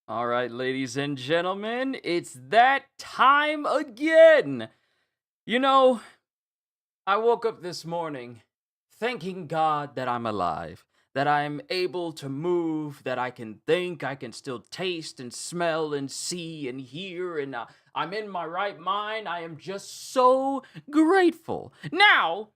All right, ladies and gentlemen, it's that time again. You know, I woke up this morning thanking God that I'm alive, that I'm able to move, that I can think, I can still taste and smell and see and hear, and I'm in my right mind. I am just so grateful. Now,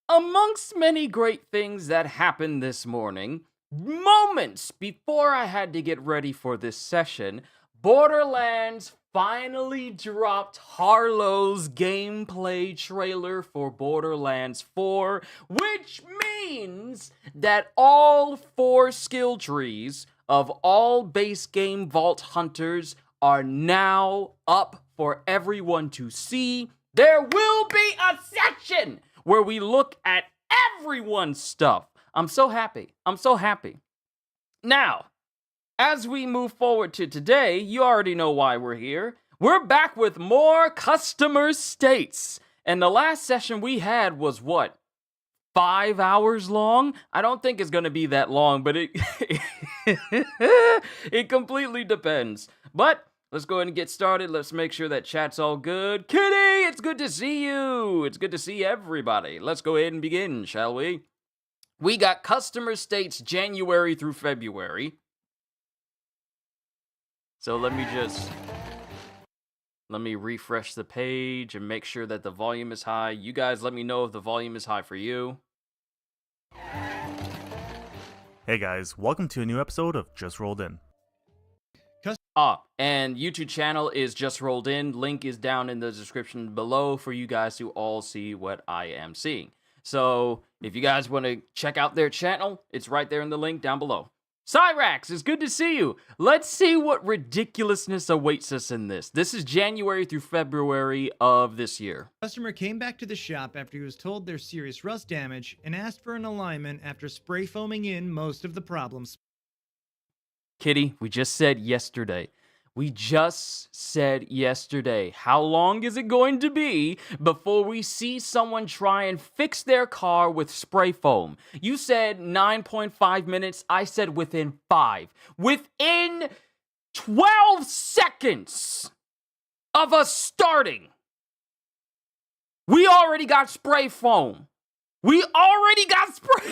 amongst many great things that happened this morning, moments before I had to get ready for this session, Borderlands finally dropped Harlow's gameplay trailer for Borderlands 4, which means that all 4 skill trees of all base game Vault Hunters are now up for everyone to see. There will be a section where we look at everyone's stuff. I'm so happy. I'm so happy. Now, as we move forward to today, you already know why we're here. We're back with more customer states. And the last session we had was what? 5 hours long? I don't think it's going to be that long, but it completely depends. But let's go ahead and get started. Let's make sure that chat's all good. Kitty, it's good to see you. It's good to see everybody. Let's go ahead and begin, shall we? We got customer states January through February. So let me refresh the page and make sure that the volume is high. You guys let me know if the volume is high for you. Hey guys, welcome to a new episode of Just Rolled In. And YouTube channel is Just Rolled In. Link is down in the description below for you guys to all see what I am seeing. So if you guys want to check out their channel, it's right there in the link down below. Cyrax, it's good to see you. Let's see what ridiculousness awaits us in this. This is January through February of this year. Customer came back to the shop after he was told there's serious rust damage and asked for an alignment after spray foaming in most of the problems. Kitty, we just said yesterday. How long is it going to be before we see someone try and fix their car with spray foam? You said 9.5 minutes. I said within 5. Within 12 seconds of us starting, we already got spray foam. We already got spray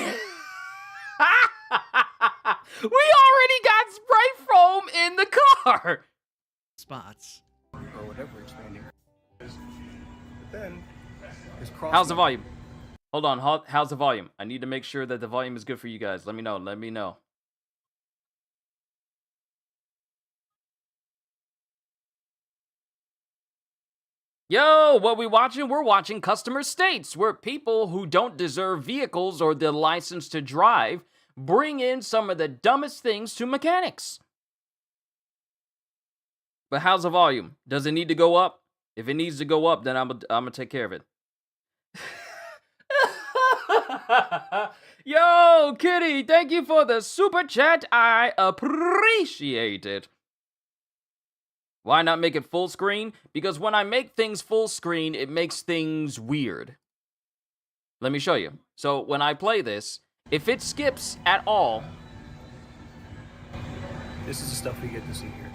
foam in the car. Spots. Or whatever expanding. But then, how's the volume? Hold on, how's the volume? I need to make sure that the volume is good for you guys. Let me know. Yo, what we watching? We're watching customer states, where people who don't deserve vehicles or the license to drive bring in some of the dumbest things to mechanics. But how's the volume? Does it need to go up? If it needs to go up, then I'm gonna take care of it. Yo, Kitty, thank you for the super chat. I appreciate it. Why not make it full screen? Because when I make things full screen, it makes things weird. Let me show you. So when I play this, if it skips at all, this is the stuff we get to see here.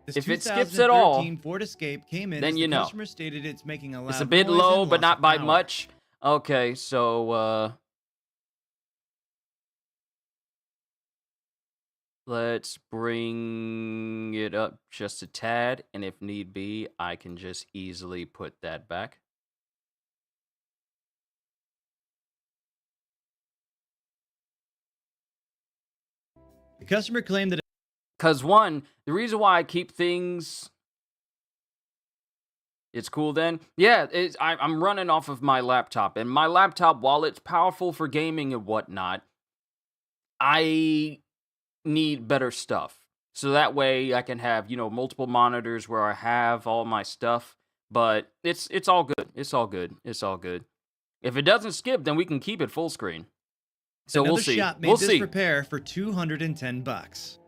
This if it skips at all, Ford Escape came in then as you the know. customer stated it's making a loud it's a bit noise low, and but lots not of by power. much. Okay, so let's bring it up just a tad, and if need be, I can just easily put that back. The customer claimed that Because one, the reason why I keep things... It's cool then? Yeah, I'm running off of my laptop. And my laptop, while it's powerful for gaming and whatnot, I need better stuff. So that way I can have, multiple monitors where I have all my stuff. But it's all good. It's all good. If it doesn't skip, then we can keep it full screen. So another we'll see. shop made We'll this see. repair for $210.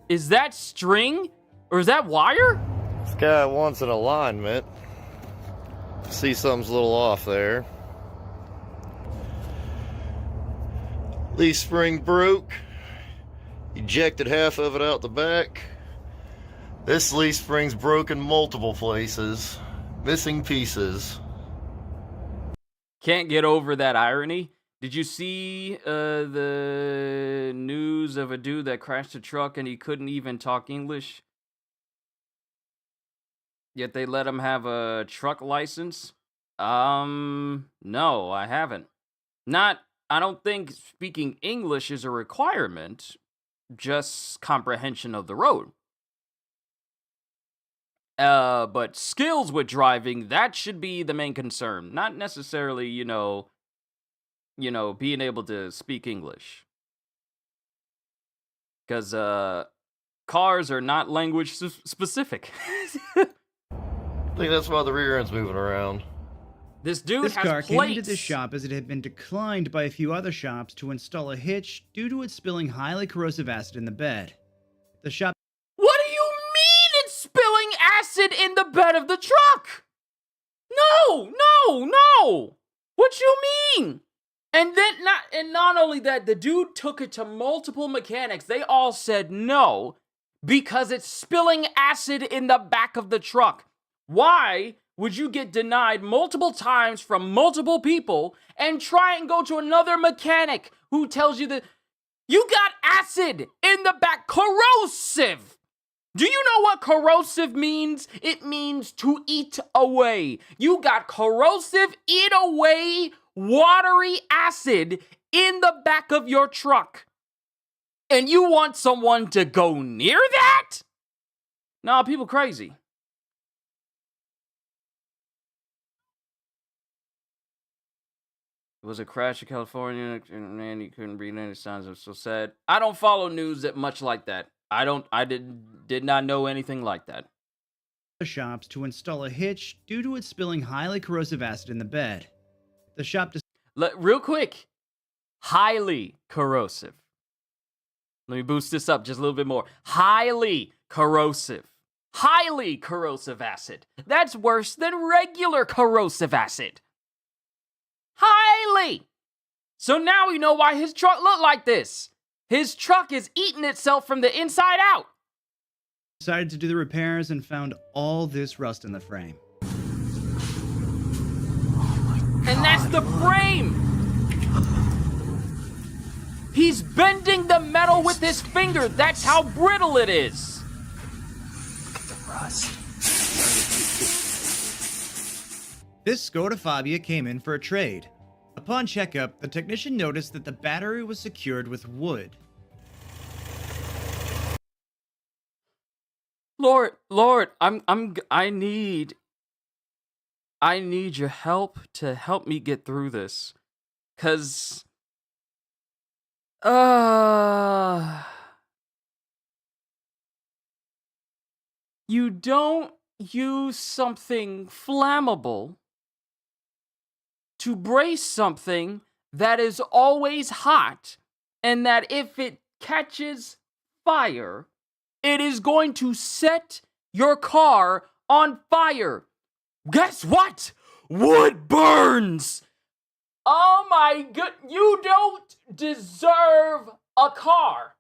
Is that string? Or is that wire? This guy wants an alignment. See something's a little off there. Leaf spring broke. Ejected half of it out the back. This leaf spring's broken multiple places. Missing pieces. Can't get over that irony. Did you see the news of a dude that crashed a truck and he couldn't even talk English? Yet they let him have a truck license? No, I haven't. I don't think speaking English is a requirement, just comprehension of the road. But skills with driving, that should be the main concern. Not necessarily, being able to speak English. Because, cars are not language specific. I think that's why the rear end's moving around. This dude This has car came into plates. this shop as it had been declined by a few other shops to install a hitch due to it spilling highly corrosive acid in the bed. The shop What do you mean it's spilling acid in the bed of the truck? No. What you mean? And not only that, the dude took it to multiple mechanics. They all said no because it's spilling acid in the back of the truck. Why would you get denied multiple times from multiple people and try and go to another mechanic who tells you that you got acid in the back? Corrosive! Do you know what corrosive means? It means to eat away. You got corrosive, eat away, watery acid in the back of your truck. And you want someone to go near that? Nah, people crazy. It was a crash in California, and man, you couldn't read any signs. I'm so sad. I don't follow news that much like that. I did not know anything like that. shops to install a hitch due to it spilling highly corrosive acid in the bed. The shop Real quick, highly corrosive. Let me boost this up just a little bit more. Highly corrosive acid. That's worse than regular corrosive acid. Highly. So now we know why his truck looked like this. His truck is eating itself from the inside out. decided to do the repairs and found all this rust in the frame. And that's the frame. He's bending the metal with his finger. That's how brittle it is. This Skoda Fabia came in for a trade. Upon checkup, the technician noticed that the battery was secured with wood. Lord, I need your help to help me get through this. 'Cause you don't use something flammable to brace something that is always hot, and that if it catches fire, it is going to set your car on fire. Guess what? Wood burns! Oh my god, you don't deserve a car.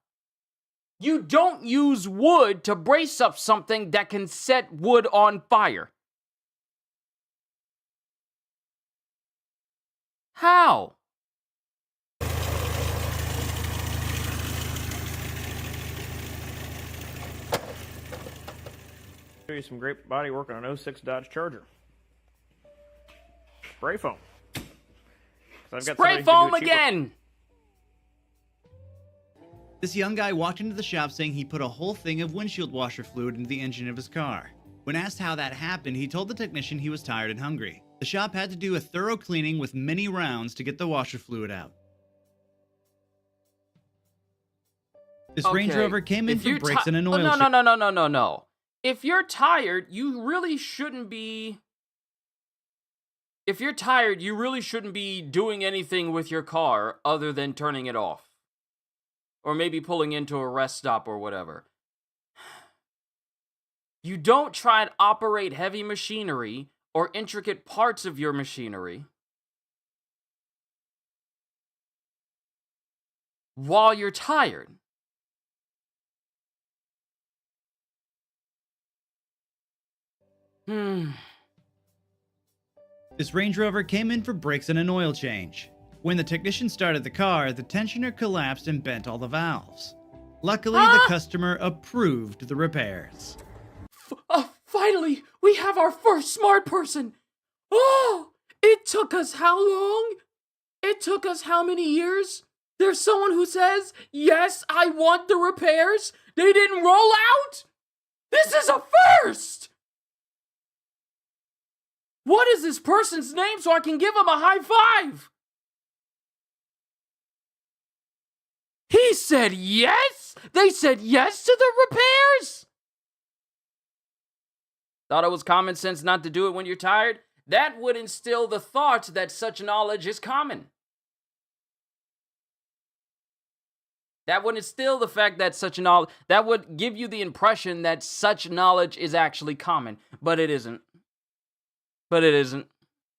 You don't use wood to brace up something that can set wood on fire. How? Show you some great body work on an 06 Dodge Charger. Spray foam. So I've got Spray somebody who can foam do it cheaper. again! This young guy walked into the shop saying he put a whole thing of windshield washer fluid into the engine of his car. When asked how that happened, he told the technician he was tired and hungry. The shop had to do a thorough cleaning with many rounds to get the washer fluid out. This Range Okay, Rover came in if for you're brakes and an oil no, change. no. If you're tired, you really shouldn't be... If you're tired, you really shouldn't be doing anything with your car other than turning it off. Or maybe pulling into a rest stop or whatever. You don't try and operate heavy machinery or intricate parts of your machinery while you're tired. This Range Rover came in for brakes and an oil change. When the technician started the car, the tensioner collapsed and bent all the valves. Luckily, the customer approved the repairs. Finally, we have our first smart person. Oh, it took us how long? It took us how many years? There's someone who says, yes, I want the repairs. They didn't roll out? This is a first! What is this person's name so I can give him a high five? He said yes? They said yes to the repairs? Thought it was common sense not to do it when you're tired? That would instill the thought that such knowledge is common. That would instill the fact that such knowledge, that would give you the impression that such knowledge is actually common, but it isn't. But it isn't.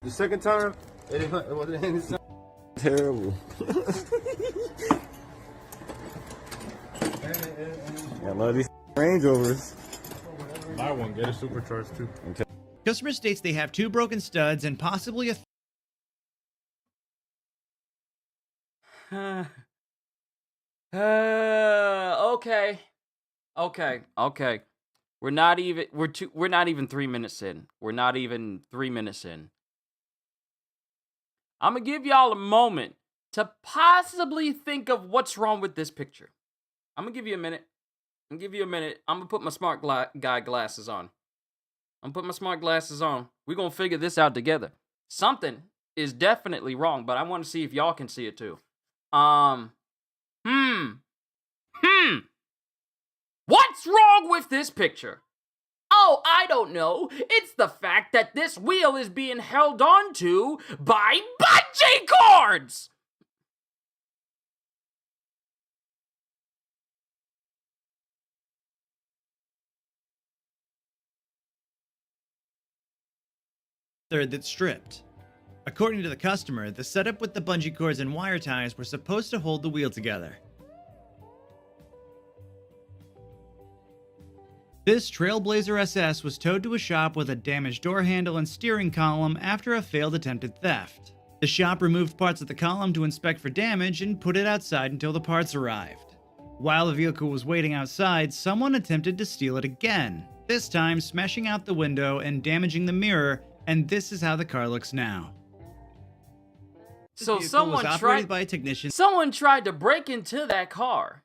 The second time, it wasn't terrible. I love these Range Rovers. Buy one, get a supercharged too. Customer states they have 2 broken studs and possibly a Okay. We're not even 3 minutes in. We're not even 3 minutes in. I'm gonna give y'all a moment to possibly think of what's wrong with this picture. I'm gonna give you a minute. I'm gonna put my smart guy glasses on. We're gonna figure this out together. Something is definitely wrong, but I want to see if y'all can see it too. What's wrong with this picture? Oh, I don't know. It's the fact that this wheel is being held onto by bungee cords! third that's stripped. According to the customer, the setup with the bungee cords and wire ties were supposed to hold the wheel together. This Trailblazer SS was towed to a shop with a damaged door handle and steering column after a failed attempted theft. The shop removed parts of the column to inspect for damage and put it outside until the parts arrived. While the vehicle was waiting outside, someone attempted to steal it again, this time smashing out the window and damaging the mirror, and this is how the car looks now. So Someone someone tried to break into that car.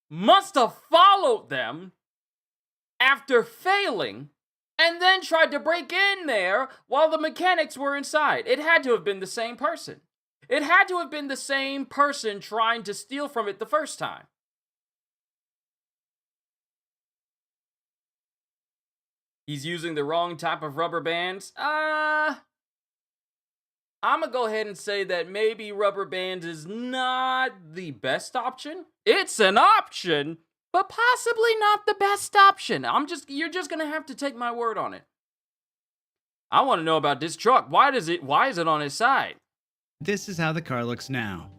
Must have followed them after failing and then tried to break in there while the mechanics were inside. It had to have been the same person. It had to have been the same person trying to steal from it the first time. He's using the wrong type of rubber bands. I'm gonna go ahead and say that maybe rubber bands is not the best option. It's an option, but possibly not the best option. You're just gonna have to take my word on it. I want to know about this truck. Why is it on its side? This is how the car looks now.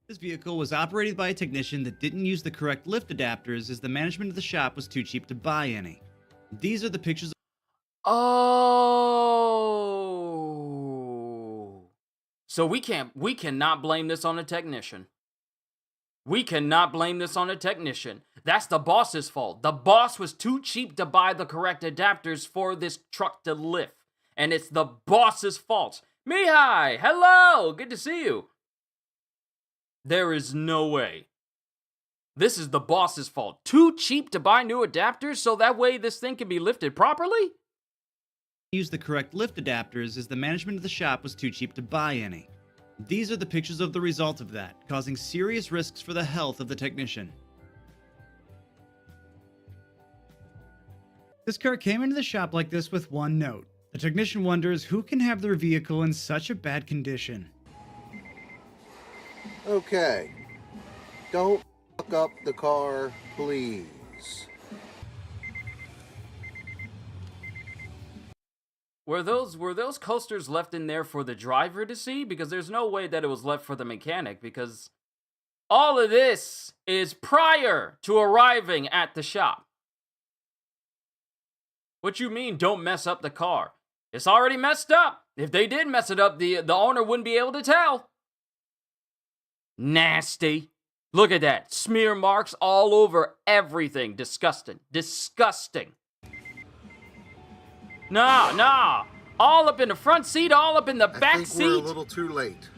This vehicle was operated by a technician that didn't use the correct lift adapters as the management of the shop was too cheap to buy any. These are the pictures. Oh. So we cannot blame this on the technician. We cannot blame this on the technician. That's the boss's fault. The boss was too cheap to buy the correct adapters for this truck to lift. And it's the boss's fault. Mihai, hello, good to see you. There is no way. This is the boss's fault. Too cheap to buy new adapters so that way this thing can be lifted properly? Use the correct lift adapters as the management of the shop was too cheap to buy any. These are the pictures of the result of that, causing serious risks for the health of the technician. This car came into the shop like this with one note. The technician wonders who can have their vehicle in such a bad condition. Okay. Don't fuck up the car, please. Were those coasters left in there for the driver to see? Because there's no way that it was left for the mechanic, because all of this is prior to arriving at the shop. What you mean, don't mess up the car? It's already messed up. If they did mess it up, the owner wouldn't be able to tell. Nasty. Look at that. Smear marks all over everything. Disgusting. Disgusting. Nah. All up in the front seat, all up in the back I think seat. we're a little too late.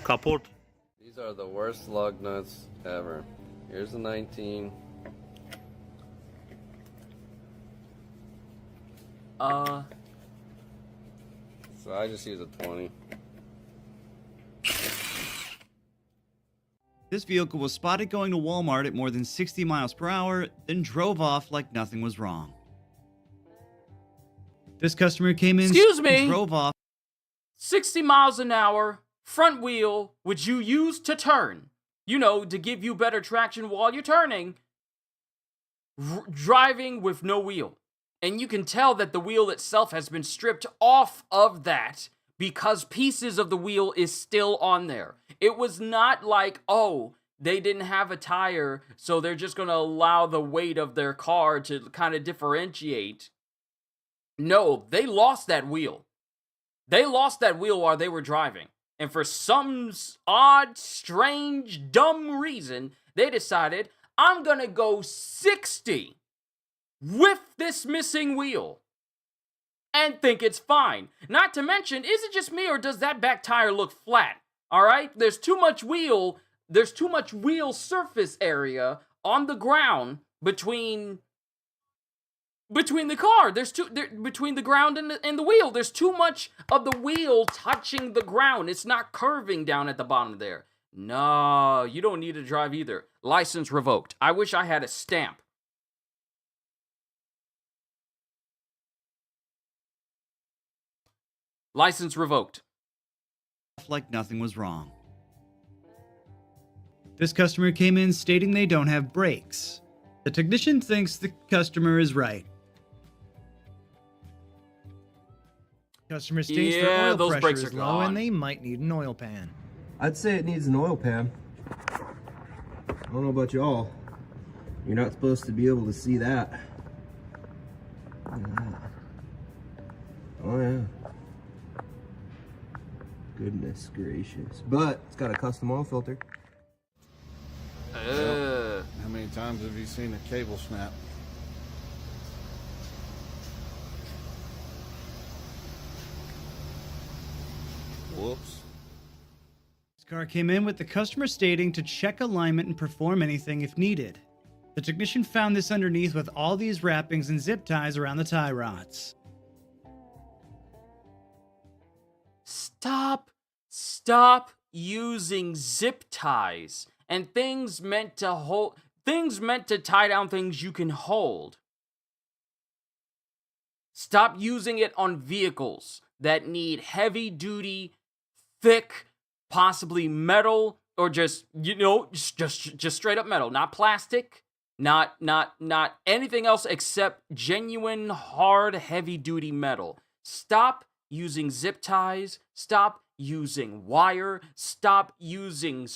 Kaputt. These are the worst lug nuts ever. Here's the 19. So I just use a 20. This vehicle was spotted going to Walmart at more than 60 miles per hour, then drove off like nothing was wrong. This customer came in Excuse me? and drove off. 60 miles an hour, front wheel, which you use to turn. You know, to give you better traction while you're turning. Driving with no wheel. And you can tell that the wheel itself has been stripped off of that because pieces of the wheel is still on there. It was not like, oh, they didn't have a tire, so they're just going to allow the weight of their car to kind of differentiate. No, they lost that wheel. They lost that wheel while they were driving. And for some odd, strange, dumb reason, they decided, I'm going to go 60 with this missing wheel and think it's fine. Not to mention, is it just me or does that back tire look flat? All right, there's too much wheel surface area on the ground between the car. Between the ground and the wheel. There's too much of the wheel touching the ground. It's not curving down at the bottom there. No, you don't need to drive either. License revoked. I wish I had a stamp. License revoked. Like nothing was wrong. This customer came in stating they don't have brakes. The technician thinks the customer is right. Customer states Yeah, their oil those pressure brakes is are low gone. and they might need an oil pan. I'd say it needs an oil pan. I don't know about y'all. You're not supposed to be able to see that. Look at that. Oh yeah. Goodness gracious. But it's got a custom oil filter. How many times have you seen a cable snap? Whoops. This car came in with the customer stating to check alignment and perform anything if needed. The technician found this underneath with all these wrappings and zip ties around the tie rods. Stop using zip ties and things meant to tie down things you can hold. Stop using it on vehicles that need heavy duty, thick, possibly metal, or just straight up metal, not plastic, not anything else except genuine, hard, heavy duty metal. Stop using zip ties, stop using wire, stop using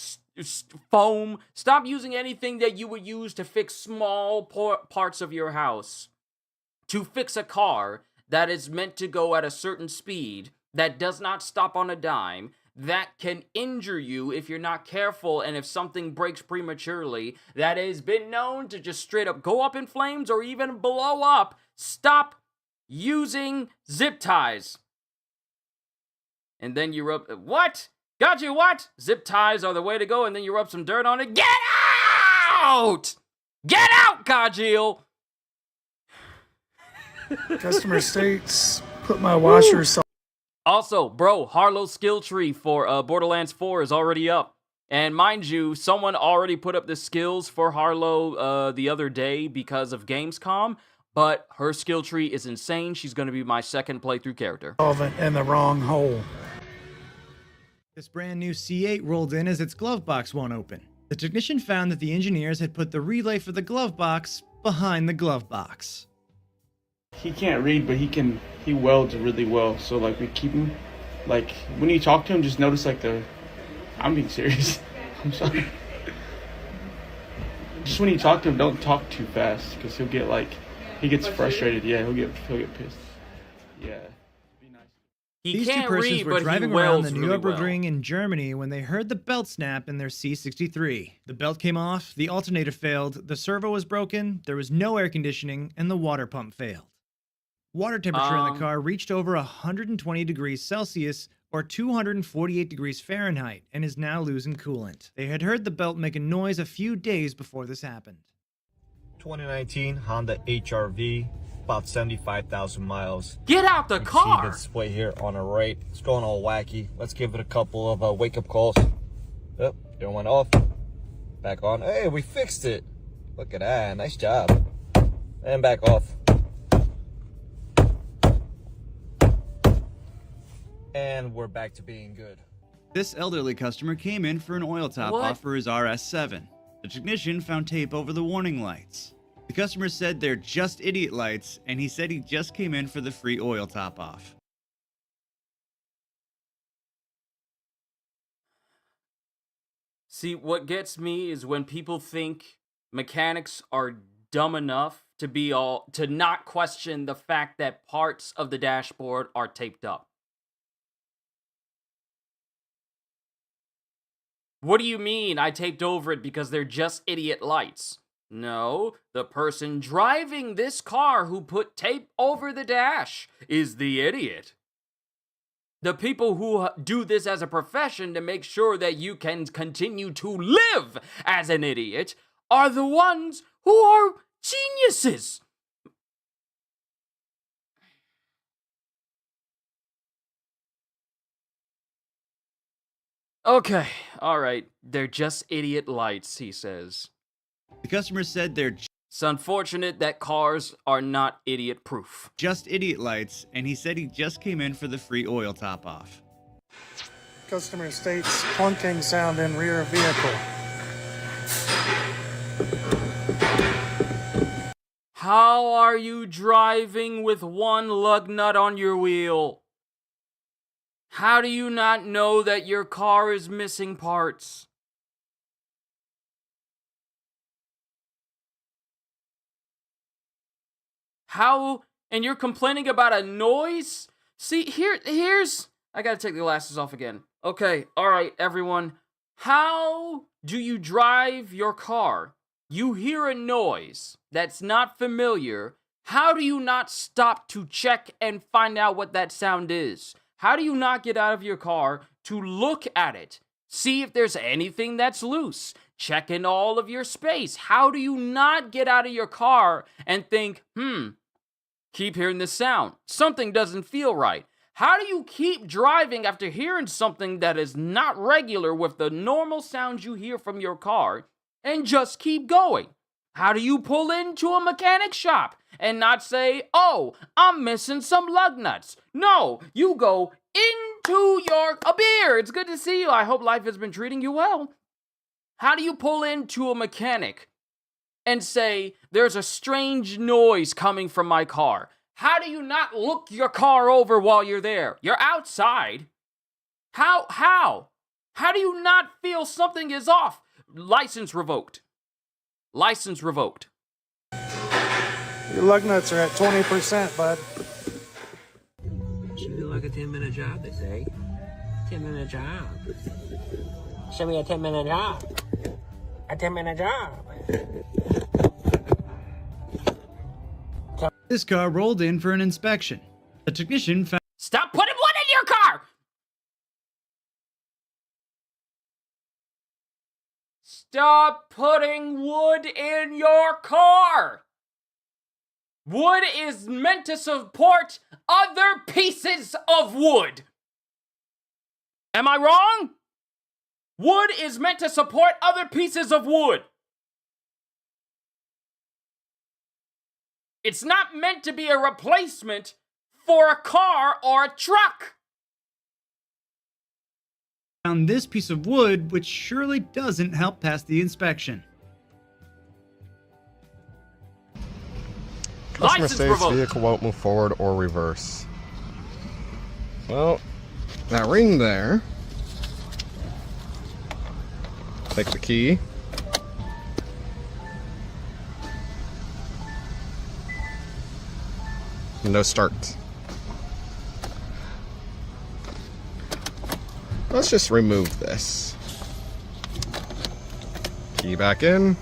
foam, stop using anything that you would use to fix small parts of your house. To fix a car that is meant to go at a certain speed, that does not stop on a dime, that can injure you if you're not careful, and if something breaks prematurely, that has been known to just straight up go up in flames or even blow up. Stop using zip ties. And then you rub... What? Got you, what? Zip ties are the way to go, and then you rub some dirt on it. Get out! Get out, Kajil! Customer states, put my washer socket. Also, bro, Harlow's skill tree for Borderlands 4 is already up. And mind you, someone already put up the skills for Harlow the other day because of Gamescom. But her skill tree is insane. She's going to be my second playthrough character. In the wrong hole. This brand new C8 rolled in as its glove box won't open. The technician found that the engineers had put the relay for the glove box behind the glove box. he can't read, but he welds really well. So like we keep him, like when you talk to him, just notice like I'm being serious. I'm sorry. Just when you talk to him, don't talk too fast because he gets frustrated. Yeah, he'll get pissed. Yeah. These two can't persons read, were but he driving around the welds really Nürburgring well. in Germany when they heard the belt snap in their C63. The belt came off, the alternator failed, the servo was broken, there was no air conditioning, and the water pump failed. Water temperature in the car reached over 120 degrees Celsius or 248 degrees Fahrenheit and is now losing coolant. They had heard the belt make a noise a few days before this happened. 2019 Honda HR-V, about 75,000 miles. Get out the car! See the display here on the right. It's going all wacky. Let's give it a couple of wake-up calls. Yep, it went off. Back on. Hey, we fixed it. Look at that. Nice job. And back off. And we're back to being good. This elderly customer came in for an oil top off for his RS7. The technician found tape over the warning lights. The customer said they're just idiot lights, and he said he just came in for the free oil top off. See, what gets me is when people think mechanics are dumb enough to not question the fact that parts of the dashboard are taped up. What do you mean I taped over it because they're just idiot lights? No, the person driving this car who put tape over the dash is the idiot. The people who do this as a profession to make sure that you can continue to live as an idiot are the ones who are geniuses. Okay, alright, they're just idiot lights, he says. The customer said they're it's unfortunate that cars are not idiot-proof. Just idiot lights, and he said he just came in for the free oil top off. Customer states clunking sound in rear vehicle. How are you driving with one lug nut on your wheel? How do you not know that your car is missing parts? How, and you're complaining about a noise? See, here's, I gotta take the glasses off again. Okay, alright, everyone. How do you drive your car? You hear a noise that's not familiar. How do you not stop to check and find out what that sound is? How do you not get out of your car to look at it? See if there's anything that's loose. Check in all of your space. How do you not get out of your car and think, keep hearing this sound. Something doesn't feel right. How do you keep driving after hearing something that is not regular with the normal sounds you hear from your car and just keep going? How do you pull into a mechanic shop and not say, oh, I'm missing some lug nuts? No, you go into a beer. It's good to see you. I hope life has been treating you well. How do you pull into a mechanic and say, there's a strange noise coming from my car? How do you not look your car over while you're there? You're outside. How do you not feel something is off? License revoked. License revoked. Your lug nuts are at 20%, bud. Should do like a 10-minute job, they say. 10-minute job. Show me a 10-minute job. A 10-minute job. This car rolled in for an inspection. The technician found... Stop putting wood in your car! Stop putting wood in your car! Wood is meant to support other pieces of wood. Am I wrong? Wood is meant to support other pieces of wood. It's not meant to be a replacement for a car or a truck. Found this piece of wood, which surely doesn't help pass the inspection. Customer License states revoked. vehicle won't move forward or reverse. Well, that ring there. Take the key. No start. Let's just remove this. Key back in.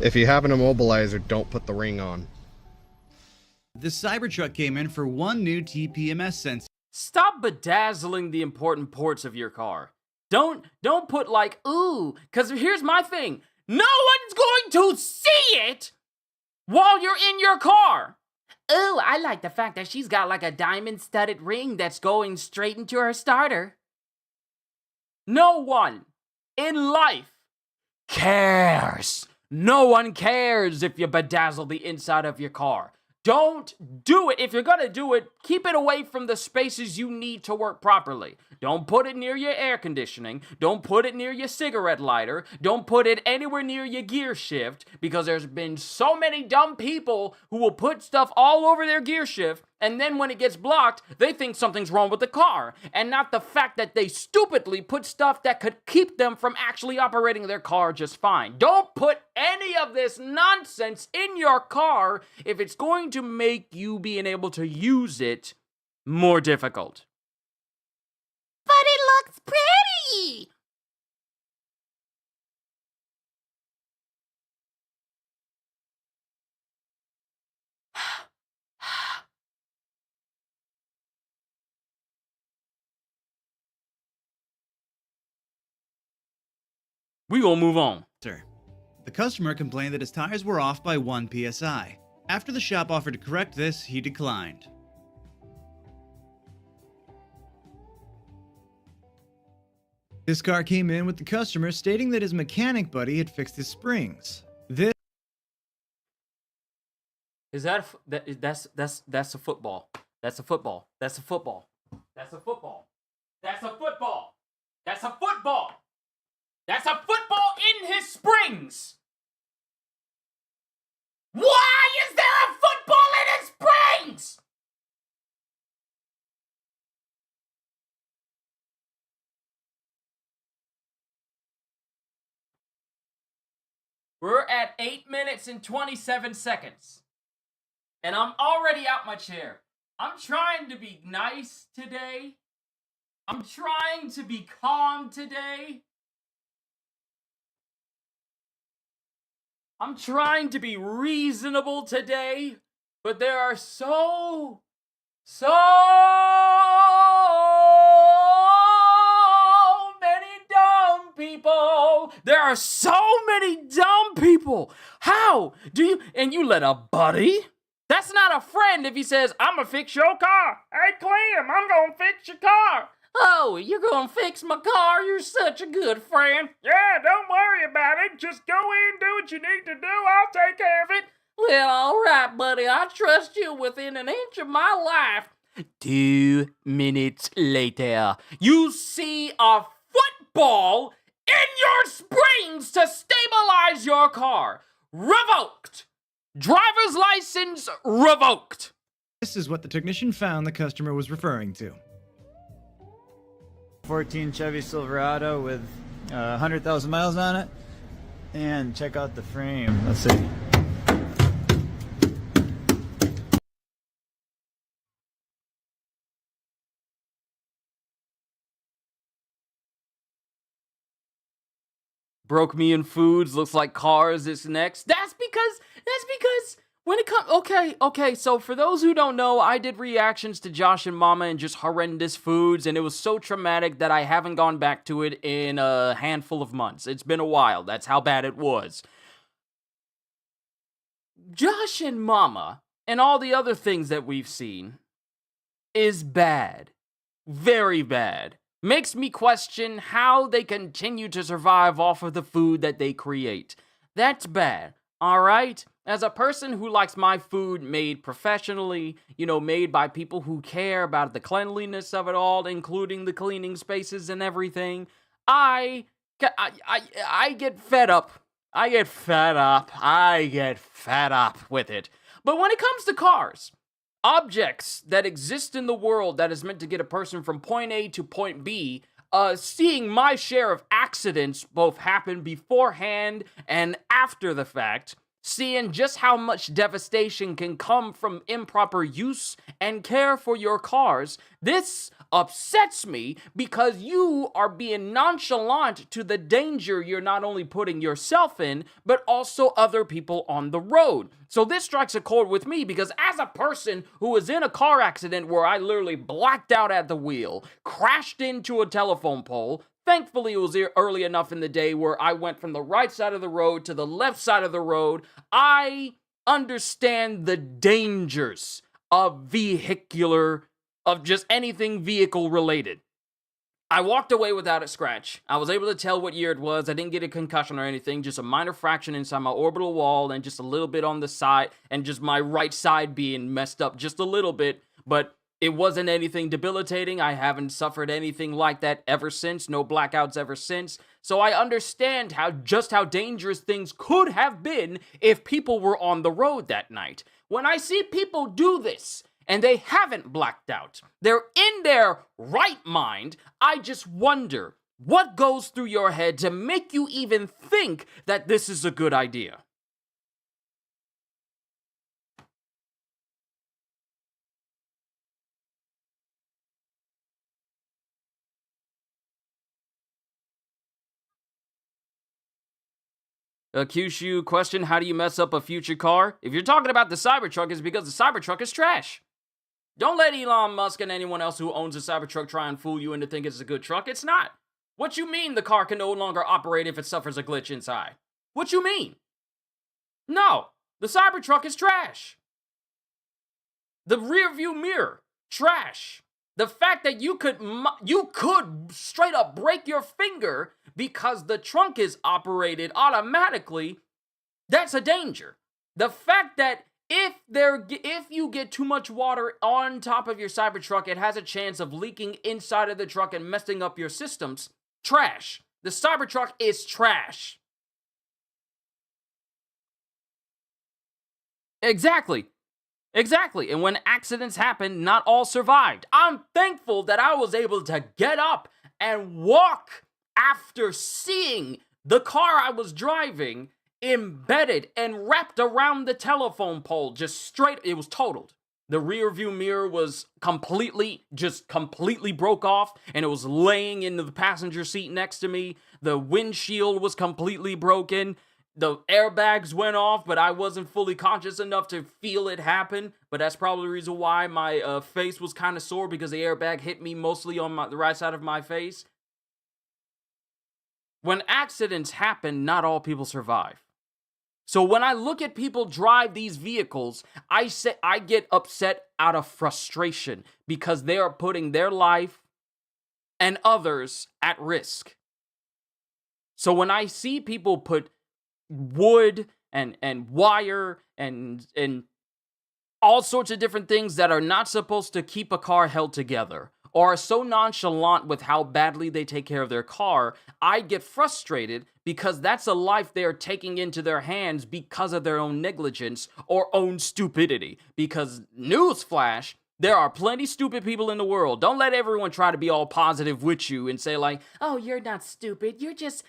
If you have an immobilizer, don't put the ring on. The Cybertruck came in for one new TPMS sensor. Stop bedazzling the important ports of your car. Don't put like, ooh, because here's my thing. No one's going to see it while you're in your car. Ooh, I like the fact that she's got like a diamond-studded ring that's going straight into her starter. No one in life cares. No one cares if you bedazzle the inside of your car. Don't do it. If you're gonna do it, keep it away from the spaces you need to work properly. Don't put it near your air conditioning. Don't put it near your cigarette lighter. Don't put it anywhere near your gear shift, because there's been so many dumb people who will put stuff all over their gear shift, and then when it gets blocked, they think something's wrong with the car, and not the fact that they stupidly put stuff that could keep them from actually operating their car just fine. Don't put any of this nonsense in your car if it's going to make you being able to use it more difficult. But it looks pretty! We gonna move on. The customer complained that his tires were off by 1 psi. After the shop offered to correct this, he declined. This car came in with the customer stating that his mechanic buddy had fixed his springs. This Is that's a football. That's a football. That's a football. That's a football. That's a football. That's a football. That's a football in his springs. Why is there a football in his springs? We're at 8 minutes and 27 seconds. And I'm already out my chair. I'm trying to be nice today. I'm trying to be calm today. I'm trying to be reasonable today. But there are so many dumb people. There are so many dumb people. How do you, and you let a buddy? That's not a friend if he says, I'm gonna fix your car. Hey, Clem, I'm gonna fix your car. Oh, you're gonna fix my car? You're such a good friend. Yeah, don't worry about it. Just go in, do what you need to do. I'll take care of it. Well, all right, buddy. I trust you within an inch of my life. 2 minutes later, you see a football in your springs to stabilize your car. Revoked. Driver's license revoked. This is what the technician found the customer was referring to. 14 Chevy Silverado with 100,000 miles on it. And check out the frame. Let's see. Broke me in foods, looks like cars is next. That's because when it comes, okay, so for those who don't know, I did reactions to Josh and Mama and just horrendous foods, and it was so traumatic that I haven't gone back to it in a handful of months. It's been a while, that's how bad it was. Josh and Mama, and all the other things that we've seen, is bad. Very bad. Makes me question how they continue to survive off of the food that they create. That's bad, alright? As a person who likes my food made professionally, made by people who care about the cleanliness of it all, including the cleaning spaces and everything, I get fed up I get fed up. I get fed up with it. But when it comes to cars, objects that exist in the world that is meant to get a person from point A to point B, seeing my share of accidents both happen beforehand and after the fact, seeing just how much devastation can come from improper use and care for your cars, this upsets me because you are being nonchalant to the danger you're not only putting yourself in, but also other people on the road. So this strikes a chord with me because as a person who was in a car accident where I literally blacked out at the wheel, crashed into a telephone pole, thankfully, it was early enough in the day where I went from the right side of the road to the left side of the road. I understand the dangers of just anything vehicle related. I walked away without a scratch. I was able to tell what year it was. I didn't get a concussion or anything, just a minor fraction inside my orbital wall and just a little bit on the side and just my right side being messed up just a little bit, but it wasn't anything debilitating. I haven't suffered anything like that ever since. No blackouts ever since. So I understand how dangerous things could have been if people were on the road that night. When I see people do this and they haven't blacked out, they're in their right mind, I just wonder what goes through your head to make you even think that this is a good idea. Kyushu question, how do you mess up a future car? If you're talking about the Cybertruck, it's because the Cybertruck is trash. Don't let Elon Musk and anyone else who owns a Cybertruck try and fool you into thinking it's a good truck. It's not. What you mean the car can no longer operate if it suffers a glitch inside? What you mean? No, the Cybertruck is trash. The rear view mirror, trash. The fact that you could straight up break your finger because the trunk is operated automatically, that's a danger. The fact that if you get too much water on top of your Cybertruck, it has a chance of leaking inside of the truck and messing up your systems, trash. The Cybertruck is trash. Exactly. And when accidents happen, not all survived. I'm thankful that I was able to get up and walk after seeing the car I was driving embedded and wrapped around the telephone pole, just straight. It was totaled. The rear view mirror was completely broke off, and it was laying in the passenger seat next to me. The windshield was completely broken. The airbags went off, but I wasn't fully conscious enough to feel it happen. But that's probably the reason why my face was kind of sore, because the airbag hit me mostly on the right side of my face. When accidents happen, not all people survive. So when I look at people drive these vehicles, I get upset out of frustration because they are putting their life and others at risk. So when I see people put wood and wire and all sorts of different things that are not supposed to keep a car held together, or are so nonchalant with how badly they take care of their car, I get frustrated because that's a life they are taking into their hands because of their own negligence or own stupidity. Because, newsflash, there are plenty stupid people in the world. Don't let everyone try to be all positive with you and say like, oh, you're not stupid, you're just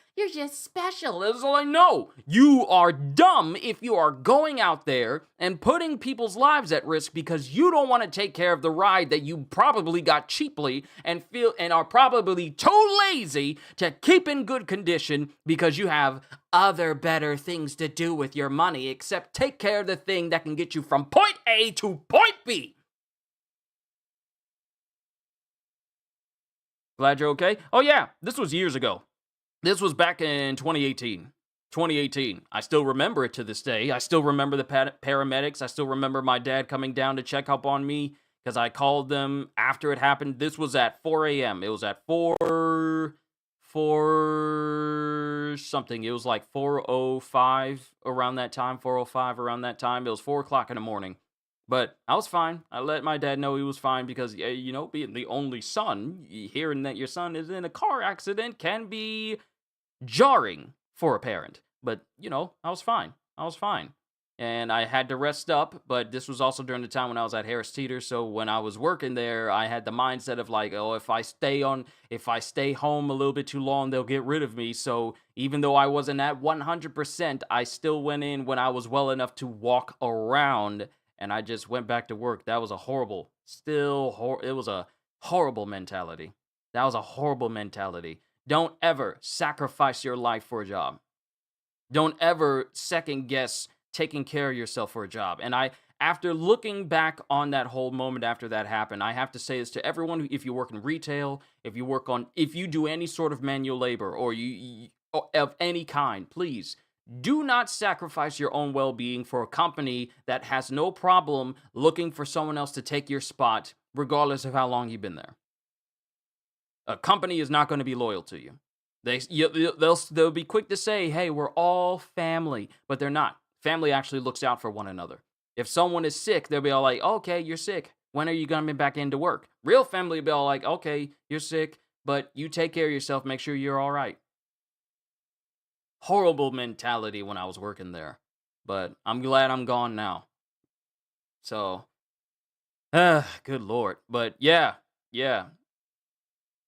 special. It's like, no, you are dumb if you are going out there and putting people's lives at risk because you don't want to take care of the ride that you probably got cheaply and are probably too lazy to keep in good condition because you have other better things to do with your money except take care of the thing that can get you from point A to point B. Glad you're okay. Oh yeah, this was years ago. This was back in 2018. 2018. I still remember it to this day. I still remember the paramedics. I still remember my dad coming down to check up on me because I called them after it happened. This was at 4 a.m. It was at 4 something. It was like 4:05 around that time. 4:05 around that time. It was 4 o'clock in the morning. But I was fine. I let my dad know he was fine because, you know, being the only son, hearing that your son is in a car accident can be jarring for a parent. but you know, I was fine. I was fine. And I had to rest up, but this was also during the time when I was at Harris Teeter. So when I was working there, I had the mindset of like, oh, if I stay home a little bit too long, they'll get rid of me. So even though I wasn't at 100%, I still went in when I was well enough to walk around, and I just went back to work. That was a horrible, it was a horrible mentality. That was a horrible mentality. Don't ever sacrifice your life for a job. Don't ever second guess taking care of yourself for a job. And after looking back on that whole moment after that happened, I have to say this to everyone: if you work in retail, if you do any sort of manual labor or you of any kind, please do not sacrifice your own well-being for a company that has no problem looking for someone else to take your spot, regardless of how long you've been there. A company is not going to be loyal to you. They'll be quick to say, hey, we're all family, but they're not. Family actually looks out for one another. If someone is sick, they'll be all like, okay, you're sick. When are you going to be back into work? Real family will be all like, okay, you're sick, but you take care of yourself. Make sure you're all right. Horrible mentality when I was working there, but I'm glad I'm gone now. So, good Lord. But yeah.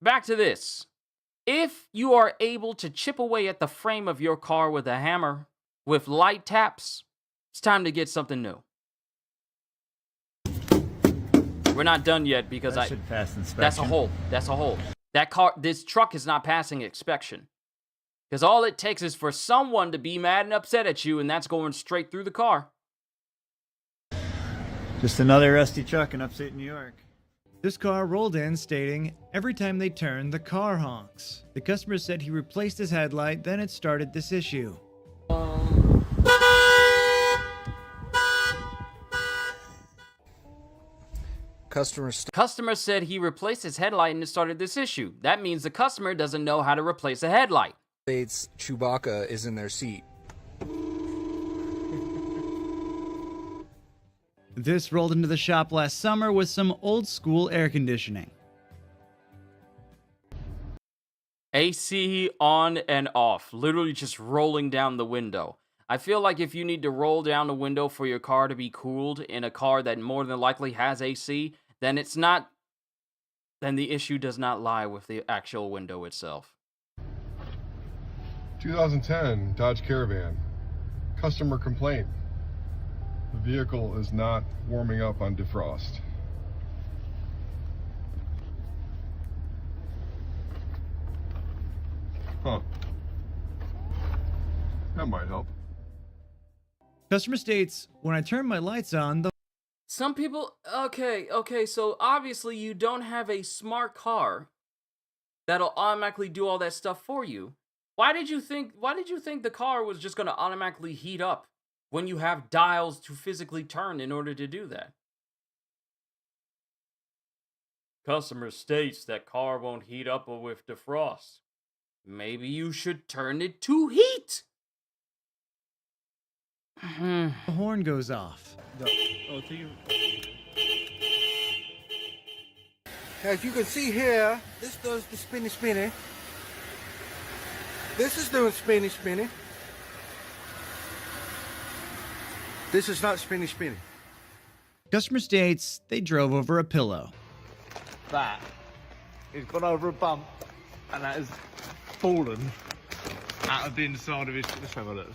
Back to this. If you are able to chip away at the frame of your car with a hammer, with light taps, it's time to get something new. We're not done yet because that should pass inspection. That's a hole. This truck is not passing inspection. Because all it takes is for someone to be mad and upset at you, and that's going straight through the car. Just another rusty truck in upstate New York. This car rolled in stating, every time they turn, the car honks. The customer said he replaced his headlight, then it started this issue. Customer said he replaced his headlight and it started this issue. That means the customer doesn't know how to replace a headlight. Chewbacca is in their seat. This rolled into the shop last summer with some old school air conditioning. AC on and off, literally just rolling down the window. I feel like if you need to roll down the window for your car to be cooled in a car that more than likely has AC, then the issue does not lie with the actual window itself. 2010 Dodge Caravan. Customer complaint. The vehicle is not warming up on defrost. Huh. That might help. Customer states, when I turn my lights on, Some people, okay, so obviously you don't have a smart car that'll automatically do all that stuff for you. Why did you think the car was just going to automatically heat up when you have dials to physically turn in order to do that? Customer states that car won't heat up with defrost. Maybe you should turn it to heat. the horn goes off. As you can see here, this does the spinny. This is doing spinny. This is not spinny. Customer states they drove over a pillow. That is gone over a bump, and that has fallen out of the inside of his. Let's have a look.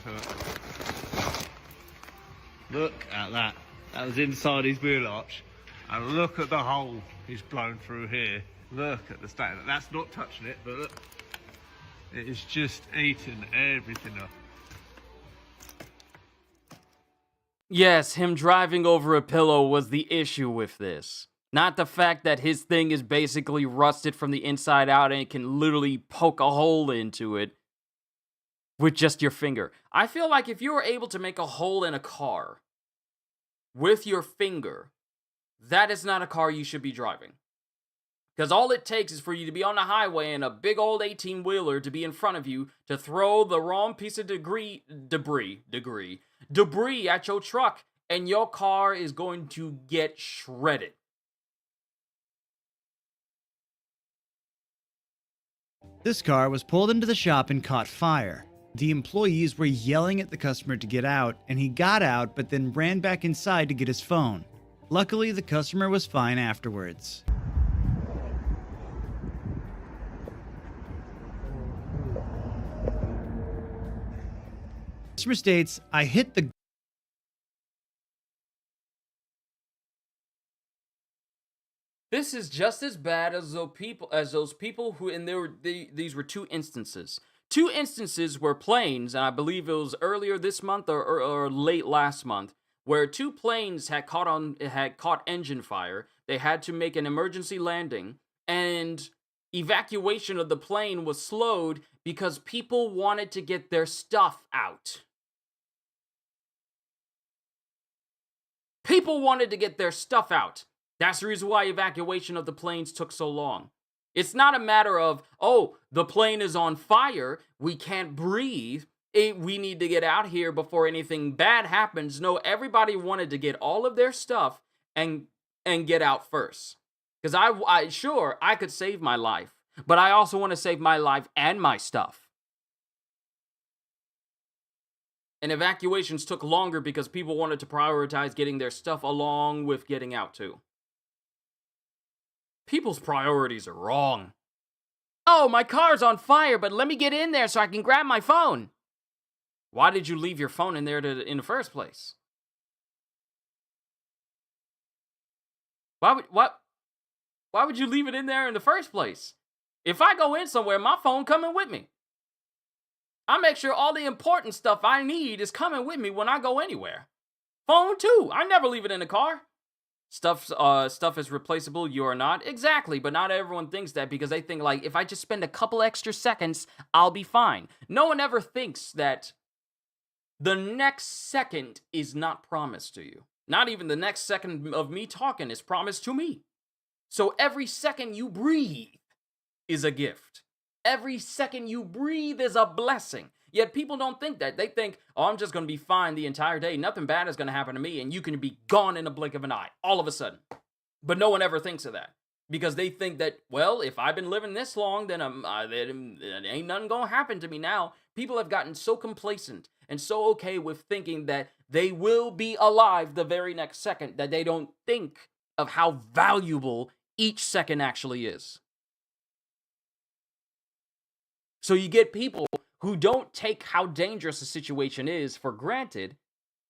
Look at that. That was inside his wheel arch. And look at the hole he's blown through here. Look at the state. That's not touching it, but look. It is just eating everything up. Yes, him driving over a pillow was the issue with this. Not the fact that his thing is basically rusted from the inside out and it can literally poke a hole into it with just your finger. I feel like if you were able to make a hole in a car with your finger, that is not a car you should be driving. Because all it takes is for you to be on the highway and a big old 18-wheeler to be in front of you to throw the wrong piece of debris at your truck, and your car is going to get shredded. This car was pulled into the shop and caught fire. The employees were yelling at the customer to get out, and he got out but then ran back inside to get his phone. Luckily, the customer was fine afterwards. Customer states, I hit the This is just as bad as those people who, and these were two instances. Two instances where planes, and I believe it was earlier this month or late last month, where two planes had caught engine fire. They had to make an emergency landing, and evacuation of the plane was slowed because people wanted to get their stuff out. People wanted to get their stuff out. That's the reason why evacuation of the planes took so long. It's not a matter of, oh, the plane is on fire, we can't breathe, we need to get out here before anything bad happens. No, everybody wanted to get all of their stuff and get out first. Because I could save my life, but I also want to save my life and my stuff. And evacuations took longer because people wanted to prioritize getting their stuff along with getting out too. People's priorities are wrong. Oh, my car's on fire, but let me get in there so I can grab my phone. Why did you leave your phone in there in the first place? Why would you leave it in there in the first place? If I go in somewhere, my phone coming with me. I make sure all the important stuff I need is coming with me when I go anywhere. Phone too. I never leave it in the car. Stuff is replaceable, you are not. Exactly, but not everyone thinks that because they think, like, if I just spend a couple extra seconds, I'll be fine. No one ever thinks that the next second is not promised to you. Not even the next second of me talking is promised to me. So every second you breathe is a gift. Every second you breathe is a blessing. Yet people don't think that. They think, oh, I'm just going to be fine the entire day. Nothing bad is going to happen to me. And you can be gone in a blink of an eye, all of a sudden. But no one ever thinks of that. Because they think that, well, if I've been living this long, then ain't nothing going to happen to me now. People have gotten so complacent and so okay with thinking that they will be alive the very next second that they don't think of how valuable each second actually is. So you get people who don't take how dangerous a situation is for granted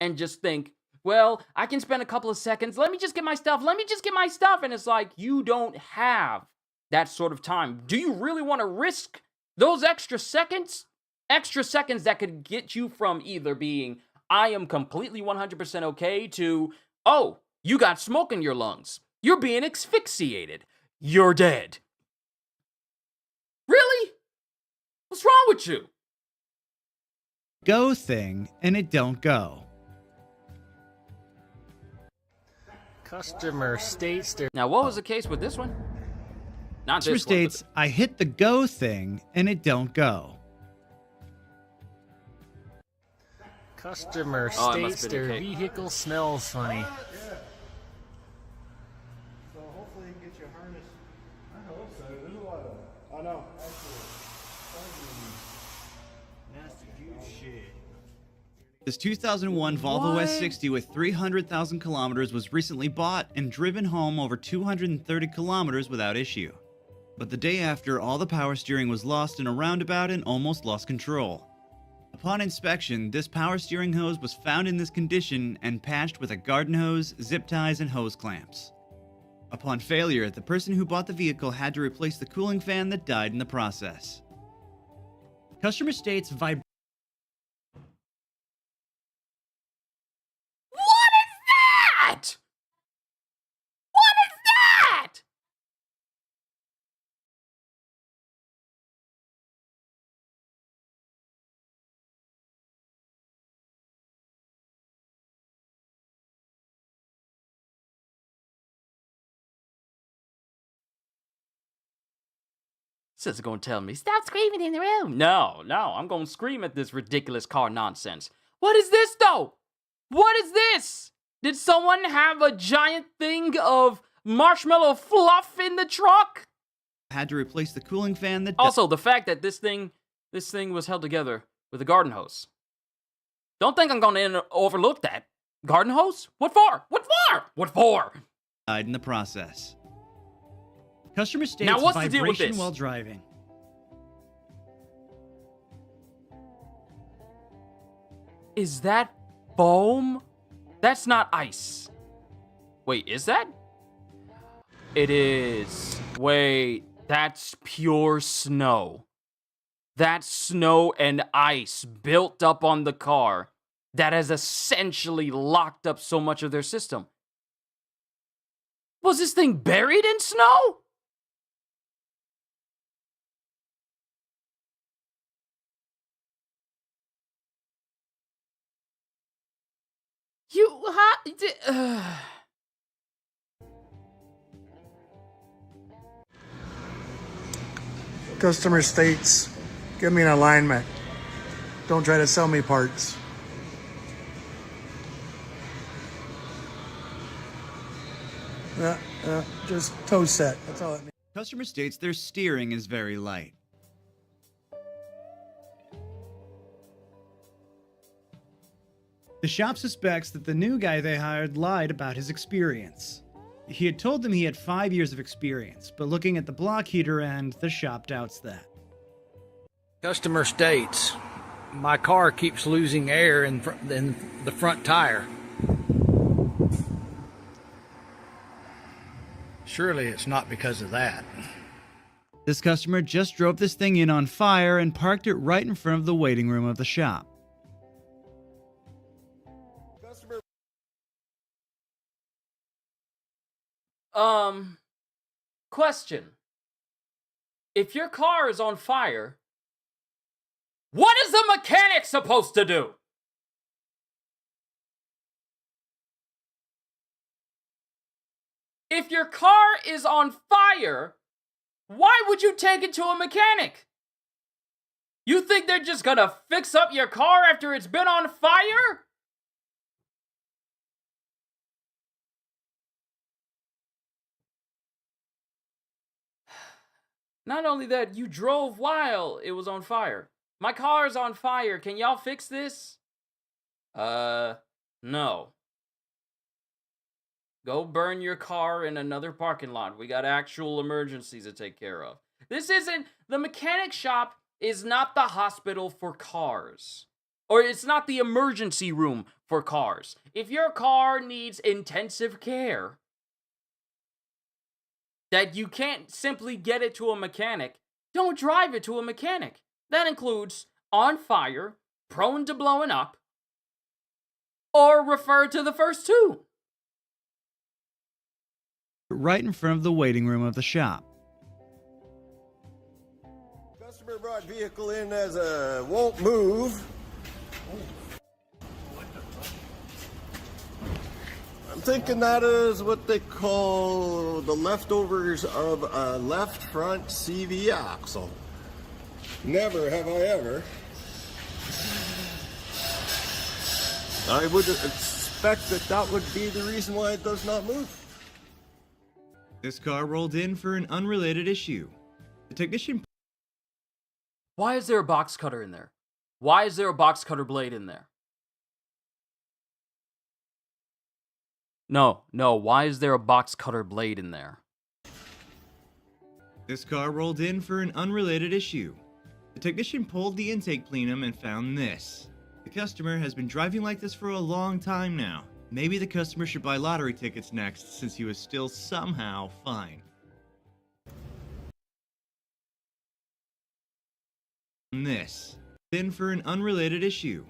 and just think, well, I can spend a couple of seconds. Let me just get my stuff. And it's like, you don't have that sort of time. Do you really want to risk those extra seconds? Extra seconds that could get you from either being, I am completely 100% okay, to, oh, you got smoke in your lungs. You're being asphyxiated. You're dead. Really? What's wrong with you? go thing, and it don't go. Customer states their... Now, what was the case with this one? Not Customer this states, I hit the go thing, and it don't go. Customer states their vehicle smells funny. So hopefully you can get your harness. I hope so. There's a lot of... I know. Nasty huge shit. This 2001 Volvo S60 with 300,000 kilometers was recently bought and driven home over 230 kilometers without issue. But the day after, all the power steering was lost in a roundabout and almost lost control. Upon inspection, this power steering hose was found in this condition and patched with a garden hose, zip ties, and hose clamps. Upon failure, the person who bought the vehicle had to replace the cooling fan that died in the process. Customer states vibration. What is that? What is that? Sister gonna tell me, stop screaming in the room. No, I'm gonna scream at this ridiculous car nonsense. What is this, though? What is this? Did someone have a giant thing of marshmallow fluff in the truck? Had to replace the cooling fan that Also, the fact that this thing was held together with a garden hose. Don't think I'm going to overlook that. Garden hose? What for? What for? What for? Died in the process. Customer states Now, what's the deal with vibration this? while driving. Is that foam? That's not ice. Wait, is that? It is. Wait, that's pure snow. That's snow and ice built up on the car that has essentially locked up so much of their system. Was this thing buried in snow? Customer states, give me an alignment. Don't try to sell me parts. Just toe set. That's all it means. Customer states their steering is very light. The shop suspects that the new guy they hired lied about his experience. He had told them he had 5 years of experience, but looking at the block heater end, the shop doubts that. Customer states, my car keeps losing air in the front tire. Surely it's not because of that. This customer just drove this thing in on fire and parked it right in front of the waiting room of the shop. Question. If your car is on fire, what is the mechanic supposed to do? If your car is on fire, why would you take it to a mechanic? You think they're just gonna fix up your car after it's been on fire? Not only that, you drove while it was on fire. My car's on fire. Can y'all fix this? No. Go burn your car in another parking lot. We got actual emergencies to take care of. The mechanic shop is not the hospital for cars. Or it's not the emergency room for cars. If your car needs intensive care, that you can't simply get it to a mechanic, don't drive it to a mechanic. That includes on fire, prone to blowing up, or refer to the first two. Right in front of the waiting room of the shop. Customer brought vehicle in as a won't move. I'm thinking that is what they call the leftovers of a left front CV axle. Never have I ever. I would expect that would be the reason why it does not move. This car rolled in for an unrelated issue. The technician... Why is there a box cutter in there? Why is there a box cutter blade in there? No, why is there a box cutter blade in there? This car rolled in for an unrelated issue. The technician pulled the intake plenum and found this. The customer has been driving like this for a long time now. Maybe the customer should buy lottery tickets next, since he was still somehow fine. This. In for an unrelated issue.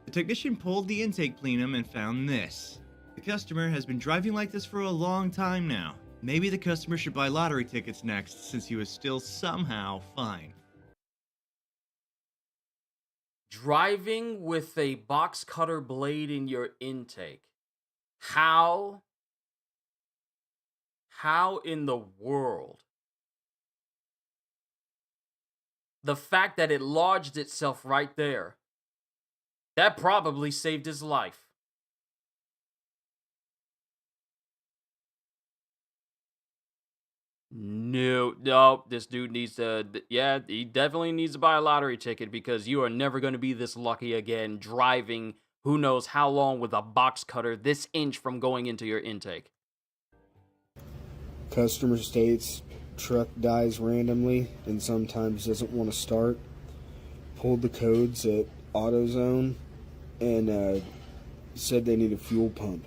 The technician pulled the intake plenum and found this. The customer has been driving like this for a long time now. Maybe the customer should buy lottery tickets next, since he was still somehow fine. Driving with a box cutter blade in your intake. How in the world? The fact that it lodged itself right there, that probably saved his life. No, this dude needs to, yeah, he definitely needs to buy a lottery ticket because you are never going to be this lucky again driving who knows how long with a box cutter this inch from going into your intake. Customer states truck dies randomly and sometimes doesn't want to start. Pulled the codes at AutoZone and said they need a fuel pump.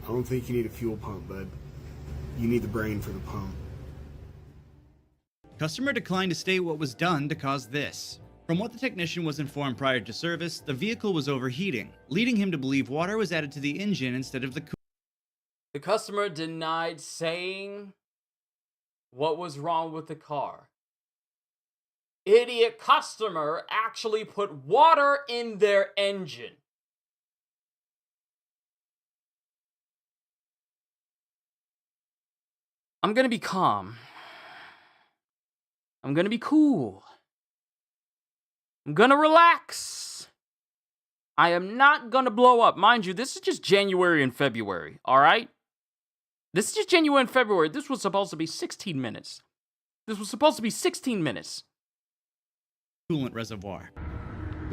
I don't think you need a fuel pump, bud. You need the brain for the pump. Customer declined to state what was done to cause this. From what the technician was informed prior to service, the vehicle was overheating, leading him to believe water was added to the engine instead of the coolant. The customer denied saying what was wrong with the car. Idiot customer actually put water in their engine. I'm gonna be calm. I'm gonna be cool. I'm gonna relax. I am not gonna blow up. Mind you, this is just January and February, alright? This is just January and February. This was supposed to be 16 minutes. This was supposed to be 16 minutes. Coolant reservoir.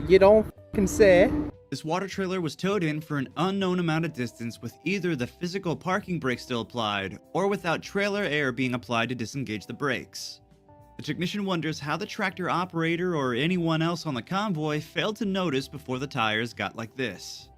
You don't f***ing say. This water trailer was towed in for an unknown amount of distance with either the physical parking brake still applied or without trailer air being applied to disengage the brakes. The technician wonders how the tractor operator or anyone else on the convoy failed to notice before the tires got like this.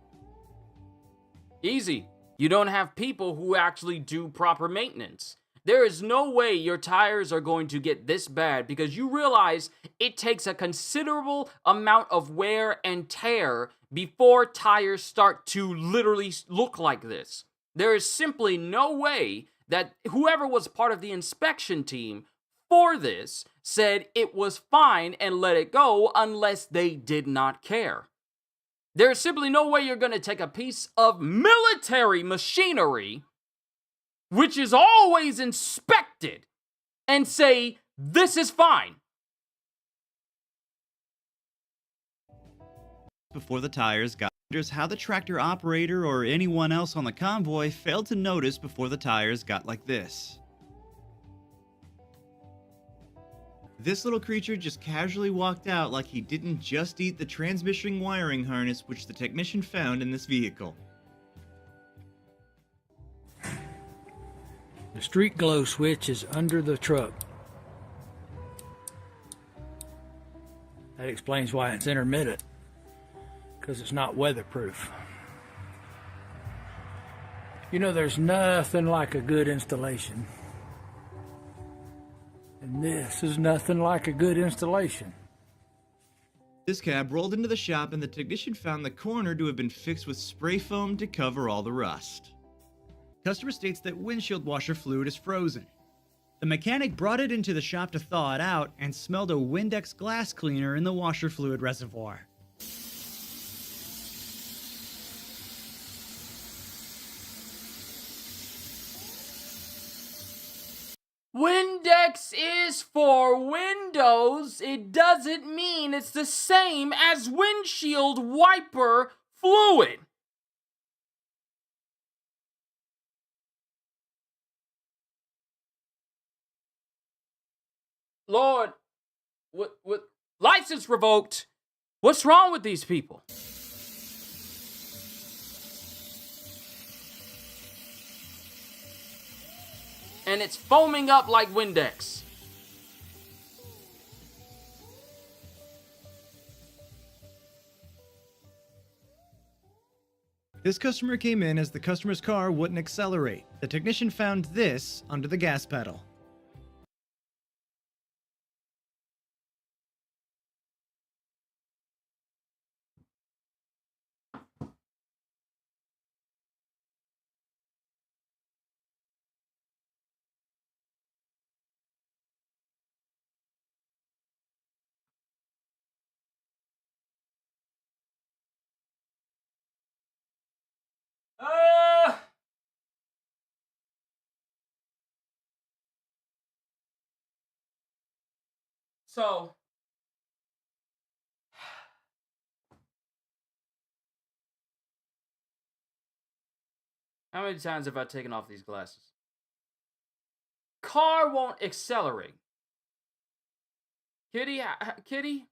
Easy. You don't have people who actually do proper maintenance. There is no way your tires are going to get this bad because you realize it takes a considerable amount of wear and tear before tires start to literally look like this. There is simply no way that whoever was part of the inspection team for this said it was fine and let it go unless they did not care. There is simply no way you're going to take a piece of military machinery, which is always inspected, and say, this is fine. Before the tires got wonders how the tractor operator or anyone else on the convoy failed to notice before the tires got like this. This little creature just casually walked out like he didn't just eat the transmission wiring harness which the technician found in this vehicle. The street glow switch is under the truck. That explains why it's intermittent, because it's not weatherproof. You know, there's nothing like a good installation. And this is nothing like a good installation. This cab rolled into the shop and the technician found the corner to have been fixed with spray foam to cover all the rust. Customer states that windshield washer fluid is frozen. The mechanic brought it into the shop to thaw it out and smelled a Windex glass cleaner in the washer fluid reservoir. Windex is for Windows. It doesn't mean it's the same as windshield wiper fluid. Lord, what license revoked? What's wrong with these people? And it's foaming up like Windex. This customer came in as the customer's car wouldn't accelerate. The technician found this under the gas pedal. So, how many times have I taken off these glasses? car won't accelerate. Kitty,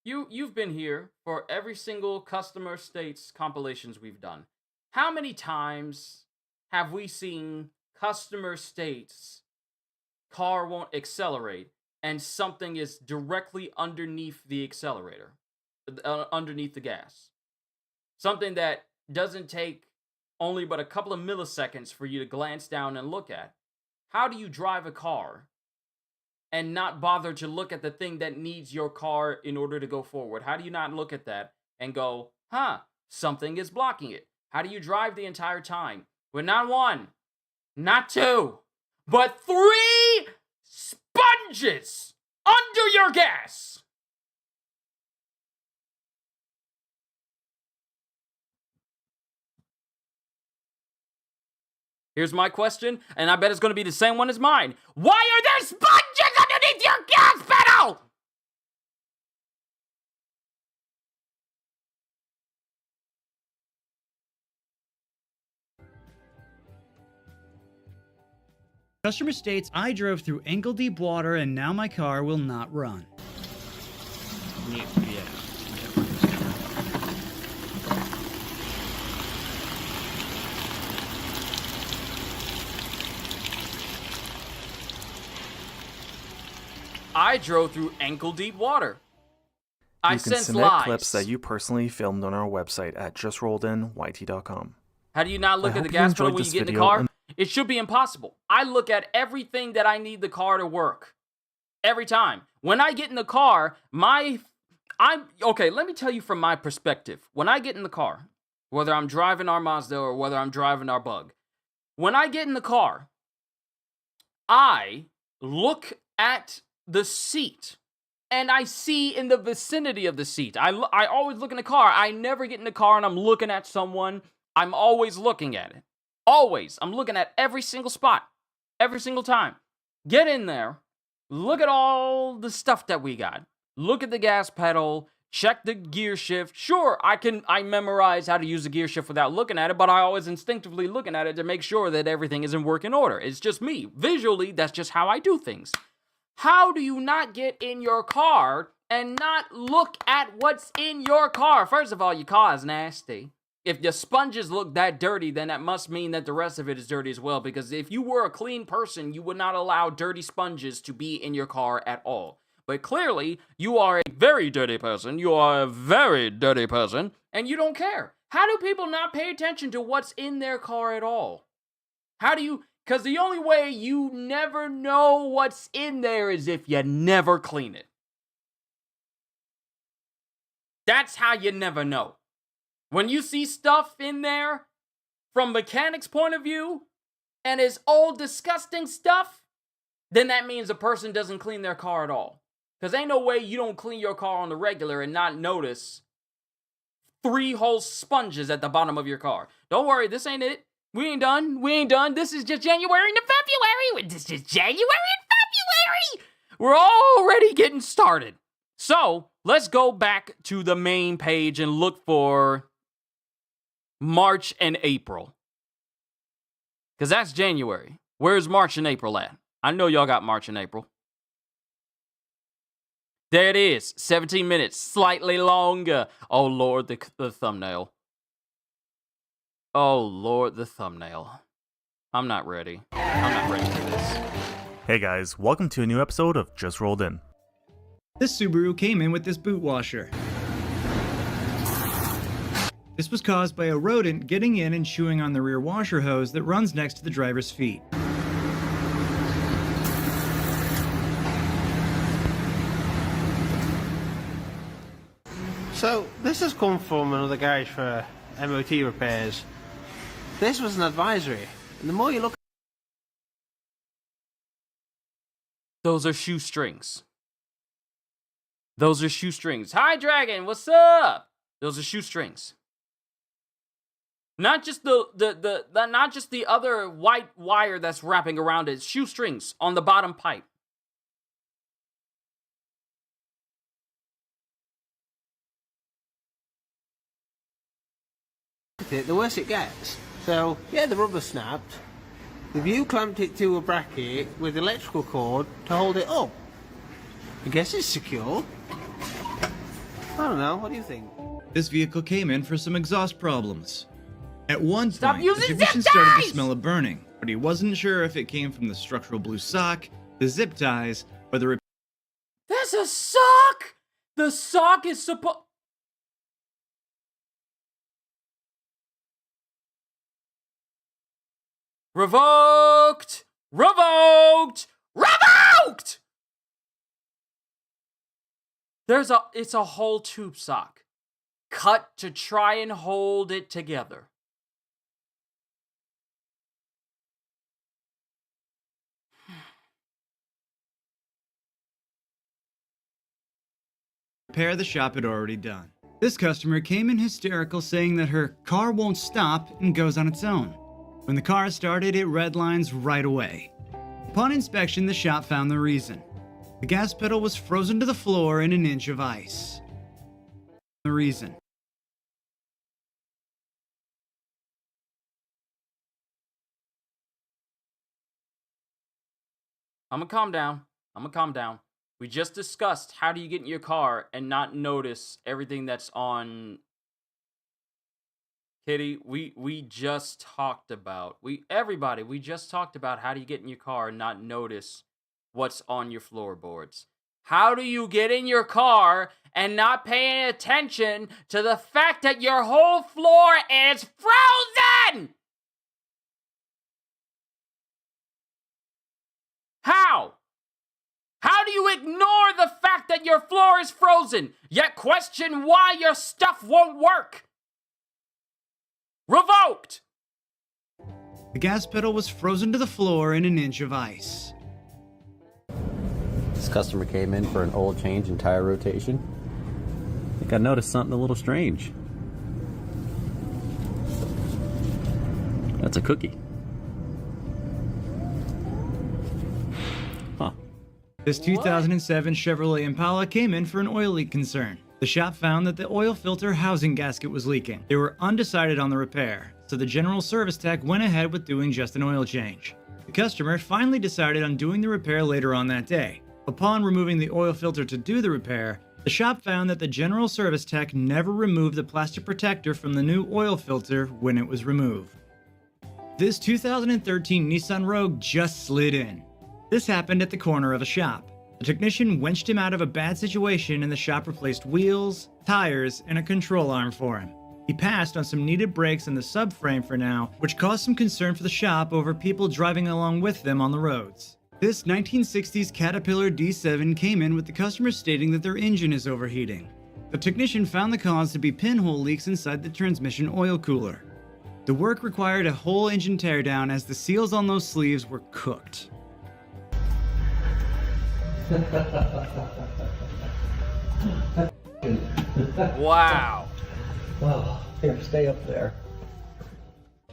you've been here for every single customer states compilations we've done. How many times have we seen customer states car won't accelerate and something is directly underneath the accelerator, underneath the gas? Something that doesn't take only but a couple of milliseconds for you to glance down and look at. How do you drive a car and not bother to look at the thing that needs your car in order to go forward? How do you not look at that and go, something is blocking it? How do you drive the entire time with not one, not two, but 3 sponges under your gas? Here's my question, and I bet it's going to be the same one as mine. Why are there sponges underneath your gas pedal? Customer states, I drove through ankle-deep water and now my car will not run. I drove through ankle-deep water. I You can sense submit lies. clips that you personally filmed on our website at justrolledyt.com. How do you not look I at the hope you gas pedal enjoyed when you this get in the video car? and- It should be impossible. I look at everything that I need the car to work. Every time. When I get in the car, okay, let me tell you from my perspective. When I get in the car, whether I'm driving our Mazda or whether I'm driving our Bug, when I get in the car, I look at the seat and I see in the vicinity of the seat. I always look in the car. I never get in the car and I'm looking at someone. I'm always looking at it. Always. I'm looking at every single spot. Every single time. Get in there. Look at all the stuff that we got. Look at the gas pedal. Check the gear shift. Sure, I memorize how to use the gear shift without looking at it, but I always instinctively looking at it to make sure that everything is in working order. It's just me. Visually, that's just how I do things. How do you not get in your car and not look at what's in your car? First of all, your car is nasty. If your sponges look that dirty, then that must mean that the rest of it is dirty as well. Because if you were a clean person, you would not allow dirty sponges to be in your car at all. But clearly, you are a very dirty person. You are a very dirty person. And you don't care. How do people not pay attention to what's in their car at all? How do you... Because the only way you never know what's in there is if you never clean it. That's how you never know. When you see stuff in there from mechanics' point of view and it's old disgusting stuff, then that means a person doesn't clean their car at all. Because ain't no way you don't clean your car on the regular and not notice 3 whole sponges at the bottom of your car. Don't worry, this ain't it. We ain't done. We ain't done. This is just January to February. This is January and February. We're already getting started. So, let's go back to the main page and look for March and April. Because that's January. Where's March and April at? I know y'all got March and April. There it is. 17 minutes. Slightly longer. Oh, Lord, the thumbnail. Oh, Lord, the thumbnail. I'm not ready. I'm not ready for this. Hey guys, welcome to a new episode of Just Rolled In. This Subaru came in with this boot washer. This was caused by a rodent getting in and chewing on the rear washer hose that runs next to the driver's feet. So, this has come from another garage for MOT repairs. This was an advisory, and the more you look... Those are shoestrings. Those are shoestrings. Hi, Dragon, what's up? Those are shoestrings. Not just not just the other white wire that's wrapping around it. Shoestrings on the bottom pipe. The worse it gets. So, yeah, the rubber snapped, If you clamped it to a bracket with electrical cord to hold it up, I guess it's secure. I don't know, what do you think? This vehicle came in for some exhaust problems. At one Stop point, using the technician zip started to ties! smell of burning, but he wasn't sure if it came from the structural blue sock, the zip ties, or the There's a sock! The sock is supposed... Revoked! Revoked! Revoked! It's a whole tube sock. Cut to try and hold it together. repair the shop had already done. This customer came in hysterical, saying that her car won't stop and goes on its own. When the car started, it redlines right away. Upon inspection, the shop found the reason. The gas pedal was frozen to the floor in an inch of ice. The reason. I'm gonna calm down. I'm gonna calm down. We just discussed how do you get in your car and not notice everything that's on... Kitty, we just talked about... We just talked about how do you get in your car and not notice what's on your floorboards. How do you get in your car and not pay attention to the fact that your whole floor is frozen? How? How do you ignore the fact that your floor is frozen, yet question why your stuff won't work? Revoked! The gas pedal was frozen to the floor in an inch of ice. This customer came in for an oil change and tire rotation. I think I noticed something a little strange. That's a cookie. Huh. This 2007 Chevrolet Impala came in for an oil leak concern. The shop found that the oil filter housing gasket was leaking. They were undecided on the repair, so the general service tech went ahead with doing just an oil change. The customer finally decided on doing the repair later on that day. Upon removing the oil filter to do the repair, the shop found that the general service tech never removed the plastic protector from the new oil filter when it was removed. This 2013 Nissan Rogue just slid in. This happened at the corner of a shop. The technician winched him out of a bad situation and the shop replaced wheels, tires, and a control arm for him. He passed on some needed brakes and the subframe for now, which caused some concern for the shop over people driving along with them on the roads. This 1960s Caterpillar D7 came in with the customer stating that their engine is overheating. The technician found the cause to be pinhole leaks inside the transmission oil cooler. The work required a whole engine teardown as the seals on those sleeves were cooked. Wow. Oh, here, stay up there.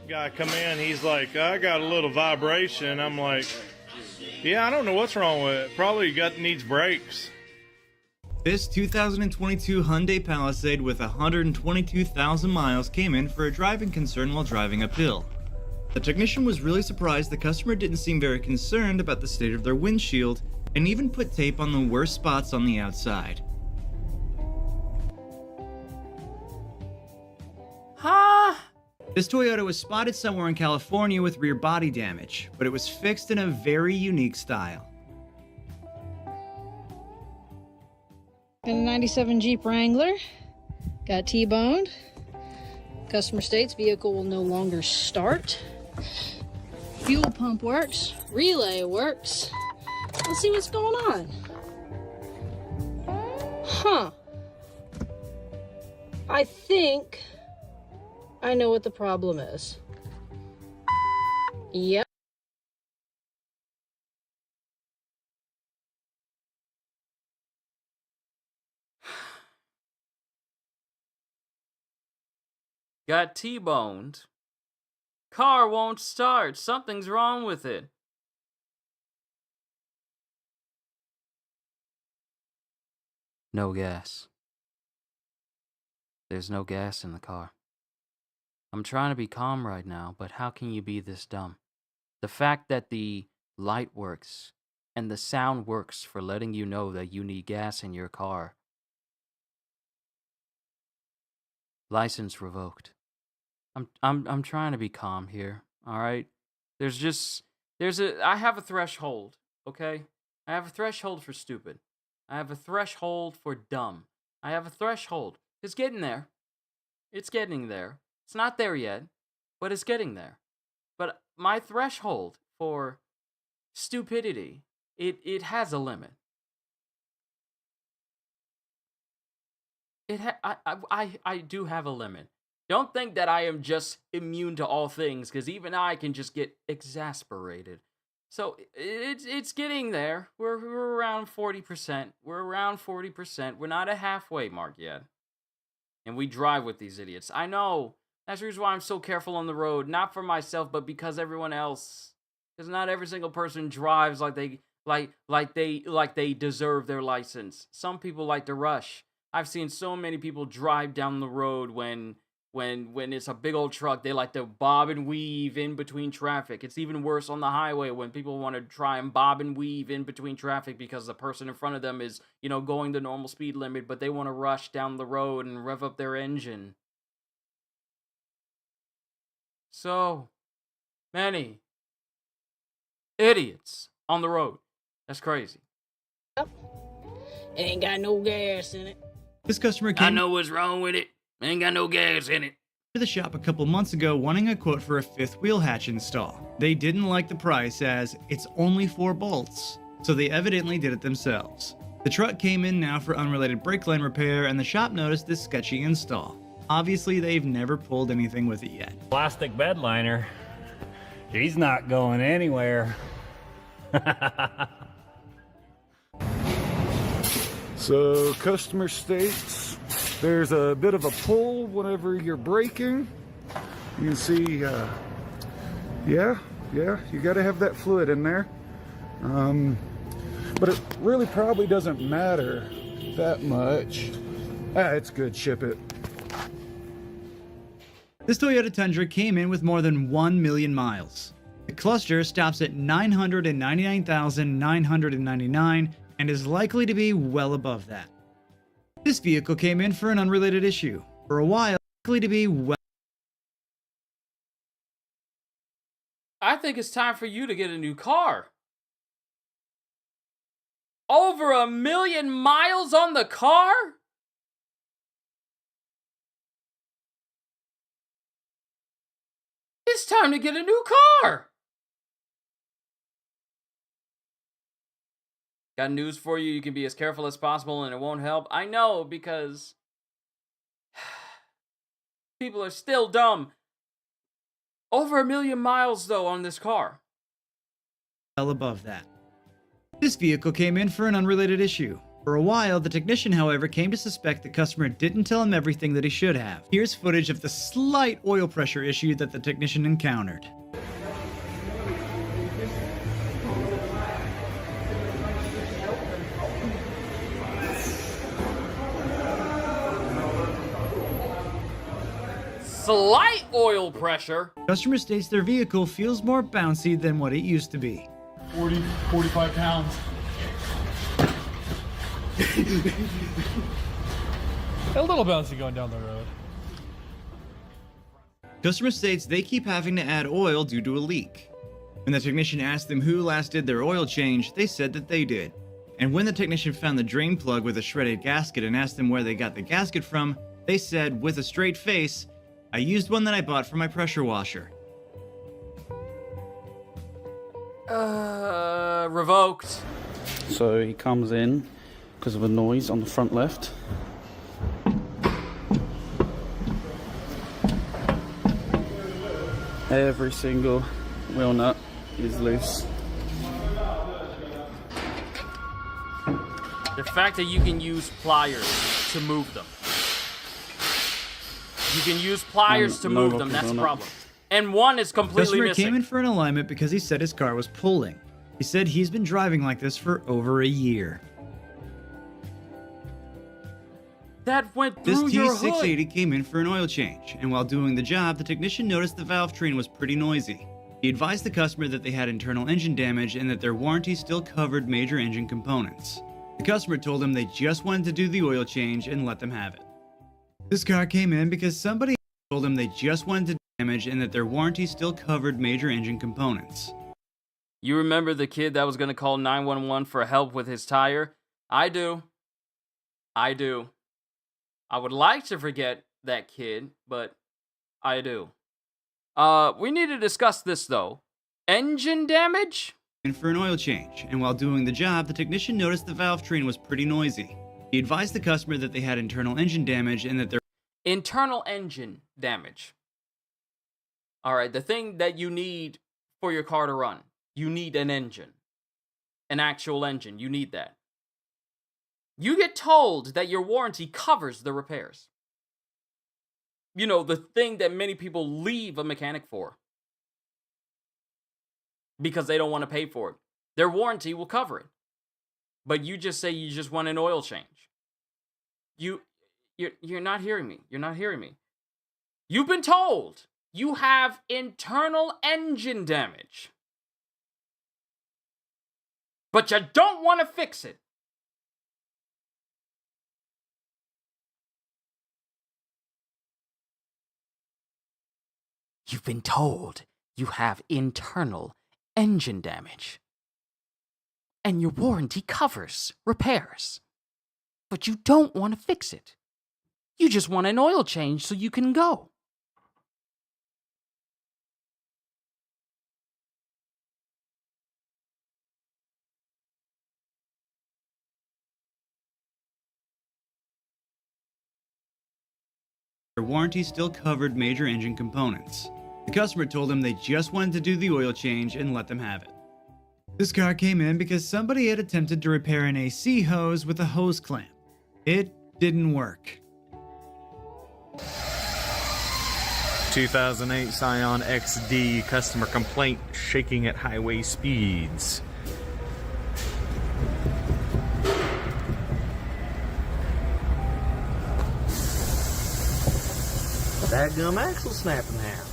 Guy come in, he's like, I got a little vibration. I'm like, yeah, I don't know what's wrong with it. Probably needs brakes. This 2022 Hyundai Palisade with 122,000 miles came in for a driving concern while driving uphill. The technician was really surprised the customer didn't seem very concerned about the state of their windshield and even put tape on the worst spots on the outside. Huh? This Toyota was spotted somewhere in California with rear body damage, but it was fixed in a very unique style. In a 97 Jeep Wrangler, got T-boned. Customer states vehicle will no longer start. Fuel pump works, relay works. Let's see what's going on. Huh. I think I know what the problem is. Yep. Got T-boned. Car won't start. Something's wrong with it. No gas. There's no gas in the car. I'm trying to be calm right now, but how can you be this dumb? The fact that the light works and the sound works for letting you know that you need gas in your car. License revoked. I'm trying to be calm here, all right? I have a threshold, okay? I have a threshold for stupid. I have a threshold for dumb. I have a threshold. It's getting there. It's getting there. It's not there yet, but it's getting there. But my threshold for stupidity, it has a limit. I do have a limit. Don't think that I am just immune to all things, because even I can just get exasperated. So it's getting there. We're around 40%. We're around 40%. We're not a halfway mark yet. And we drive with these idiots. I know. That's the reason why I'm so careful on the road. Not for myself, but because everyone else. Because not every single person drives like they deserve their license. Some people like to rush. I've seen so many people drive down the road when it's a big old truck. They like to bob and weave in between traffic. It's even worse on the highway when people want to try and bob and weave in between traffic because the person in front of them is, going the normal speed limit, but they want to rush down the road and rev up their engine. So many idiots on the road. That's crazy. It ain't got no gas in it. This customer came. I know what's wrong with it. Ain't got no gas in it. To the shop a couple months ago wanting a quote for a 5th wheel hatch install. They didn't like the price as it's only 4 bolts, so they evidently did it themselves. The truck came in now for unrelated brake line repair, and the shop noticed this sketchy install. Obviously, they've never pulled anything with it yet. Plastic bed liner. He's not going anywhere. So, customer states there's a bit of a pull whenever you're braking. You can see, yeah, you got to have that fluid in there. But it really probably doesn't matter that much. It's good, ship it. This Toyota Tundra came in with more than 1 million miles. The cluster stops at 999,999 and is likely to be well above that. This vehicle came in for an unrelated issue. For a while, likely to be well. I think it's time for you to get a new car. Over 1 million miles on the car? It's time to get a new car. Got news for you. You can be as careful as possible and it won't help. I know, because people are still dumb. Over 1 million miles, though, on this car. Well above that. This vehicle came in for an unrelated issue. For a while, the technician, however, came to suspect the customer didn't tell him everything that he should have. Here's footage of the slight oil pressure issue that the technician encountered. Slight oil pressure. Customer states their vehicle feels more bouncy than what it used to be. 45 pounds. A little bouncy going down the road. Customer states they keep having to add oil due to a leak. When the technician asked them who last did their oil change, they said that they did. And when the technician found the drain plug with a shredded gasket and asked them where they got the gasket from, they said, with a straight face, "I used one that I bought for my pressure washer." Revoked. So he comes in because of a noise on the front left. Every single wheel nut is loose. The fact that you can use pliers to move them. You can use pliers to move them, that's the problem. And one is completely Customer missing. came in for an alignment because he said his car was pulling. He said he's been driving like this for over a year. That went This through your T680 hood. came in for an oil change, and while doing the job, the technician noticed the valve train was pretty noisy. He advised the customer that they had internal engine damage and that their warranty still covered major engine components. The customer told him they just wanted to do the oil change and let them have it. This car came in because somebody told him they just wanted to do damage and that their warranty still covered major engine components. You remember the kid that was going to call 911 for help with his tire? I do. I do. I would like to forget that kid, but I do. We need to discuss this, though. Engine damage? For an oil change, and while doing the job, the technician noticed the valve train was pretty noisy. He advised the customer that they had internal engine damage and that their internal engine damage. Alright, the thing that you need for your car to run. You need an engine. An actual engine. You need that. You get told that your warranty covers the repairs. You know, the thing that many people leave a mechanic for. Because they don't want to pay for it. Their warranty will cover it. But you just say you just want an oil change. You're not hearing me. You're not hearing me. You've been told you have internal engine damage. But you don't want to fix it. You've been told you have internal engine damage. And your warranty covers repairs. But you don't want to fix it. You just want an oil change so you can go. Their warranty still covered major engine components. The customer told him they just wanted to do the oil change and let them have it. This car came in because somebody had attempted to repair an AC hose with a hose clamp. It didn't work. 2008 Scion XD customer complaint shaking at highway speeds. That gum axle snapping now.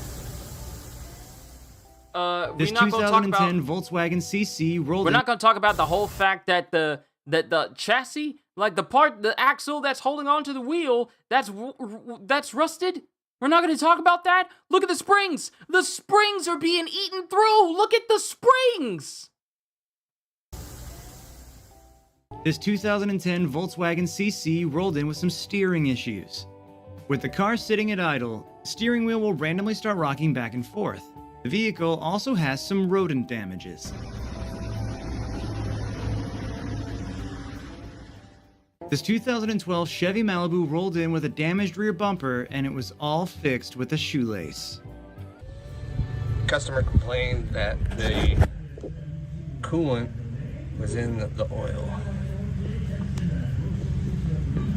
This 2010 Volkswagen CC rolled. We're not going to talk about the whole fact that the chassis, like the axle that's holding onto the wheel, that's rusted. We're not going to talk about that. Look at the springs. The springs are being eaten through. Look at the springs. This 2010 Volkswagen CC rolled in with some steering issues. With the car sitting at idle, the steering wheel will randomly start rocking back and forth. The vehicle also has some rodent damages. This 2012 Chevy Malibu rolled in with a damaged rear bumper, and it was all fixed with a shoelace. Customer complained that the coolant was in the oil.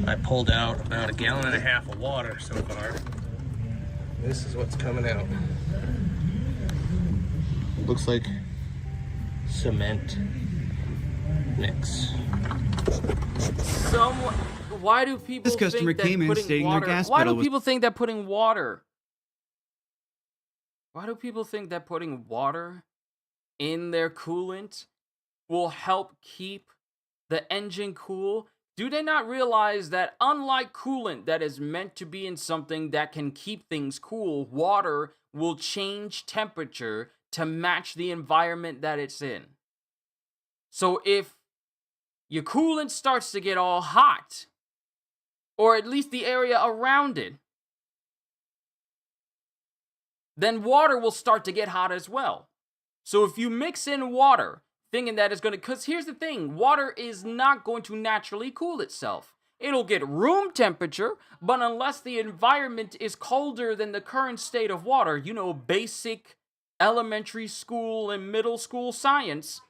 I pulled out about 1.5 gallons of water so far. This is what's coming out. Looks like cement mix. Why do people This customer think that came in putting stating water, their gas why pedal do was people think that putting water Why do people think that putting water in their coolant will help keep the engine cool? Do they not realize that unlike coolant that is meant to be in something that can keep things cool, water will change temperature to match the environment that it's in? So if your coolant starts to get all hot, or at least the area around it, then water will start to get hot as well. So if you mix in water, thinking that it's going to, because here's the thing, water is not going to naturally cool itself. It'll get room temperature, but unless the environment is colder than the current state of water, you know, basic elementary school and middle school science,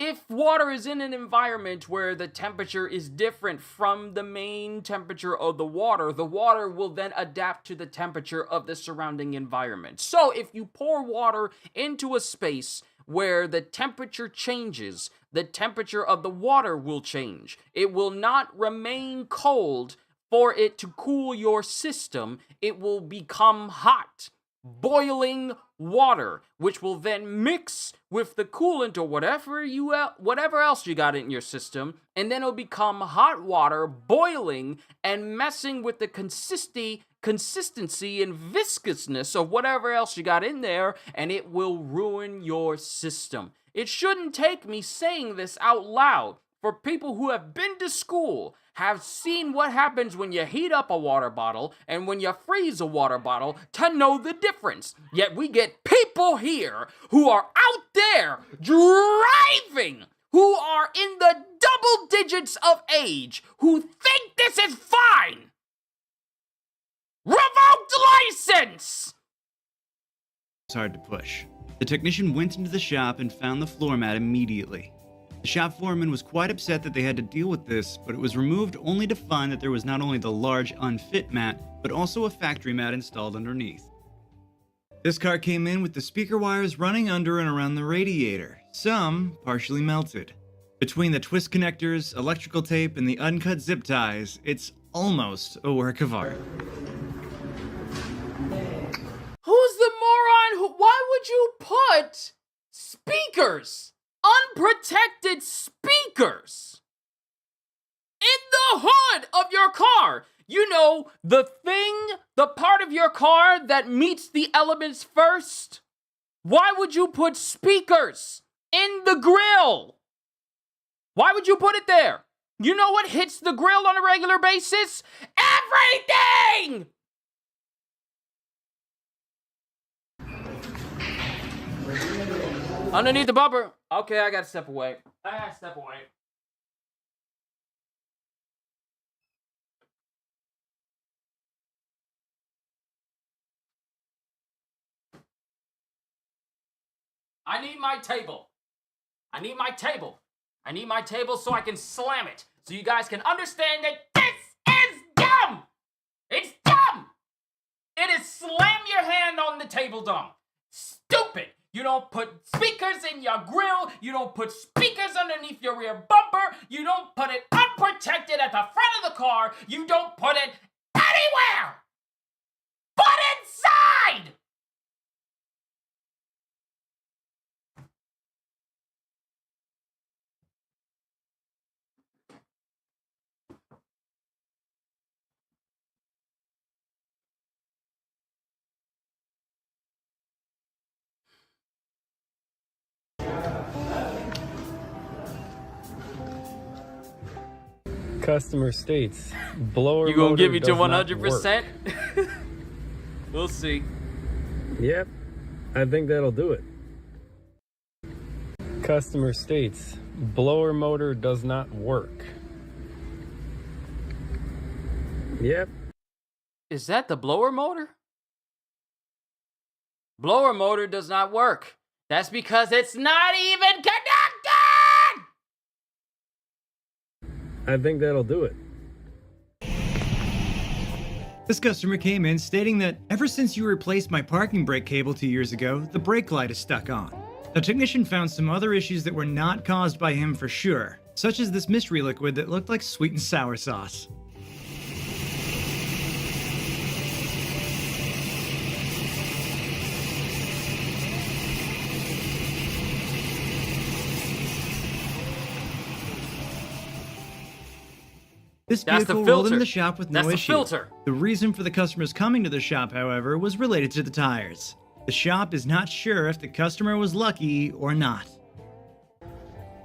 if water is in an environment where the temperature is different from the main temperature of the water will then adapt to the temperature of the surrounding environment. So if you pour water into a space where the temperature changes, the temperature of the water will change. It will not remain cold for it to cool your system. It will become hot. boiling water, which will then mix with the coolant or whatever else you got in your system, and then it'll become hot water boiling and messing with the consistency and viscousness of whatever else you got in there, and it will ruin your system. It shouldn't take me saying this out loud. For people who have been to school, have seen what happens when you heat up a water bottle and when you freeze a water bottle to know the difference. Yet we get people here who are out there driving, who are in the double digits of age, who think this is fine. Revoked license! It's hard to push. The technician went into the shop and found the floor mat immediately. The shop foreman was quite upset that they had to deal with this, but it was removed only to find that there was not only the large unfit mat, but also a factory mat installed underneath. This car came in with the speaker wires running under and around the radiator, some partially melted. Between the twist connectors, electrical tape, and the uncut zip ties, it's almost a work of art. Who's the moron why would you put speakers, unprotected speakers, in the hood of your car? You know, the part of your car that meets the elements first? Why would you put speakers in the grill? Why would you put it there? You know what hits the grill on a regular basis? Everything! Underneath the bumper. Okay, I gotta step away. I need my table. I need my table so I can slam it. So you guys can understand that this is dumb. It's dumb. It is slam your hand on the table dumb. Stupid. You don't put speakers in your grill. You don't put speakers underneath your rear bumper. You don't put it unprotected at the front of the car. You don't put it anywhere but inside. Customer states blower. You gonna motor give me to does not 100%? work. We'll see. Yep, I think that'll do it. Customer states blower motor does not work. Yep. Is that the blower motor? Blower motor does not work. That's because it's not even connected! I think that'll do it. This customer came in stating that ever since you replaced my parking brake cable 2 years ago, the brake light is stuck on. The technician found some other issues that were not caused by him for sure, such as this mystery liquid that looked like sweet and sour sauce. This vehicle rolled into the shop with no issue. The reason for the customers coming to the shop, however, was related to the tires. The shop is not sure if the customer was lucky or not. All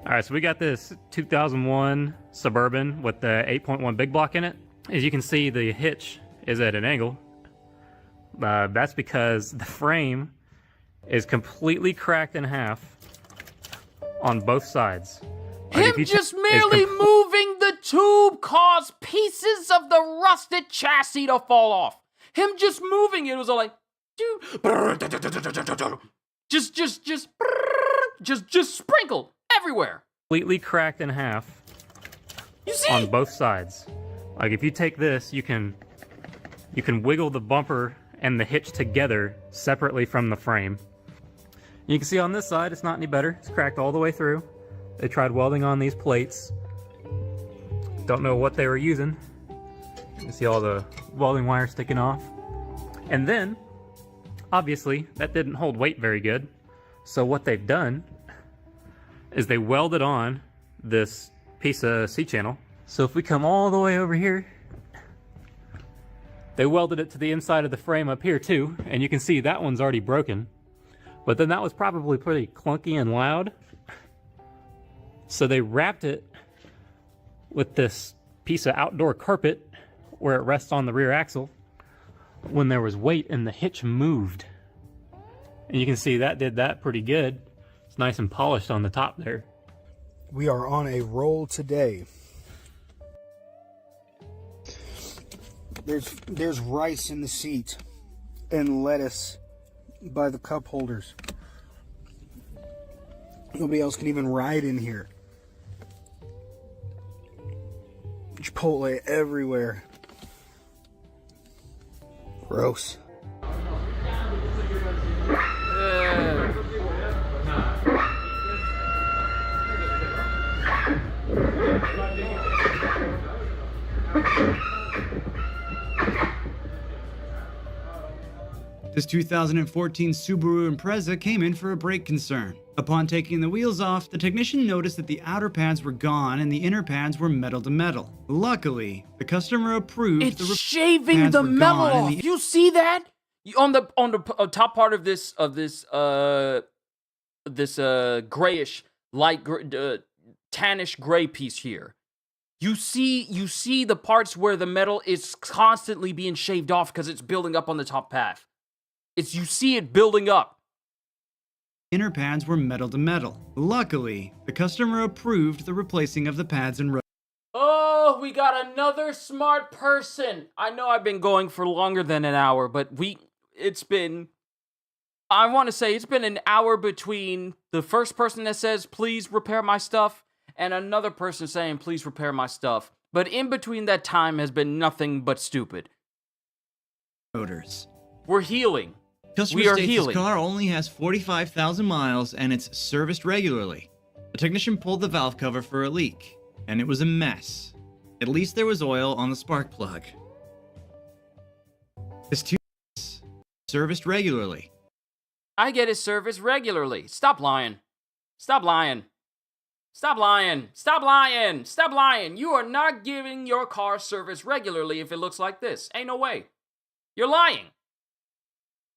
right, so we got this 2001 Suburban with the 8.1 big block in it. As you can see, the hitch is at an angle. That's because the frame is completely cracked in half on both sides. Him just merely moving the tube caused pieces of the rusted chassis to fall off. Him just moving it was all like, just sprinkled everywhere. Completely cracked in half. You see? On both sides. Like if you take this, you can wiggle the bumper and the hitch together separately from the frame. You can see on this side, it's not any better. It's cracked all the way through. They tried welding on these plates. Don't know what they were using. You can see all the welding wire sticking off. And then, Obviously, that didn't hold weight very good. So what they've done is they welded on this piece of C-channel. So if we come all the way over here, they welded it to the inside of the frame up here too, and you can see that one's already broken. But then that was probably pretty clunky and loud. So they wrapped it with this piece of outdoor carpet where it rests on the rear axle. When there was weight and the hitch moved. And you can see that did that pretty good. It's nice and polished on the top there. We are on a roll today. There's rice in the seat and lettuce by the cup holders. Nobody else can even ride in here. Chipotle everywhere. Gross. This 2014 Subaru Impreza came in for a brake concern. Upon taking the wheels off, the technician noticed that the outer pads were gone and the inner pads were metal to metal. Luckily, the customer approved It's shaving the metal off. You see that? On the top part of this grayish, light tannish gray piece here. You see the parts where the metal is constantly being shaved off because it's building up on the top path. You see it building up. Inner pads were metal to metal. Luckily, the customer approved the replacing of the pads and Oh, we got another smart person. I know I've been going for longer than an hour, but it's been an hour between the first person that says, please repair my stuff, and another person saying, please repair my stuff. But in between that time has been nothing but stupid. Motors. We're healing. Customer We are states healing. his car only has 45,000 miles and it's serviced regularly. The technician pulled the valve cover for a leak, and it was a mess. At least there was oil on the spark plug. His two serviced regularly. I get it serviced regularly. Stop lying. Stop lying. Stop lying. Stop lying. Stop lying. You are not giving your car service regularly if it looks like this. Ain't no way. You're lying.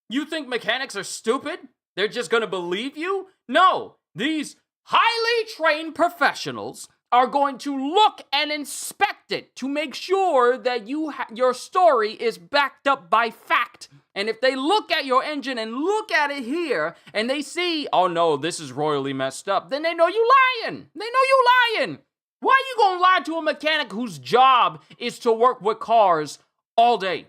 You think mechanics are stupid? They're just gonna believe you? No. These highly trained professionals are going to look and inspect it to make sure that your story is backed up by fact. And if they look at your engine and look at it here and they see, oh no, this is royally messed up, then they know you lying. They know you lying. Why are you gonna lie to a mechanic whose job is to work with cars all day?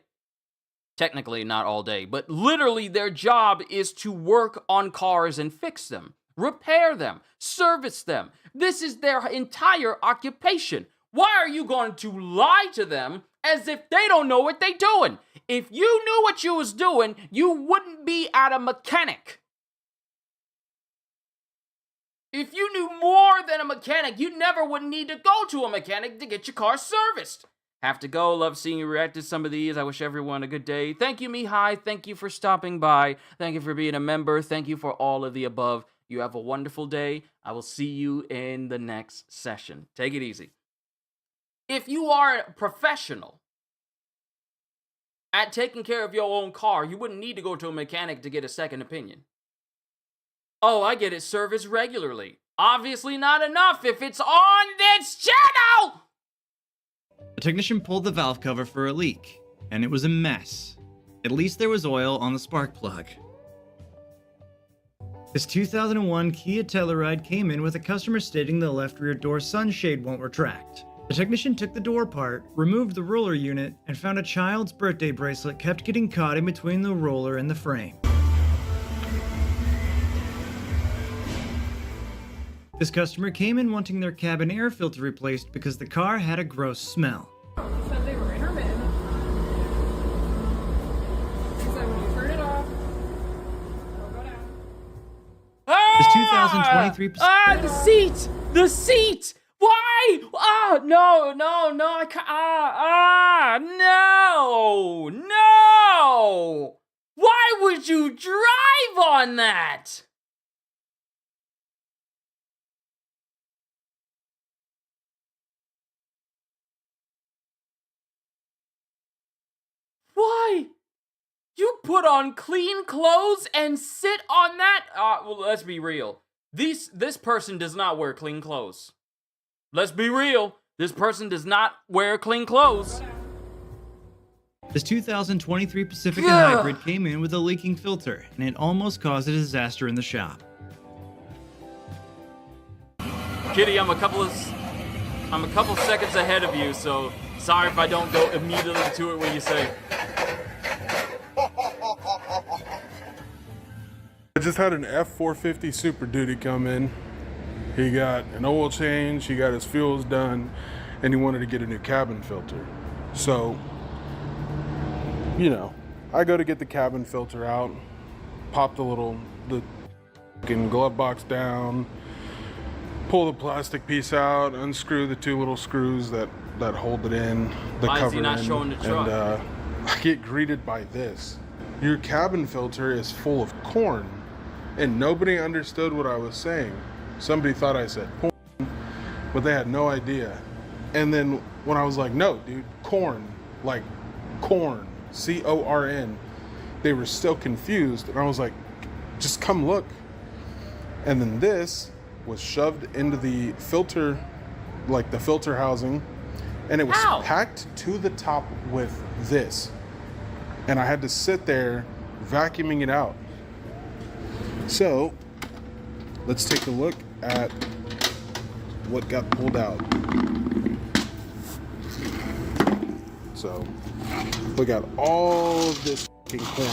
Technically not all day, but literally their job is to work on cars and fix them, repair them, service them. This is their entire occupation. Why are you going to lie to them as if they don't know what they're doing? If you knew what you was doing, you wouldn't be at a mechanic. If you knew more than a mechanic, you never would need to go to a mechanic to get your car serviced. Have to go. Love seeing you react to some of these. I wish everyone a good day. Thank you, Mihai. Thank you for stopping by. Thank you for being a member. Thank you for all of the above. You have a wonderful day. I will see you in the next session. Take it easy. If you are a professional at taking care of your own car, you wouldn't need to go to a mechanic to get a second opinion. Oh, I get it serviced regularly. Obviously not enough if it's on this channel! The technician pulled the valve cover for a leak, and it was a mess. At least there was oil on the spark plug. This 2001 Kia Telluride came in with a customer stating the left rear door sunshade won't retract. The technician took the door apart, removed the roller unit, and found a child's birthday bracelet kept getting caught in between the roller and the frame. This customer came in wanting their cabin air filter replaced because the car had a gross smell. Said they were intermittent. He said when you turn it off, it'll go down. This 2023 the seat! The seat! Why? No, I can't. No! Why would you drive on that? Why? You put on clean clothes and sit on that? Well, let's be real. This person does not wear clean clothes. Let's be real. This person does not wear clean clothes. This 2023 Pacifica Hybrid came in with a leaking filter, and it almost caused a disaster in the shop. Kitty, I'm a couple seconds ahead of you, so sorry if I don't go immediately to it when you say. I just had an F450 Super Duty come in. He got an oil change, he got his fuels done, and he wanted to get a new cabin filter. So, you know, I go to get the cabin filter out, pop the glove box down, pull the plastic piece out, unscrew the two little screws that hold it in, the Why cover is he not in, showing the truck? and I get greeted by this. Your cabin filter is full of corn. And nobody understood what I was saying. Somebody thought I said porn, but they had no idea. And then when I was like, no, dude, corn, like corn, C-O-R-N, they were still confused. And I was like, just come look. And then this was shoved into the filter, like the filter housing, and it was packed to the top with this. And I had to sit there vacuuming it out. So, let's take a look at what got pulled out. So, look at all of this fucking corn.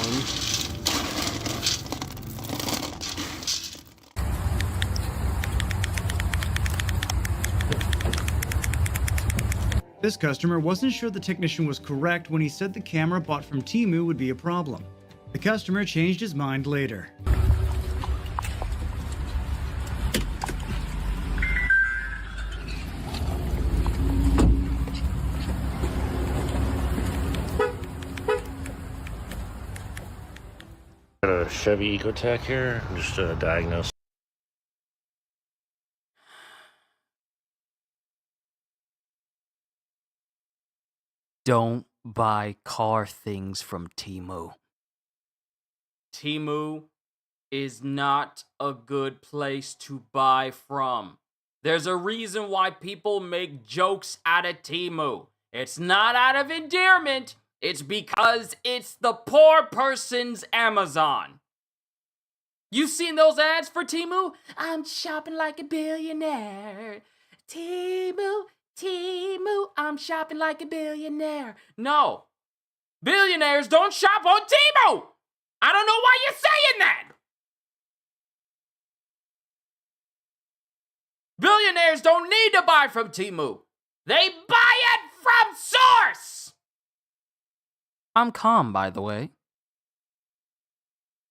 This customer wasn't sure the technician was correct when he said the camera bought from Temu would be a problem. The customer changed his mind later. A Chevy Ecotec here, just to diagnose. Don't buy car things from Temu. Temu is not a good place to buy from. There's a reason why people make jokes out of Temu. It's not out of endearment. It's because it's the poor person's Amazon. You seen those ads for Temu? I'm shopping like a billionaire. Temu, I'm shopping like a billionaire. No. Billionaires don't shop on Temu. I don't know why you're saying that. Billionaires don't need to buy from Temu. They buy it from source. I'm calm, by the way.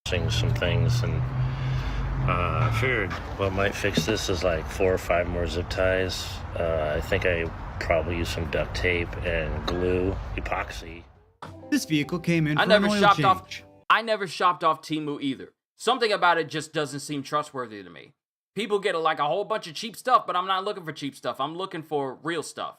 Some things, and I figured what might fix this is like 4 or 5 more zip ties. I think I probably use some duct tape and glue, epoxy. This vehicle came in for an oil change. I never shopped off Temu either. Something about it just doesn't seem trustworthy to me. People get like a whole bunch of cheap stuff, but I'm not looking for cheap stuff. I'm looking for real stuff.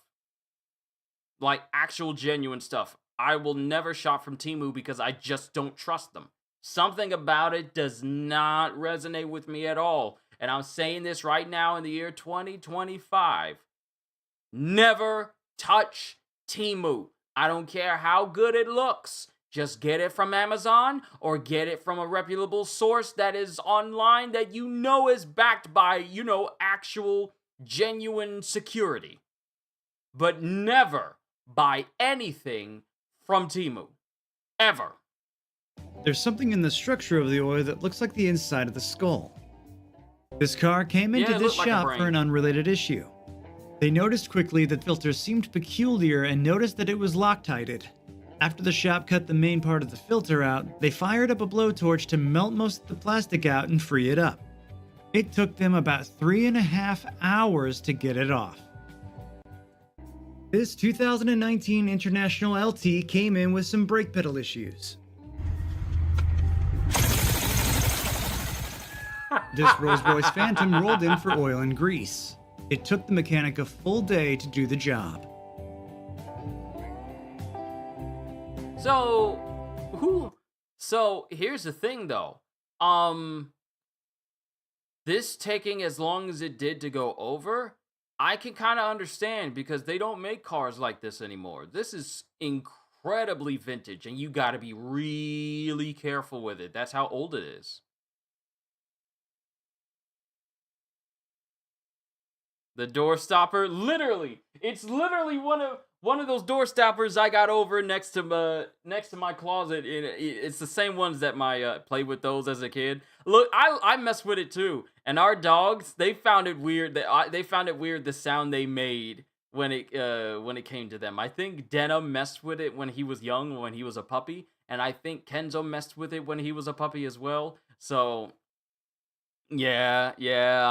Like actual genuine stuff. I will never shop from Temu because I just don't trust them. Something about it does not resonate with me at all. And I'm saying this right now in the year 2025. Never touch Temu. I don't care how good it looks. Just get it from Amazon or get it from a reputable source that is online that you know is backed by, actual genuine security. But never buy anything from Temu. Ever. There's something in the structure of the oil that looks like the inside of the skull. This car came into this shop for an unrelated issue. They noticed quickly that the filter seemed peculiar and noticed that it was Loctited. After the shop cut the main part of the filter out, they fired up a blowtorch to melt most of the plastic out and free it up. It took them about 3.5 hours to get it off. This 2019 International LT came in with some brake pedal issues. This Rolls-Royce Phantom rolled in for oil and grease. It took the mechanic a full day to do the job. So here's the thing though. This taking as long as it did to go over, I can kind of understand because they don't make cars like this anymore. This is incredibly vintage and you got to be really careful with it. That's how old it is. The door stopper, literally, it's literally one of those door stoppers I got over next to my closet. It's the same ones that my played with those as a kid. Look, I messed with it too, and our dogs, they found it weird. They found it weird the sound they made when it came to them. I think Denim messed with it when he was young, when he was a puppy, and I think Kenzo messed with it when he was a puppy as well. So. Yeah,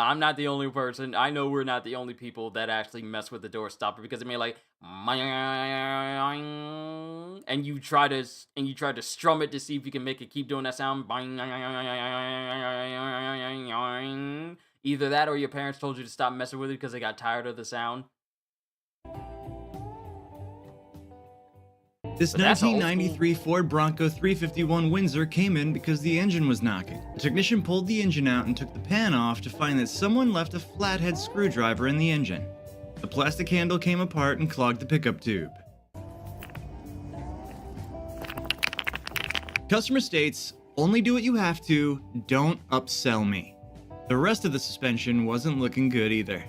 I'm not the only person. I know we're not the only people that actually mess with the door stopper because it may like and you try to strum it to see if you can make it keep doing that sound. Either that or your parents told you to stop messing with it because they got tired of the sound. This 1993 Ford Bronco 351 Windsor came in because the engine was knocking. The technician pulled the engine out and took the pan off to find that someone left a flathead screwdriver in the engine. The plastic handle came apart and clogged the pickup tube. Customer states, only do what you have to, don't upsell me. The rest of the suspension wasn't looking good either.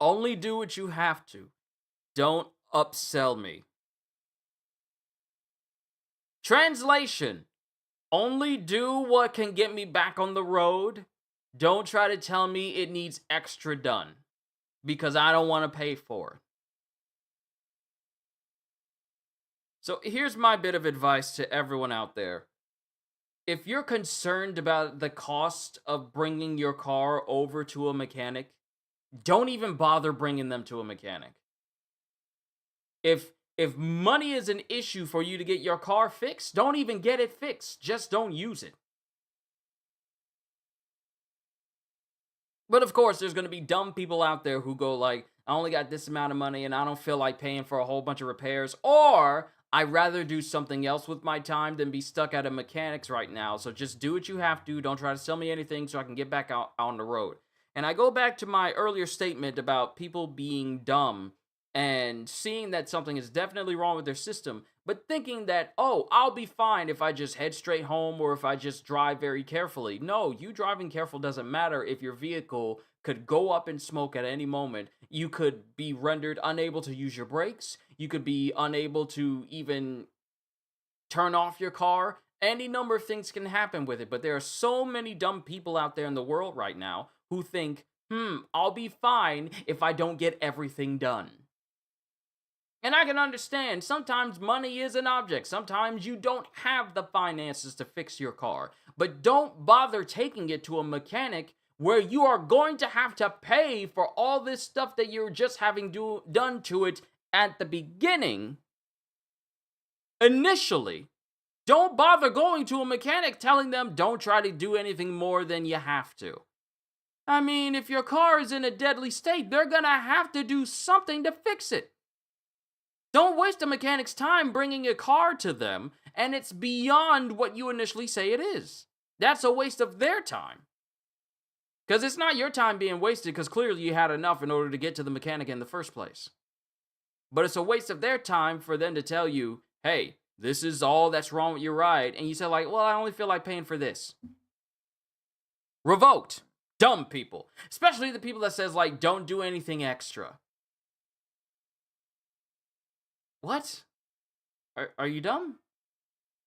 Only do what you have to. Don't upsell me. Translation. Only do what can get me back on the road. Don't try to tell me it needs extra done. Because I don't want to pay for it. So here's my bit of advice to everyone out there. If you're concerned about the cost of bringing your car over to a mechanic, don't even bother bringing them to a mechanic. If money is an issue for you to get your car fixed, don't even get it fixed. Just don't use it. But of course, there's going to be dumb people out there who go like, I only got this amount of money and I don't feel like paying for a whole bunch of repairs. Or, I'd rather do something else with my time than be stuck at a mechanic's right now. So just do what you have to. Don't try to sell me anything so I can get back out on the road. And I go back to my earlier statement about people being dumb and seeing that something is definitely wrong with their system, but thinking that, oh, I'll be fine if I just head straight home or if I just drive very carefully. No, you driving careful doesn't matter if your vehicle could go up in smoke at any moment. You could be rendered unable to use your brakes. You could be unable to even turn off your car. Any number of things can happen with it, but there are so many dumb people out there in the world right now who think, I'll be fine if I don't get everything done. And I can understand, sometimes money is an object. Sometimes you don't have the finances to fix your car. But don't bother taking it to a mechanic where you are going to have to pay for all this stuff that you're just having done to it at the beginning. Initially, don't bother going to a mechanic telling them don't try to do anything more than you have to. I mean, if your car is in a deadly state, they're going to have to do something to fix it. Don't waste a mechanic's time bringing a car to them, and it's beyond what you initially say it is. That's a waste of their time. Because it's not your time being wasted, because clearly you had enough in order to get to the mechanic in the first place. But it's a waste of their time for them to tell you, hey, this is all that's wrong with your ride, and you say like, well, I only feel like paying for this. Revoked. Dumb people. Especially the people that says like, don't do anything extra. What? Are you dumb?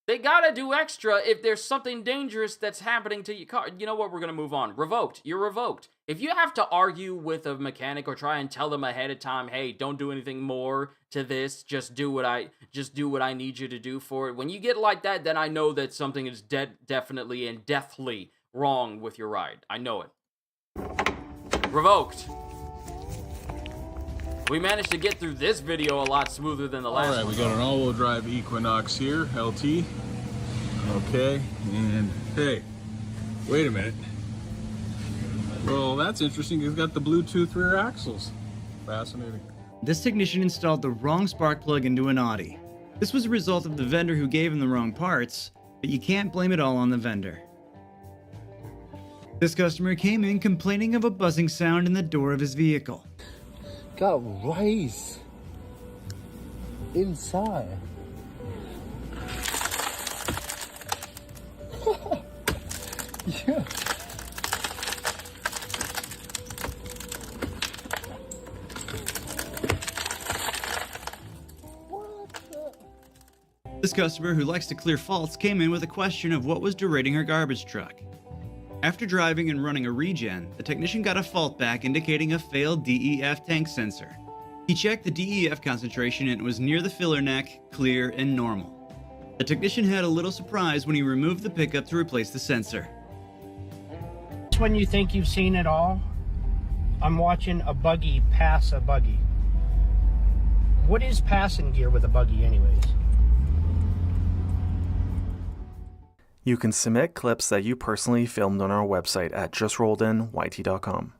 They gotta do extra if there's something dangerous that's happening to your car. You know what? We're gonna move on. Revoked. You're revoked. If you have to argue with a mechanic or try and tell them ahead of time, hey, don't do anything more to this. Just do what I need you to do for it. When you get like that, then I know that something is definitely and deathly wrong with your ride. I know it. Revoked. We managed to get through this video a lot smoother than the last one. Alright, we got an all-wheel drive Equinox here, LT. Okay, and hey, wait a minute. Well, that's interesting. It's got the Bluetooth rear axles. Fascinating. This technician installed the wrong spark plug into an Audi. This was a result of the vendor who gave him the wrong parts, but you can't blame it all on the vendor. This customer came in complaining of a buzzing sound in the door of his vehicle. Got rice inside. Yeah. This customer who likes to clear faults came in with a question of what was derating her garbage truck. After driving and running a regen, the technician got a fault back indicating a failed DEF tank sensor. He checked the DEF concentration and it was near the filler neck, clear, and normal. The technician had a little surprise when he removed the pickup to replace the sensor. When you think you've seen it all, I'm watching a buggy pass a buggy. What is passing gear with a buggy anyways? You can submit clips that you personally filmed on our website at justrolledyt.com.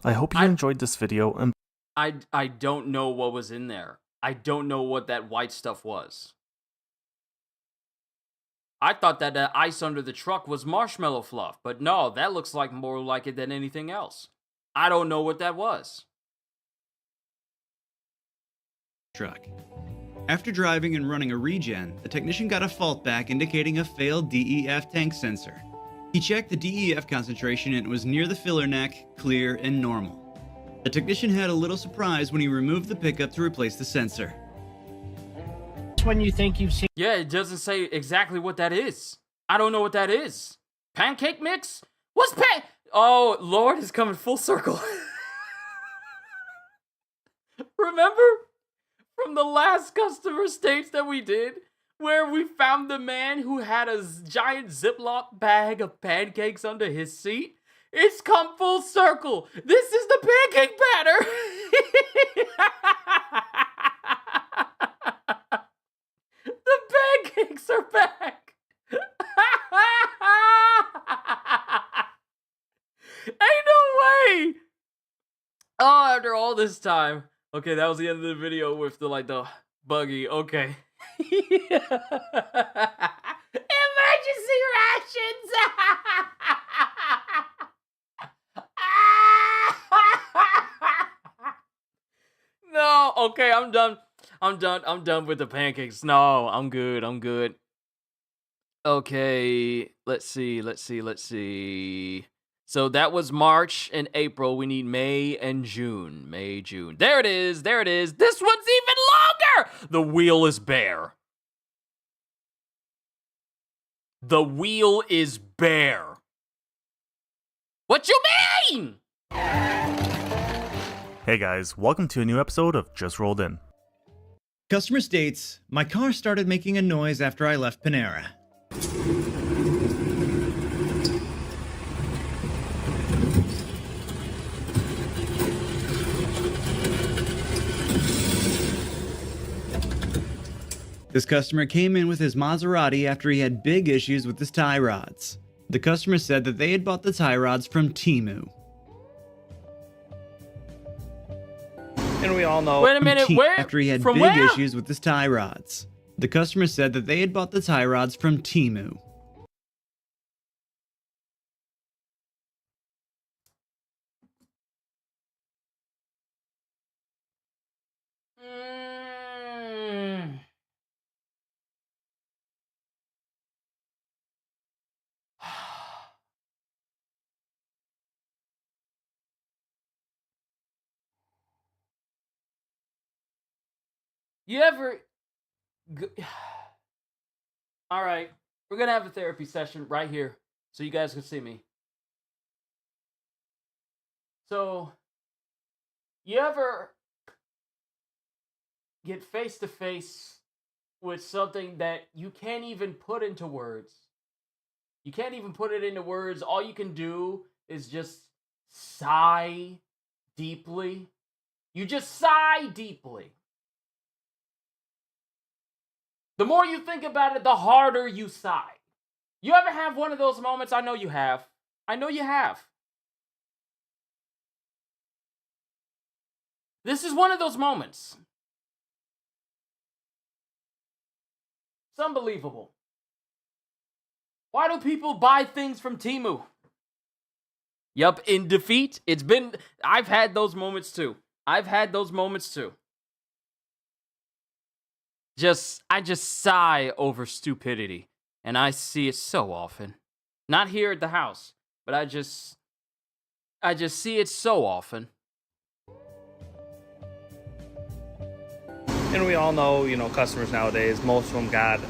I hope you enjoyed this video and I don't know what was in there. I don't know what that white stuff was. I thought that the ice under the truck was marshmallow fluff, but no, that looks like more like it than anything else. I don't know what that was. Truck. After driving and running a regen, the technician got a fault back indicating a failed DEF tank sensor. He checked the DEF concentration and it was near the filler neck, clear, and normal. The technician had a little surprise when he removed the pickup to replace the sensor. When you think you've seen... Yeah, it doesn't say exactly what that is. I don't know what that is. Pancake mix? What's Oh, Lord is coming full circle. Remember? From the last customer states that we did, where we found the man who had a giant Ziploc bag of pancakes under his seat? It's come full circle. This is the pancake batter. The pancakes are back. Ain't no way. Oh, after all this time. Okay, that was the end of the video with the buggy. Okay. Emergency rations. No, okay, I'm done. I'm done with the pancakes. No, I'm good. Okay, let's see. So that was March and April. We need May and June. May, June. There it is. This one's even longer. The wheel is bare. The wheel is bare. What you mean? hey guys, welcome to a new episode of Just Rolled In. Customer states, my car started making a noise after I left Panera. This customer came in with his Maserati after he had big issues with his tie rods. The customer said that they had bought the tie rods from Temu. And we all know. Wait a minute, where? After he had from big where? issues with his tie rods. The customer said that they had bought the tie rods from Temu. You ever... All right, we're gonna have a therapy session right here so you guys can see me. So, you ever get face to face with something that you can't even put into words? You can't even put it into words. All you can do is just sigh deeply. You just sigh deeply. The more you think about it, the harder you sigh. You ever have one of those moments? I know you have. I know you have. This is one of those moments. It's unbelievable. Why do people buy things from Temu? Yup, in defeat, I've had those moments too. I just sigh over stupidity. And I see it so often. Not here at the house, but I just see it so often. And we all know, customers nowadays, most of them got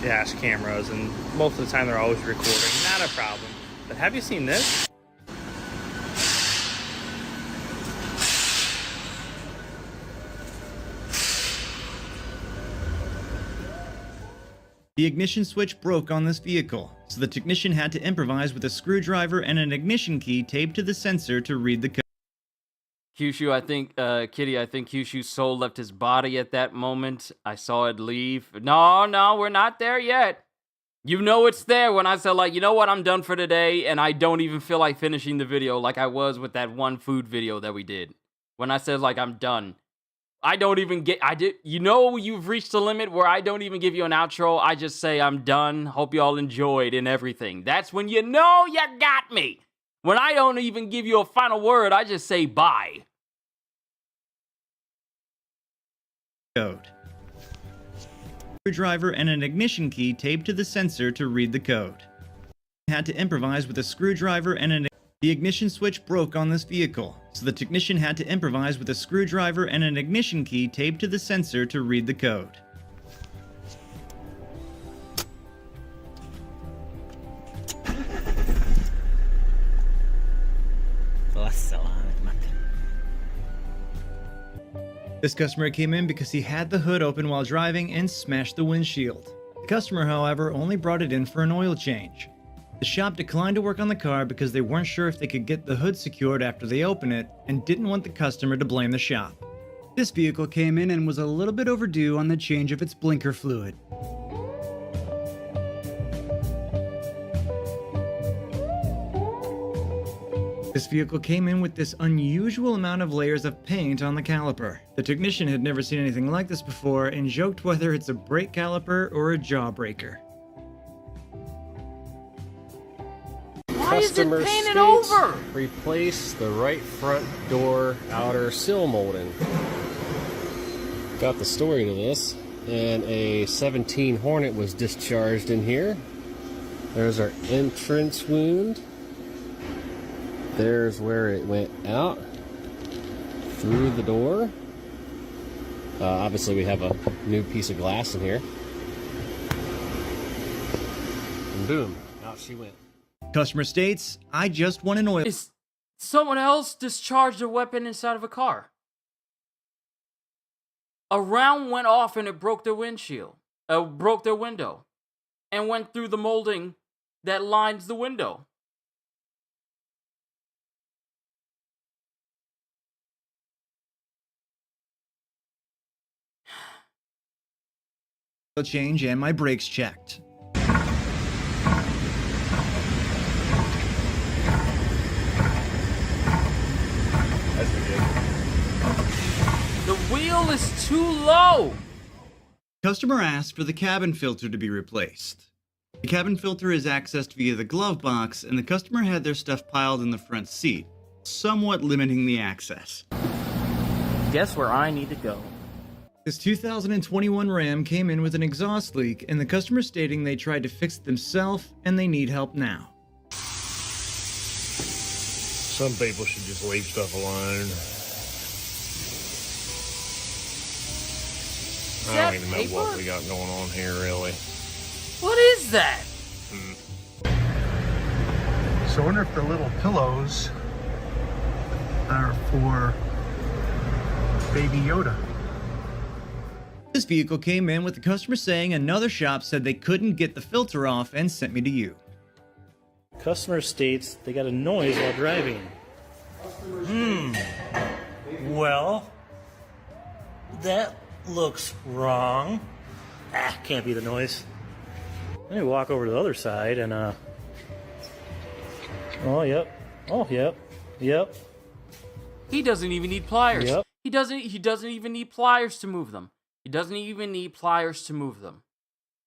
dash cameras, and most of the time they're always recording. Not a problem. But have you seen this? The ignition switch broke on this vehicle, so the technician had to improvise with a screwdriver and an ignition key taped to the sensor to read the code. Kyushu, Kitty, I think Kyushu's soul left his body at that moment. I saw it leave. No, we're not there yet. You know it's there when I said, like, you know what, I'm done for today, and I don't even feel like finishing the video like I was with that one food video that we did. When I said, like, I'm done. I don't even you've reached the limit where I don't even give you an outro. I just say I'm done. Hope you all enjoyed and everything. That's when you know you got me. When I don't even give you a final word, I just say bye. Code. Screwdriver and an ignition key taped to the sensor to read the code. Had to improvise with a screwdriver and the ignition switch broke on this vehicle, so the technician had to improvise with a screwdriver and an ignition key taped to the sensor to read the code. This customer came in because he had the hood open while driving and smashed the windshield. The customer, however, only brought it in for an oil change. The shop declined to work on the car because they weren't sure if they could get the hood secured after they open it and didn't want the customer to blame the shop. This vehicle came in and was a little bit overdue on the change of its blinker fluid. This vehicle came in with this unusual amount of layers of paint on the caliper. The technician had never seen anything like this before and joked whether it's a brake caliper or a jawbreaker. Why is it painted over? Replace the right front door outer sill molding. Got the story to this. And a 17 Hornet was discharged in here. There's our entrance wound. There's where it went out through the door. Obviously we have a new piece of glass in here. And boom, out she went. Customer states, I just want an oil. Someone else discharged a weapon inside of a car. A round went off and it broke their windshield. Broke their window. And went through the molding that lines the window. Change and my brakes checked. The wheel is too low. Customer asked for the cabin filter to be replaced. The cabin filter is accessed via the glove box, and the customer had their stuff piled in the front seat, somewhat limiting the access. Guess where I need to go. This 2021 Ram came in with an exhaust leak, and the customer stating they tried to fix it themselves and they need help now. Some people should just leave stuff alone. I don't even know what we got going on here, really. What is that? So I wonder if the little pillows are for Baby Yoda. This vehicle came in with the customer saying another shop said they couldn't get the filter off and sent me to you. Customer states they got a noise while driving. Well, that looks wrong. Can't be the noise. Let me walk over to the other side and oh yep. Oh yep. Yep. He doesn't even need pliers. Yep. He doesn't even need pliers to move them. He doesn't even need pliers to move them.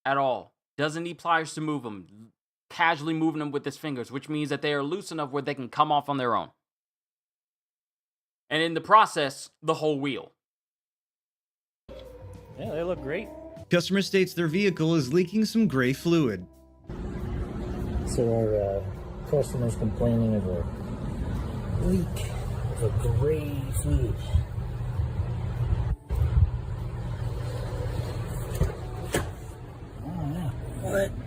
At all. Doesn't need pliers to move them. Casually moving them with his fingers, which means that they are loose enough where they can come off on their own. And in the process, the whole wheel. Yeah, they look great. Customer states their vehicle is leaking some gray fluid. So our customer's complaining of a leak of a gray fluid. Oh yeah.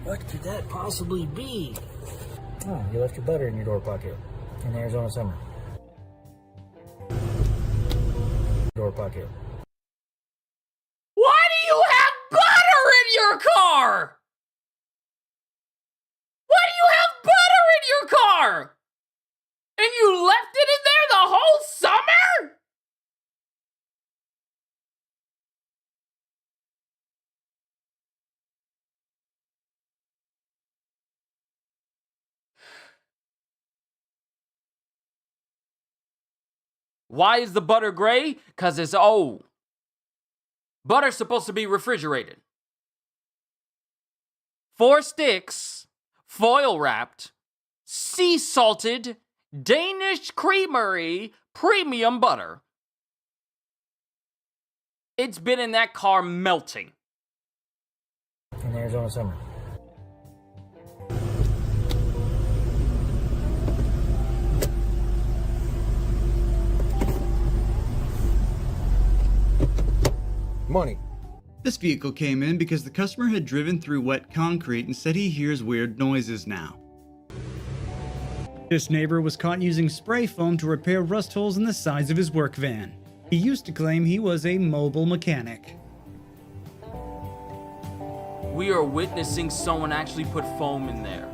What could that possibly be? Oh, you left your butter in your door pocket in Arizona summer. Door pocket. Why do you have butter in your car? Why do you have butter in your car? And you left it in there the whole summer? Why is the butter gray? Because it's old. Butter's supposed to be refrigerated. 4 sticks, foil wrapped, sea salted, Danish creamery premium butter. It's been in that car melting. In Arizona summer. Money. This vehicle came in because the customer had driven through wet concrete and said he hears weird noises now. This neighbor was caught using spray foam to repair rust holes in the sides of his work van. He used to claim he was a mobile mechanic. We are witnessing someone actually put foam in there.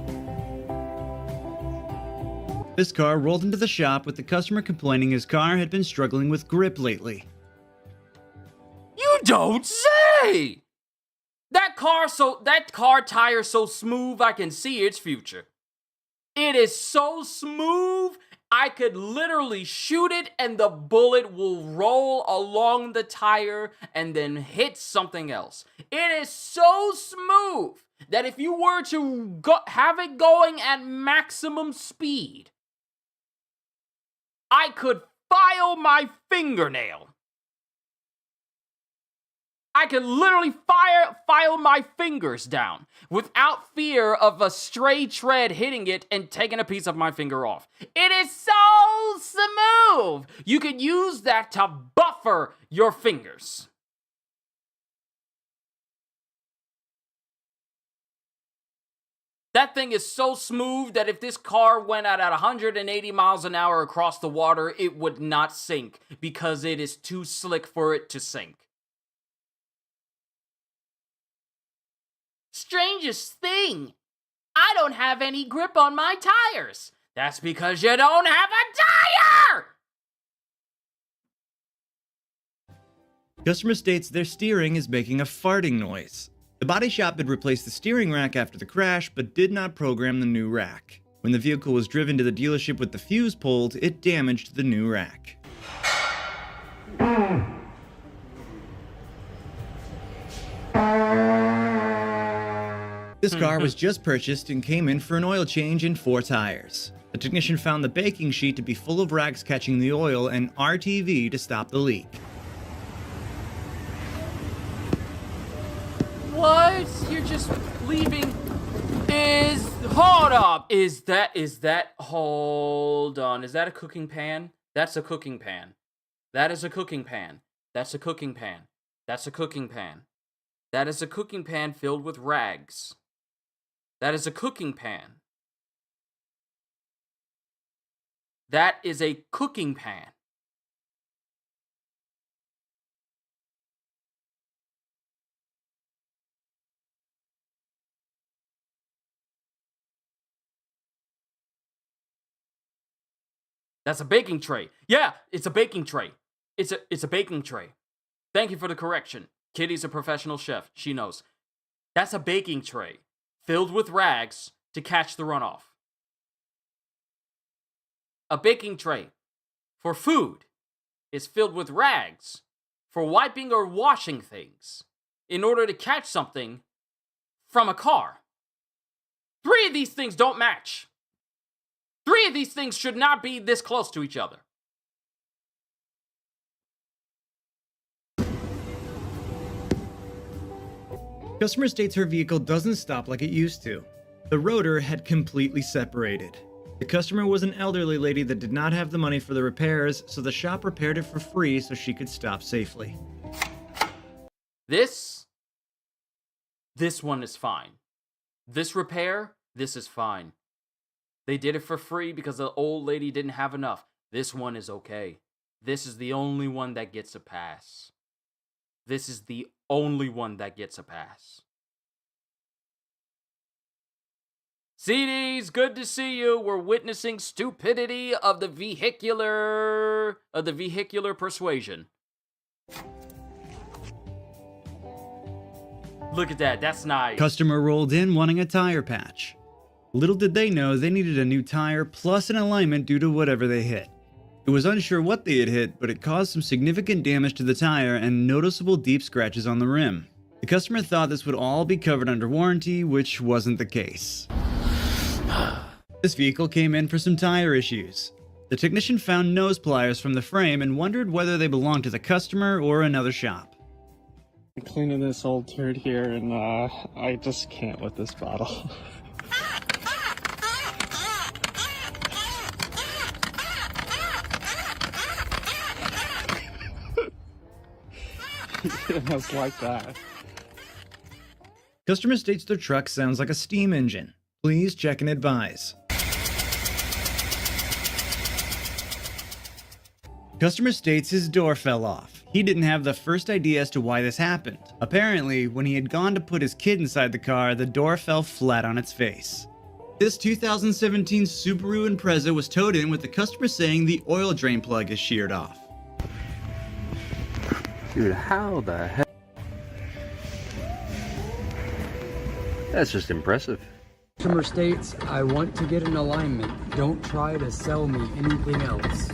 This car rolled into the shop with the customer complaining his car had been struggling with grip lately. You don't say! That car tire so smooth I can see its future. It is so smooth, I could literally shoot it and the bullet will roll along the tire and then hit something else. It is so smooth that if you were to have it going at maximum speed, I could file my fingernail. I could literally file my fingers down without fear of a stray tread hitting it and taking a piece of my finger off. It is so smooth. You could use that to buffer your fingers. That thing is so smooth that if this car went out at 180 miles an hour across the water, it would not sink because it is too slick for it to sink. Strangest thing, I don't have any grip on my tires. That's because you don't have a tire! Customer states their steering is making a farting noise. The body shop had replaced the steering rack after the crash, but did not program the new rack. When the vehicle was driven to the dealership with the fuse pulled, it damaged the new rack. This car was just purchased and came in for an oil change and 4 tires. The technician found the baking sheet to be full of rags catching the oil and RTV to stop the leak. What? You're just leaving? Hold up. Hold on. Is that a cooking pan? That's a cooking pan. That is a cooking pan. That's a cooking pan. That's a cooking pan. That is a cooking pan filled with rags. That is a cooking pan. That is a cooking pan. That's a baking tray. Yeah, it's a baking tray. It's a baking tray. Thank you for the correction. Kitty's a professional chef. She knows. That's a baking tray filled with rags to catch the runoff. A baking tray for food is filled with rags for wiping or washing things in order to catch something from a car. 3 of these things don't match. 3 of these things should not be this close to each other. Customer states her vehicle doesn't stop like it used to. The rotor had completely separated. The customer was an elderly lady that did not have the money for the repairs, so the shop repaired it for free so she could stop safely. This one is fine. This repair, this is fine. They did it for free because the old lady didn't have enough. This one is okay. This is the only one that gets a pass. This is the only one that gets a pass. CDs, good to see you. We're witnessing stupidity of the vehicular persuasion. Look at that, that's nice. Customer rolled in wanting a tire patch. Little did they know they needed a new tire plus an alignment due to whatever they hit. It was unsure what they had hit, but it caused some significant damage to the tire and noticeable deep scratches on the rim. The customer thought this would all be covered under warranty, which wasn't the case. This vehicle came in for some tire issues. The technician found nose pliers from the frame and wondered whether they belonged to the customer or another shop. I'm cleaning this old turd here, and I just can't with this bottle. It was like that. Customer states their truck sounds like a steam engine. Please check and advise. Customer states his door fell off. He didn't have the first idea as to why this happened. Apparently, when he had gone to put his kid inside the car, the door fell flat on its face. This 2017 Subaru Impreza was towed in with the customer saying the oil drain plug is sheared off. Dude, how the hell? That's just impressive. Customer states, I want to get an alignment. Don't try to sell me anything else.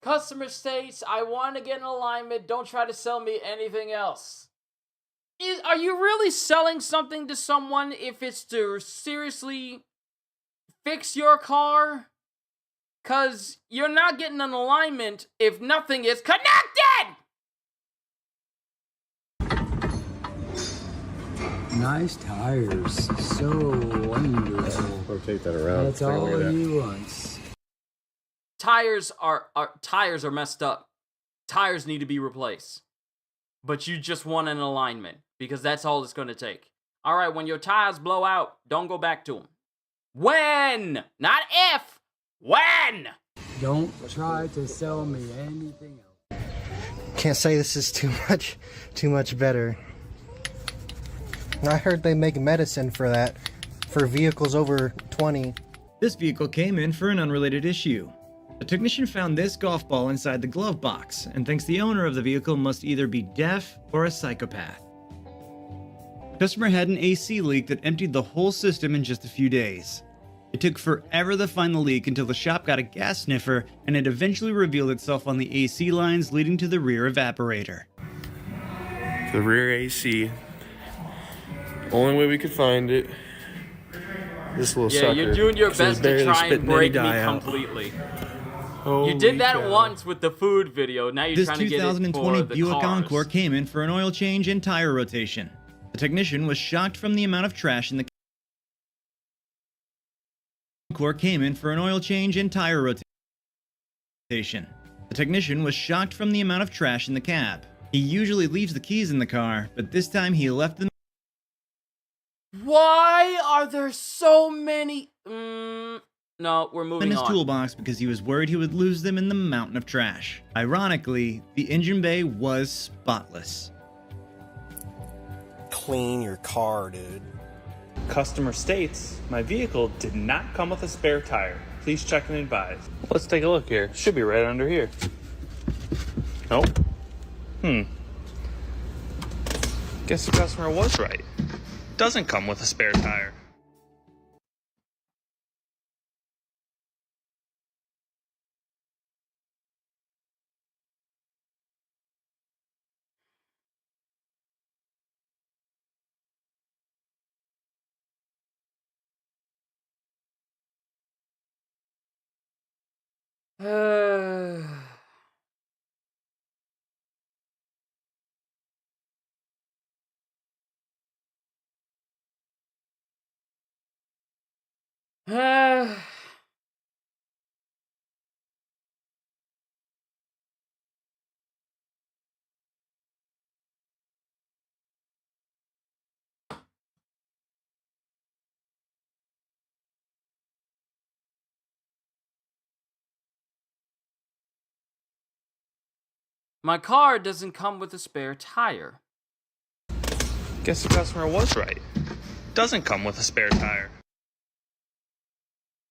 Customer states, I want to get an alignment. Don't try to sell me anything else. Are you really selling something to someone if it's to seriously fix your car? Because you're not getting an alignment if nothing is connected! Nice tires. So wonderful. Rotate that around. That's all he wants. Tires are messed up. Tires need to be replaced. But you just want an alignment because that's all it's going to take. All right, when your tires blow out, don't go back to them. When, not if, when. Don't try to sell me anything else. Can't say this is too much better. I heard they make medicine for that, for vehicles over 20. This vehicle came in for an unrelated issue. A technician found this golf ball inside the glove box and thinks the owner of the vehicle must either be deaf or a psychopath. Customer had an AC leak that emptied the whole system in just a few days. It took forever to find the leak until the shop got a gas sniffer and it eventually revealed itself on the AC lines leading to the rear evaporator. The rear AC. Only way we could find it. This little sucker. Yeah, you're doing your best to try and break me completely. You did that once with the food video. Now you're trying to get it for the cars. This 2020 Buick Encore came in for an oil change and tire rotation. The technician was shocked from the amount of trash in the Encore came in for an oil change and tire rotation. The technician was shocked from the amount of trash in the cab. He usually leaves the keys in the car, but this time he left them. Why are there so many? No, we're moving in his on. Toolbox because he was worried he would lose them in the mountain of trash. Ironically, the engine bay was spotless. Clean your car, dude. Customer states, my vehicle did not come with a spare tire. Please check and advise. Let's take a look here. Should be right under here. Nope. Guess the customer was right. doesn't come with a spare tire. My car doesn't come with a spare tire. Guess the customer was right. Doesn't come with a spare tire.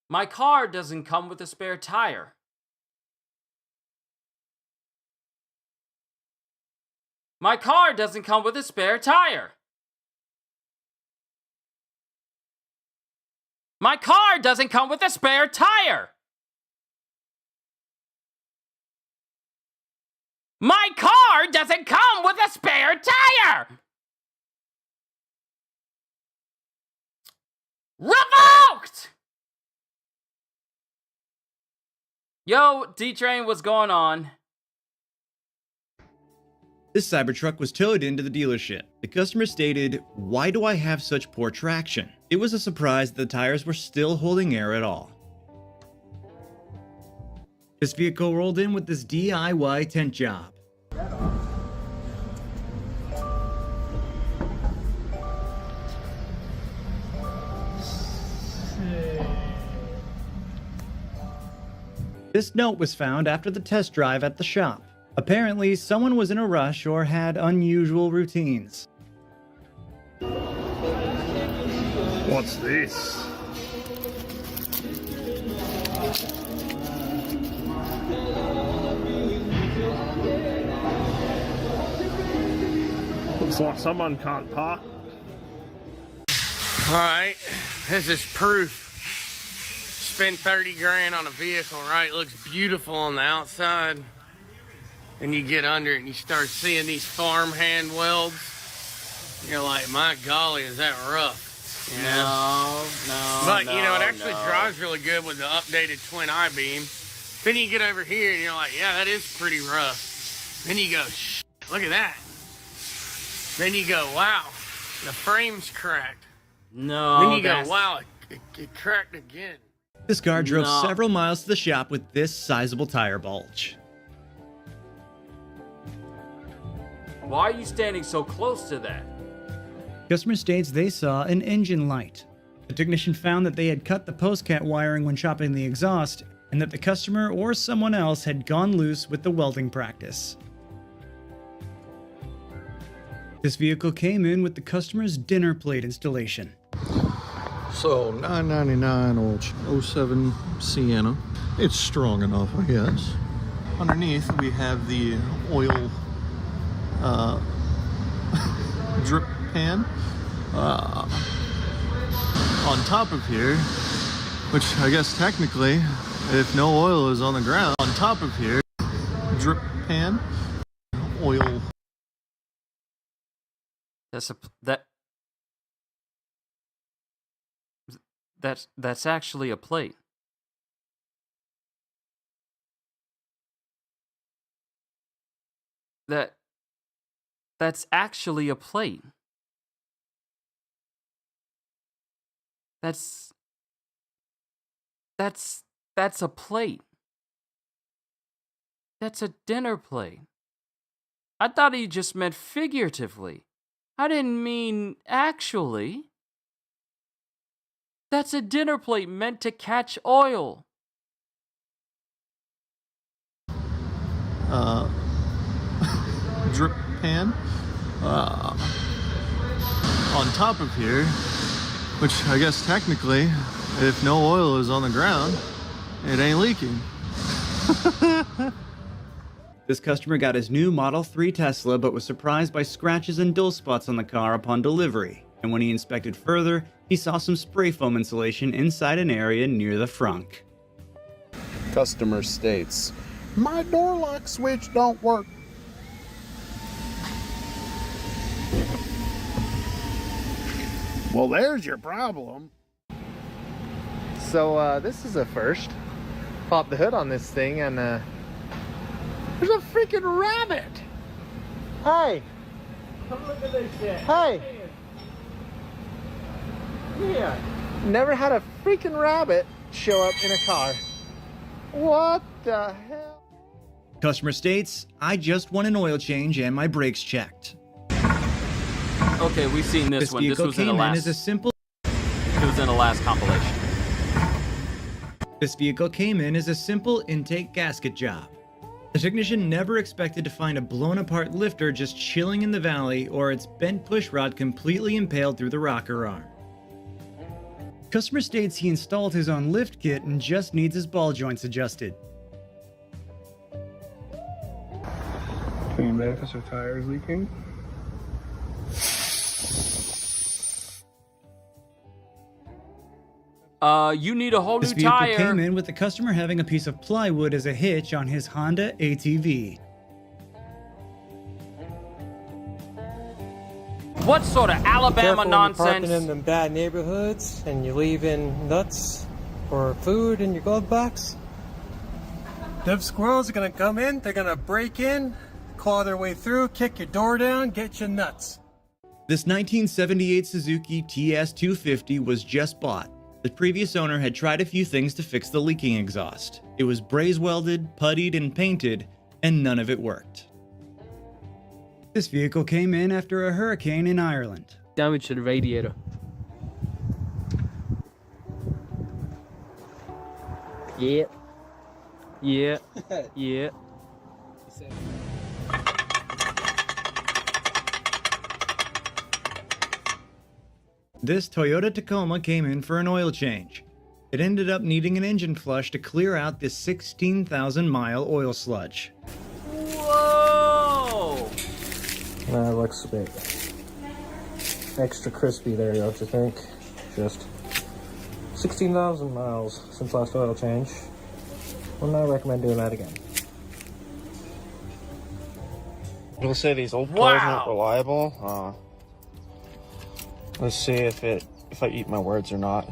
My car doesn't come with a spare tire. My car doesn't come with a spare tire. My car doesn't come with a spare tire. My car doesn't come with a spare tire. Revoked! Yo, D-Train, what's going on? This Cybertruck was towed into the dealership. The customer stated, "Why do I have such poor traction?" It was a surprise that the tires were still holding air at all. This vehicle rolled in with this DIY tent job. This note was found after the test drive at the shop. Apparently, someone was in a rush or had unusual routines. What's this? Looks like someone can't park. Alright, this is proof. Spend 30 grand on a vehicle, right? It looks beautiful on the outside. And you get under it and you start seeing these farmhand welds. You're like, my golly, is that rough? You know? No, but, you know, it actually drives really good with the updated twin I-beam. Then you get over here and you're like, yeah, that is pretty rough. Then you go, shh, look at that. Then you go, wow, the frame's cracked. No. Then you go, wow, it cracked again. This car drove several miles to the shop with this sizable tire bulge. Why are you standing so close to that? Customer states they saw an engine light. The technician found that they had cut the postcat wiring when chopping the exhaust, and that the customer or someone else had gone loose with the welding practice. This vehicle came in with the customer's dinner plate installation. So, $9.99 old 07 Sienna. It's strong enough, I guess. Underneath, we have the oil drip pan. On top of here, which I guess technically, if no oil is on the ground, on top of here, drip pan, oil. That's actually a plate. That's actually a plate. That's a plate. That's a dinner plate. I thought he just meant figuratively. I didn't mean actually. That's a dinner plate meant to catch oil. Drip pan. On top of here, which I guess technically, if no oil is on the ground, it ain't leaking. This customer got his new Model 3 Tesla but was surprised by scratches and dull spots on the car upon delivery. and when he inspected further, he saw some spray foam insulation inside an area near the frunk. Customer states, "My door lock switch don't work." Well, there's your problem. So this is a first. Pop the hood on this thing and there's a freaking rabbit. Hey. Come look at this shit. Hey. Yeah. Never had a freaking rabbit show up in a car. What the hell? Customer states, I just want an oil change and my brakes checked. Okay, we've seen this one. This was in the last. It was in the last compilation. This vehicle came in as a simple intake gasket job. The technician never expected to find a blown apart lifter just chilling in the valley or its bent pushrod completely impaled through the rocker arm. Customer states he installed his own lift kit and just needs his ball joints adjusted. Clean manifest or tires leaking? You need a whole This new vehicle tire. came in with the customer having a piece of plywood as a hitch on his Honda ATV. What sort of Alabama nonsense? Parking in them bad neighborhoods and you're leaving nuts or food in your glove box. Them squirrels are gonna come in, they're gonna break in, claw their way through, kick your door down, get you nuts. This 1978 Suzuki TS250 was just bought. The previous owner had tried a few things to fix the leaking exhaust. It was braze welded, puttied, and painted, and none of it worked. This vehicle came in after a hurricane in Ireland. Damage to the radiator. Yeah. Yeah. Yeah. This Toyota Tacoma came in for an oil change. It ended up needing an engine flush to clear out this 16,000-mile oil sludge. Whoa! That looks a bit extra crispy there, don't you think? Just 16,000 miles since last oil change. Would not recommend doing that again. We'll say these old cars aren't reliable. Let's see if I eat my words or not.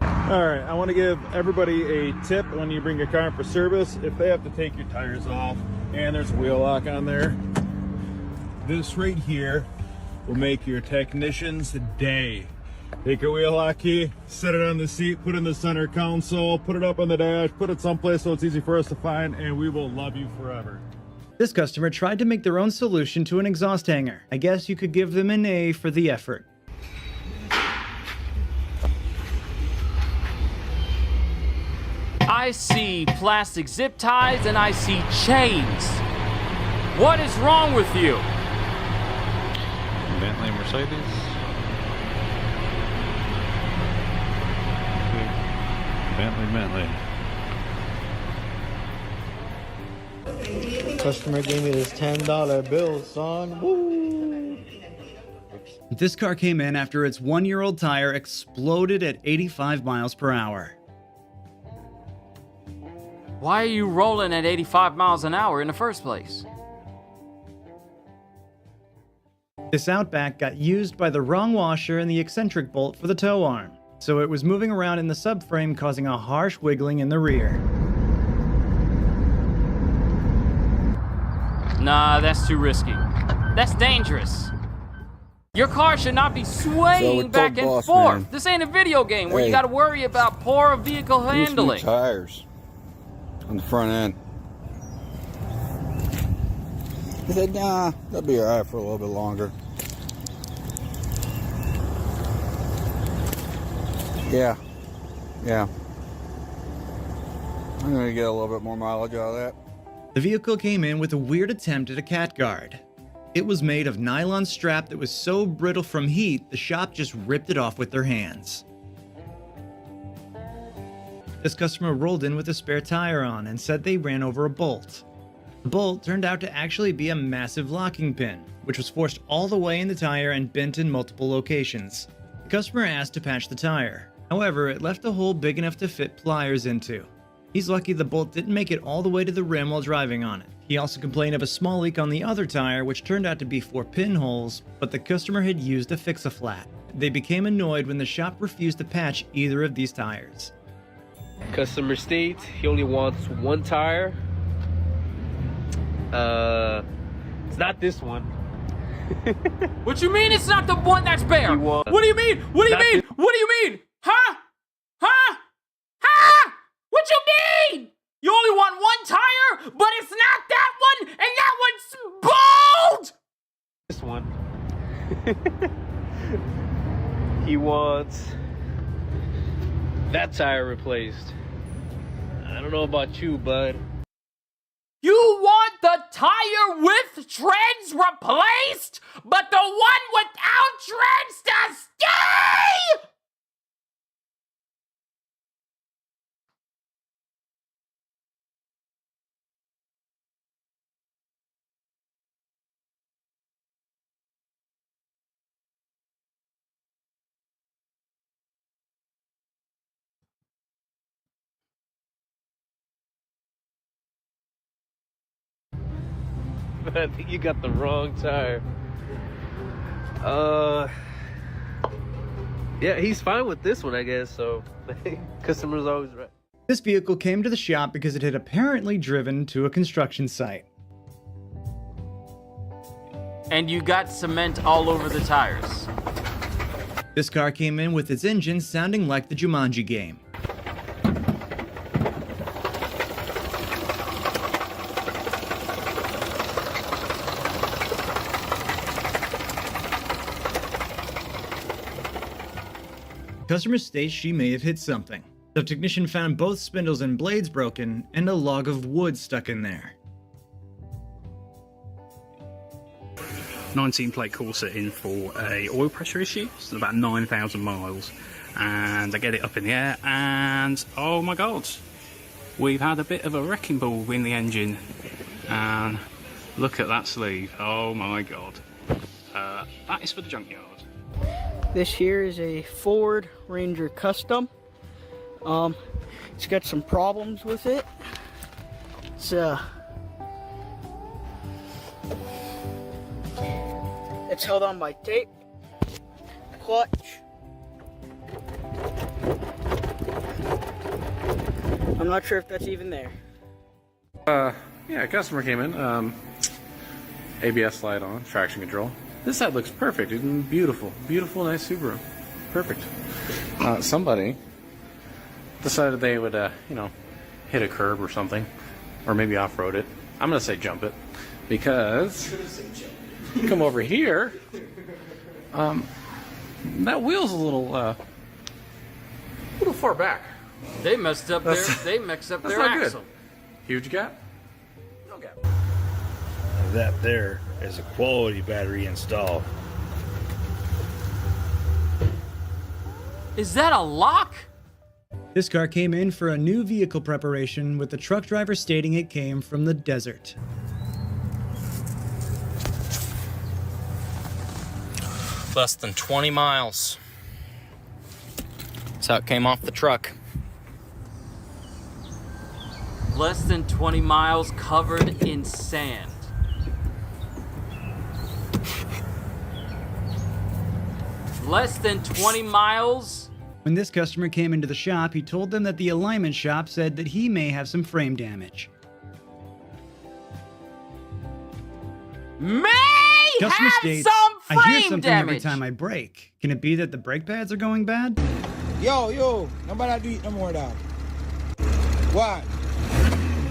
Alright, I want to give everybody a tip when you bring your car in for service. If they have to take your tires off and there's a wheel lock on there, this right here will make your technician's day. Take your wheel lock key, set it on the seat, put it in the center console, put it up on the dash, put it someplace so it's easy for us to find, and we will love you forever. This customer tried to make their own solution to an exhaust hanger. I guess you could give them an A for the effort. I see plastic zip ties and I see chains. What is wrong with you? Bentley, Mercedes. Bentley. Customer gave me this $10 bill, son. Woo! This car came in after its 1-year-old tire exploded at 85 miles per hour. Why are you rolling at 85 miles an hour in the first place? This Outback got used by the wrong washer and the eccentric bolt for the tow arm, so it was moving around in the subframe, causing a harsh wiggling in the rear. Nah, that's too risky. That's dangerous. Your car should not be swaying back and forth. Man. This ain't a video game where you gotta worry about poor vehicle handling. Tires on the front end. He said, nah, that'll be alright for a little bit longer. Yeah. I'm gonna get a little bit more mileage out of that. The vehicle came in with a weird attempt at a cat guard. It was made of nylon strap that was so brittle from heat, the shop just ripped it off with their hands. This customer rolled in with a spare tire on and said they ran over a bolt. The bolt turned out to actually be a massive locking pin, which was forced all the way in the tire and bent in multiple locations. The customer asked to patch the tire. However, it left a hole big enough to fit pliers into. He's lucky the bolt didn't make it all the way to the rim while driving on it. He also complained of a small leak on the other tire, which turned out to be 4 pinholes, but the customer had used a fix-a-flat. They became annoyed when the shop refused to patch either of these tires. Customer states he only wants 1 tire. It's not this one. What you mean it's not the one that's bare? What do you mean? What do you mean? What do you mean? Huh? Huh? Huh? What you mean? You only want 1 tire, but it's not that one, and that one's bald! This one. He wants that tire replaced. I don't know about you, bud. You want the tire with treads replaced, but the one without treads to stay? I think you got the wrong tire. Yeah, he's fine with this one, I guess, so customer's always right. This vehicle came to the shop because it had apparently driven to a construction site. And you got cement all over the tires. This car came in with its engine sounding like the Jumanji game. Customer states she may have hit something. The technician found both spindles and blades broken and a log of wood stuck in there. 19 plate Corsa in for a oil pressure issue. It's about 9,000 miles, and I get it up in the air, and oh my god, we've had a bit of a wrecking ball in the engine. And look at that sleeve, oh my god. That is for the junkyard. This here is a Ford Ranger Custom. It's got some problems with it. It's held on by tape, clutch, I'm not sure if that's even there. Yeah, customer came in. ABS light on, traction control. This side looks perfect. It's beautiful, beautiful, nice Subaru. Perfect. Somebody decided they would, you know, hit a curb or something, or maybe off-road it. I'm gonna say jump it, because come over here. That wheel's a little far back. They messed up their. They mixed up That's their not axle. good. Huge gap. No gap. That there is a quality battery installed. Is that a lock? This car came in for a new vehicle preparation, with the truck driver stating it came from the desert. Less than 20 miles. That's how it came off the truck. Less than 20 miles covered in sand. Less than 20 miles? When this customer came into the shop, he told them that the alignment shop said that he may have some frame damage. Customer states, some I hear frame something every damage." time I brake. Can it be that the brake pads are going bad? Yo, nobody do it no more dog. What?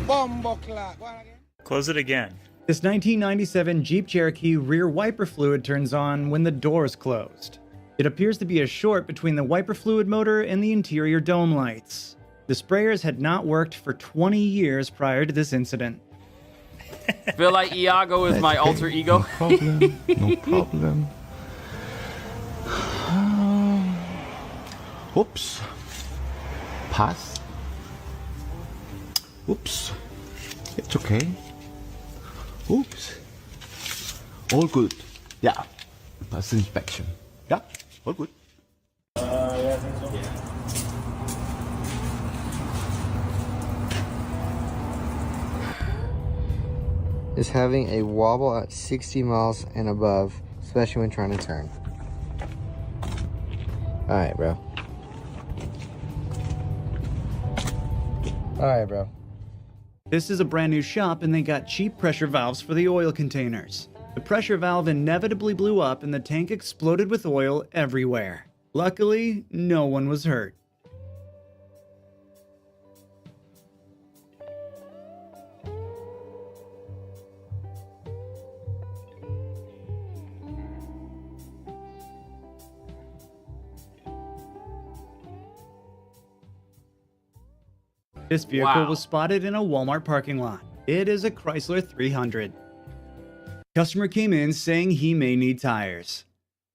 Bumbleclot. What again? Close it again. This 1997 Jeep Cherokee rear wiper fluid turns on when the door is closed. It appears to be a short between the wiper fluid motor and the interior dome lights. The sprayers had not worked for 20 years prior to this incident. Feel like Iago is my alter ego. No problem. No problem. Whoops. Pass. Oops. It's okay. Oops. All good. Yeah. That's inspection. Yeah. All good. Is having a wobble at 60 miles and above, especially when trying to turn. Alright, bro. Alright, bro. This is a brand new shop and they got cheap pressure valves for the oil containers. The pressure valve inevitably blew up and the tank exploded with oil everywhere. Luckily, no one was hurt. This vehicle was spotted in a Walmart parking lot. It is a Chrysler 300. Customer came in saying he may need tires.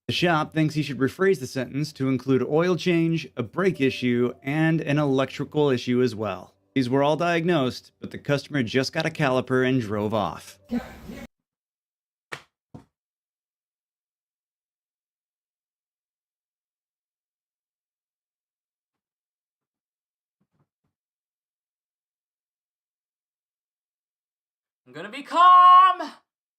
The shop thinks he should rephrase the sentence to include oil change, a brake issue, and an electrical issue as well. These were all diagnosed, but the customer just got a caliper and drove off. I'm gonna be calm.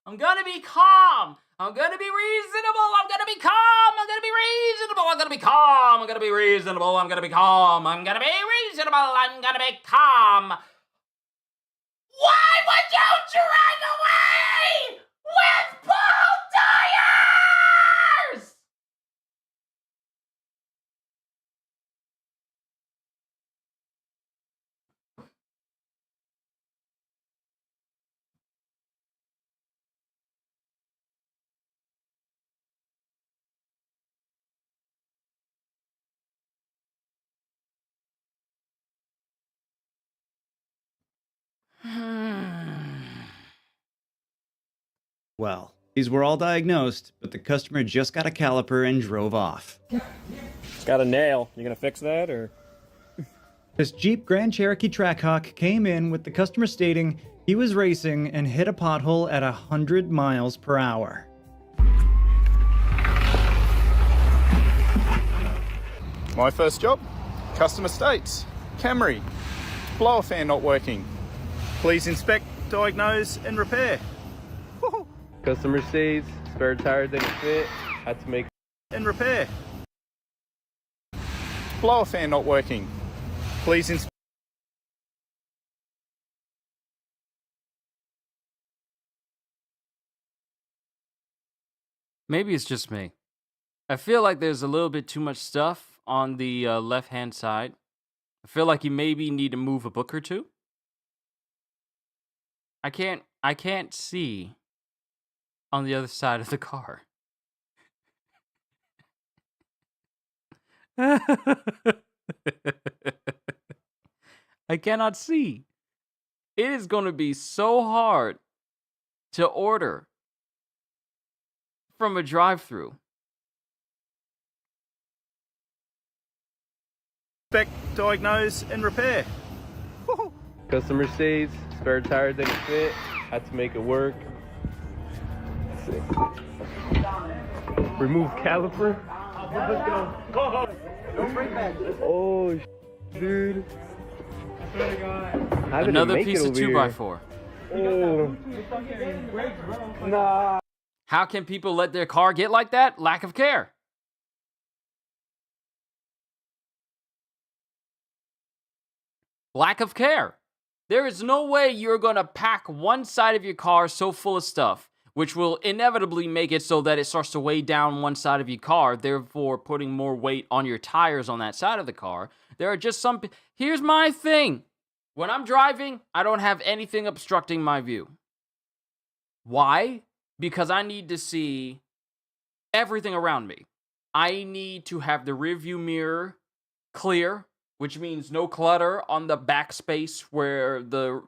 I'm gonna be calm. I'm gonna be reasonable. I'm gonna be calm. I'm gonna be reasonable. I'm gonna be calm. I'm gonna be reasonable. I'm gonna be calm. I'm gonna be reasonable. I'm gonna be calm. Why would you drive away with both tires? Well, these were all diagnosed, but the customer just got a caliper and drove off. It's got a nail. You gonna fix that, or? This Jeep Grand Cherokee Trackhawk came in with the customer stating he was racing and hit a pothole at 100 miles per hour. My first job, customer states, Camry, blower fan not working. Please inspect, diagnose and repair. Customer states, spare tire didn't fit, had to make And repair. Blower fan not working. Please inspect. Maybe it's just me. I feel like there's a little bit too much stuff on the left-hand side. I feel like you maybe need to move a book or two. I can't see on the other side of the car. I cannot see. It is going to be so hard to order from a drive-through. Inspect, diagnose and repair. customer states, spare tire didn't fit, had to make it work. Remove caliper. Let's go. Don't bring back. Oh, dude. Another piece of 2x4. Oh. Nah. How can people let their car get like that? Lack of care. Lack of care. There is no way you're going to pack one side of your car so full of stuff, which will inevitably make it so that it starts to weigh down one side of your car, therefore putting more weight on your tires on that side of the car. There are just some... Here's my thing. When I'm driving, I don't have anything obstructing my view. Why? Because I need to see everything around me. I need to have the rearview mirror clear, which means no clutter on the back space where the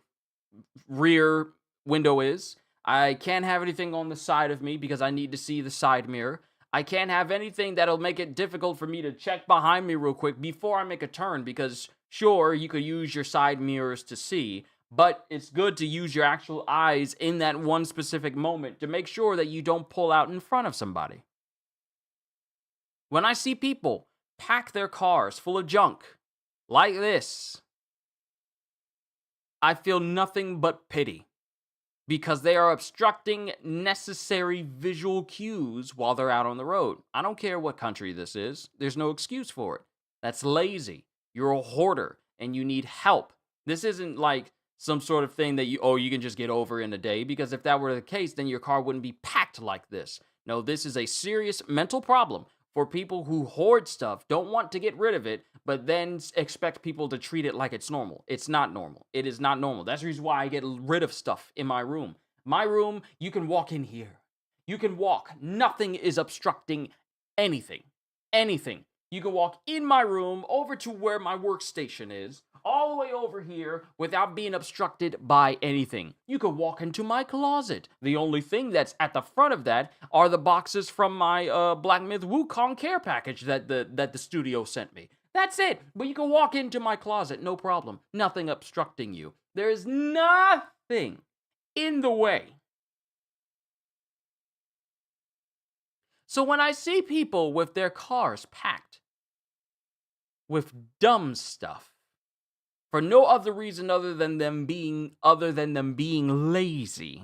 rear window is. I can't have anything on the side of me because I need to see the side mirror. I can't have anything that'll make it difficult for me to check behind me real quick before I make a turn because, sure, you could use your side mirrors to see, But it's good to use your actual eyes in that one specific moment to make sure that you don't pull out in front of somebody. When I see people pack their cars full of junk like this, I feel nothing but pity because they are obstructing necessary visual cues while they're out on the road. I don't care what country this is. There's no excuse for it. That's lazy. You're a hoarder and you need help. This isn't like some sort of thing that you can just get over in a day, because if that were the case, then your car wouldn't be packed like this. No, this is a serious mental problem for people who hoard stuff, don't want to get rid of it, but then expect people to treat it like it's normal. It's not normal. It is not normal. That's the reason why I get rid of stuff in my room. My room, you can walk in here. You can walk. Nothing is obstructing anything. Anything. You can walk in my room over to where my workstation is, all the way over here without being obstructed by anything. You could walk into my closet. The only thing that's at the front of that are the boxes from my Black Myth Wukong care package that the studio sent me. That's it. But you can walk into my closet, no problem. Nothing obstructing you. There is nothing in the way. So when I see people with their cars packed with dumb stuff, for no other reason other than them being lazy,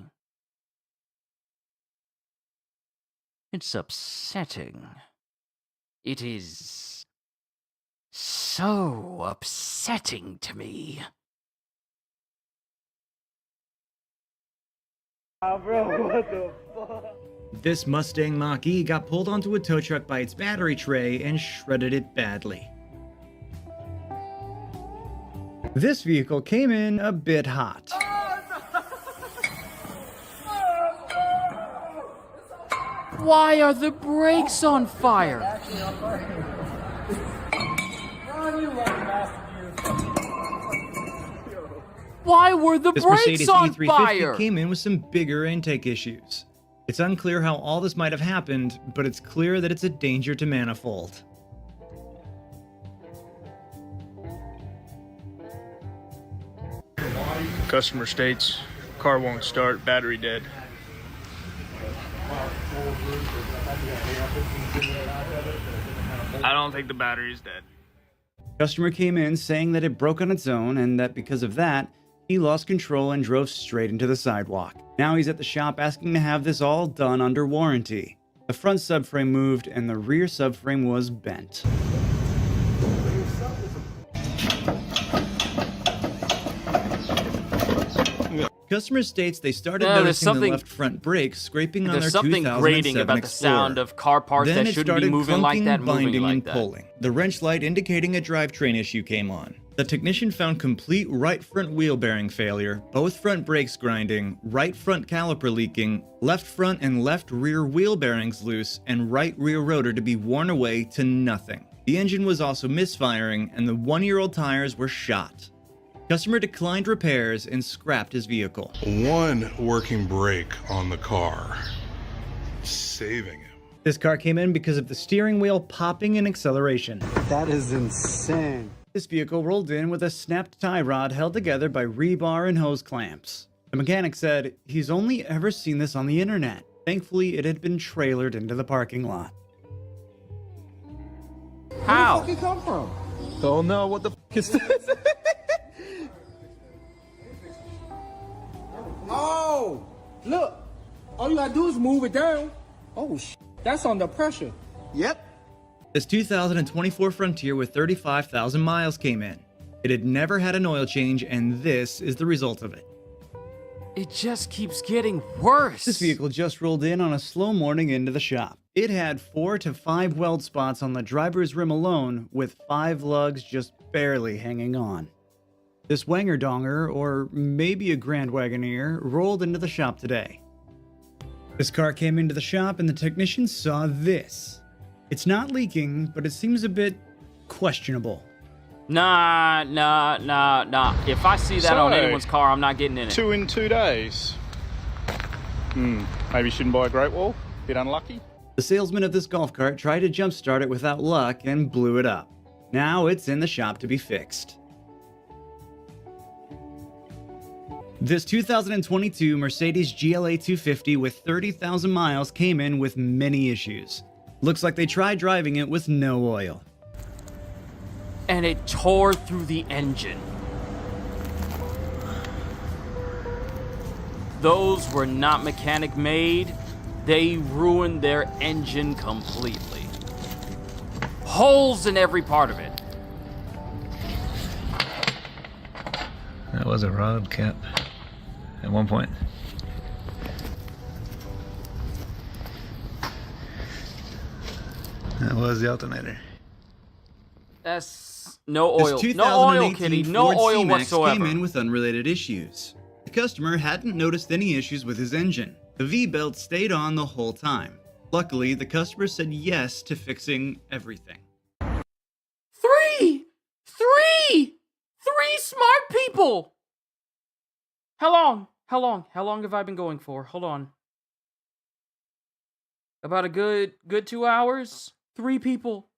it's upsetting. It is so upsetting to me. Bro, what the fuck? This Mustang Mach-E got pulled onto a tow truck by its battery tray and shredded it badly. This vehicle came in a bit hot. Why are the brakes on fire? Why were the This brakes Mercedes on E350 fire? came in with some bigger intake issues. It's unclear how all this might have happened, but it's clear that it's a danger to manifold. Customer states car won't start, battery dead. I don't think the battery's dead. Customer came in saying that it broke on its own and that because of that, he lost control and drove straight into the sidewalk. Now he's at the shop asking to have this all done under warranty. The front subframe moved and the rear subframe was bent. Customer states they started noticing the left front brake scraping on their 2007 There's something grating about the Explorer. sound of car parts Then that it shouldn't started be moving like clunking, that, moving binding, like and that. pulling. The wrench light indicating a drivetrain issue came on. The technician found complete right front wheel bearing failure, both front brakes grinding, right front caliper leaking, left front and left rear wheel bearings loose, and right rear rotor to be worn away to nothing. The engine was also misfiring, and the 1-year-old tires were shot. Customer declined repairs and scrapped his vehicle. One working brake on the car, saving him. This car came in because of the steering wheel popping in acceleration. That is insane. This vehicle rolled in with a snapped tie rod held together by rebar and hose clamps. The mechanic said he's only ever seen this on the internet. Thankfully, it had been trailered into the parking lot. How? Where the fuck it come from? Don't know what the fuck is this. Oh, look. All you gotta do is move it down. Oh, that's under pressure. Yep. This 2024 Frontier with 35,000 miles came in. It had never had an oil change, and this is the result of it. It just keeps getting worse. This vehicle just rolled in on a slow morning into the shop. It had 4 to 5 weld spots on the driver's rim alone, with 5 lugs just barely hanging on. This Wanger Donger, or maybe a Grand Wagoneer, rolled into the shop today. This car came into the shop and the technician saw this. It's not leaking, but it seems a bit questionable. Nah. If I see that on anyone's car, I'm not getting in it. 2 in 2 days. Maybe you shouldn't buy a Great Wall. Bit unlucky. The salesman of this golf cart tried to jumpstart it without luck and blew it up. Now it's in the shop to be fixed. This 2022 Mercedes GLA 250 with 30,000 miles came in with many issues. Looks like they tried driving it with no oil. And it tore through the engine. Those were not mechanic made. They ruined their engine completely. Holes in every part of it. That was a rod cap at one point. That was the alternator. That's no oil. This No oil, 2018 Kitty. No Ford oil C-Max whatsoever. came in with unrelated issues. The customer hadn't noticed any issues with his engine. The V-belt stayed on the whole time. Luckily, the customer said yes to fixing everything. Three smart people. How long have I been going for? Hold on. About a good 2 hours. 3 people.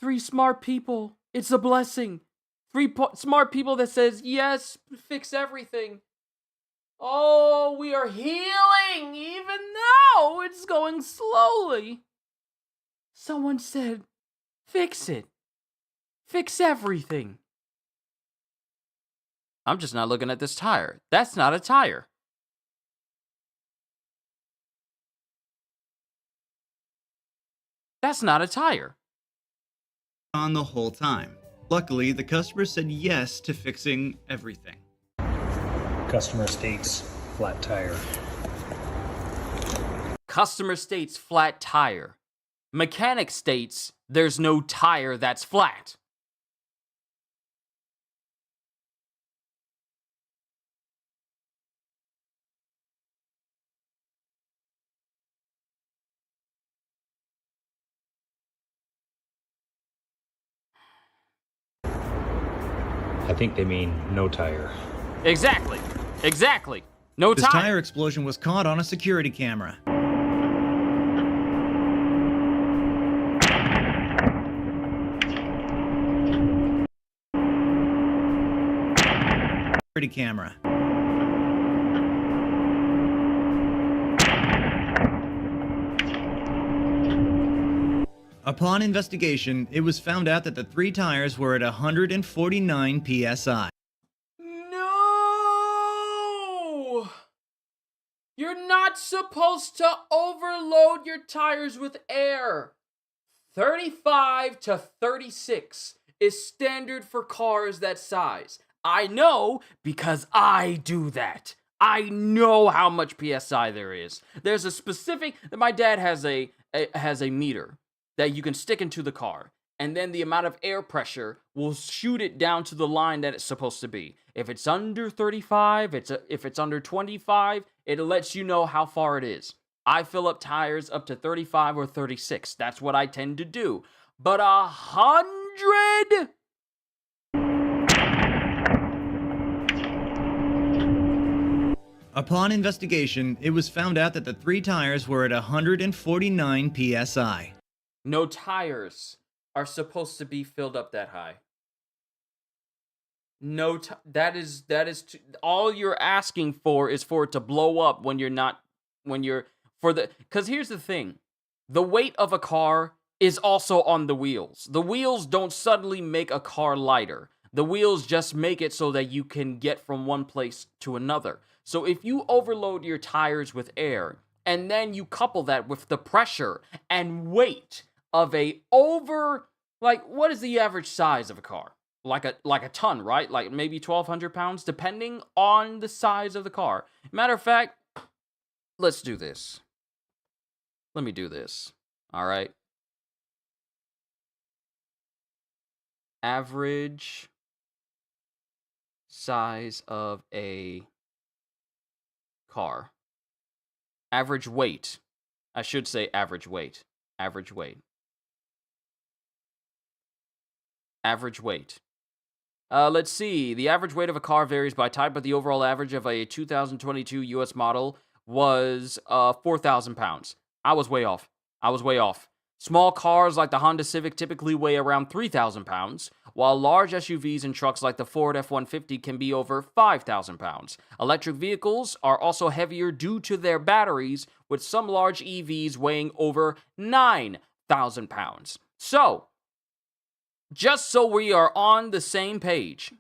3 smart people. It's a blessing. 3 smart people that says yes, fix everything. Oh, we are healing, even though it's going slowly. Someone said, fix it. Fix everything. I'm just not looking at this tire. That's not a tire. That's not a tire. On the whole time. Luckily, the customer said yes to fixing everything. Customer states flat tire. Customer states flat tire. Mechanic states there's no tire that's flat. I think they mean no tire. Exactly. No This tire. tire explosion was caught on a security camera. Security camera. Upon investigation, it was found out that the 3 tires were at 149 psi. No! You're not supposed to overload your tires with air. 35 to 36 is standard for cars that size. I know because I do that. I know how much PSI there is. There's a specific, my dad has a meter that you can stick into the car, and then the amount of air pressure will shoot it down to the line that it's supposed to be. If it's under 35, if it's under 25, it lets you know how far it is. I fill up tires up to 35 or 36. That's what I tend to do. But 100? Upon investigation, it was found out that the 3 tires were at 149 psi. No tires are supposed to be filled up that high. No, that is all you're asking for is for it to blow up because here's the thing, the weight of a car is also on the wheels. The wheels don't suddenly make a car lighter. The wheels just make it so that you can get from one place to another. So if you overload your tires with air and then you couple that with the pressure and weight of what is the average size of a car? Like a ton, right? Like maybe 1,200 pounds, depending on the size of the car. Matter of fact, let's do this. Let me do this. All right. Average size of a car. Average weight. I should say average weight. Average weight. Average weight. Let's see. The average weight of a car varies by type, but the overall average of a 2022 US model was 4,000 pounds. I was way off. Small cars like the Honda Civic typically weigh around 3,000 pounds, while large SUVs and trucks like the Ford F-150 can be over 5,000 pounds. Electric vehicles are also heavier due to their batteries, with some large EVs weighing over 9,000 pounds. So, just so we are on the same page.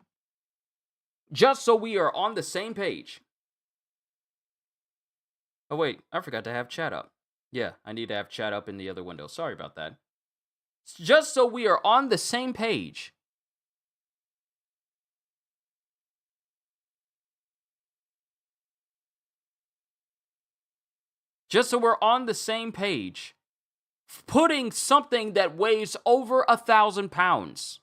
Oh, wait, I forgot to have chat up. Yeah, I need to have chat up in the other window. Sorry about that. Just so we are on the same page. Just so we're on the same page. Putting something that weighs over 1,000 pounds.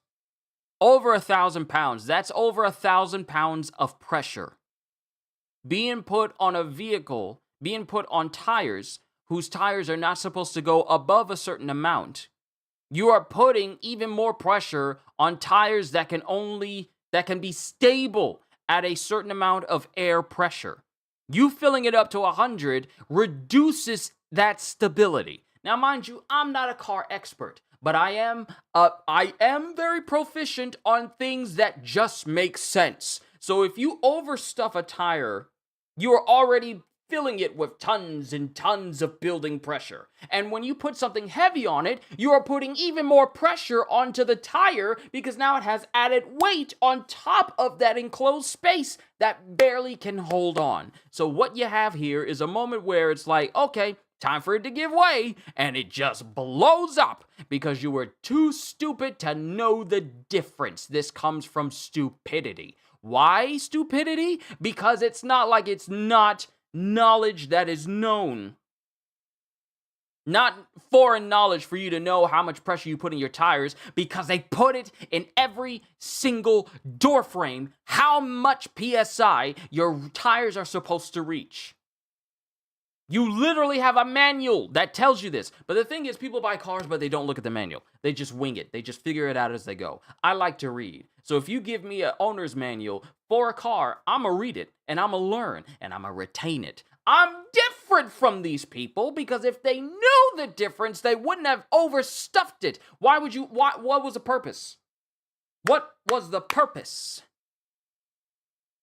Over 1,000 pounds. That's over 1,000 pounds of pressure. Being put on a vehicle, being put on tires, whose tires are not supposed to go above a certain amount. You are putting even more pressure on tires that can be stable at a certain amount of air pressure. You filling it up to 100 reduces that stability. Now, mind you, I'm not a car expert, but I am very proficient on things that just make sense. So if you overstuff a tire, you are already filling it with tons and tons of building pressure. And when you put something heavy on it, you are putting even more pressure onto the tire because now it has added weight on top of that enclosed space that barely can hold on. So what you have here is a moment where it's like, okay, time for it to give way, and it just blows up because you were too stupid to know the difference. This comes from stupidity. Why stupidity? Because it's not like it's not knowledge that is known. Not foreign knowledge for you to know how much pressure you put in your tires, because they put it in every single door frame, how much PSI your tires are supposed to reach. You literally have a manual that tells you this. But the thing is, people buy cars, but they don't look at the manual. They just wing it. They just figure it out as they go. I like to read. So if you give me an owner's manual for a car, I'm going to read it, and I'm going to learn, and I'm going to retain it. I'm different from these people, because if they knew the difference, they wouldn't have overstuffed it. What was the purpose? What was the purpose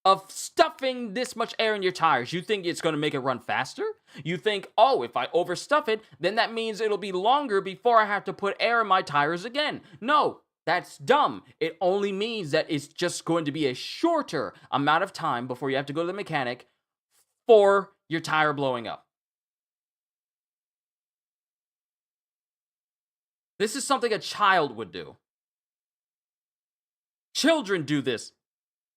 of stuffing this much air in your tires? You think it's going to make it run faster? You think, oh, if I overstuff it, then that means it'll be longer before I have to put air in my tires again. No, that's dumb. It only means that it's just going to be a shorter amount of time before you have to go to the mechanic for your tire blowing up. This is something a child would do. Children do this.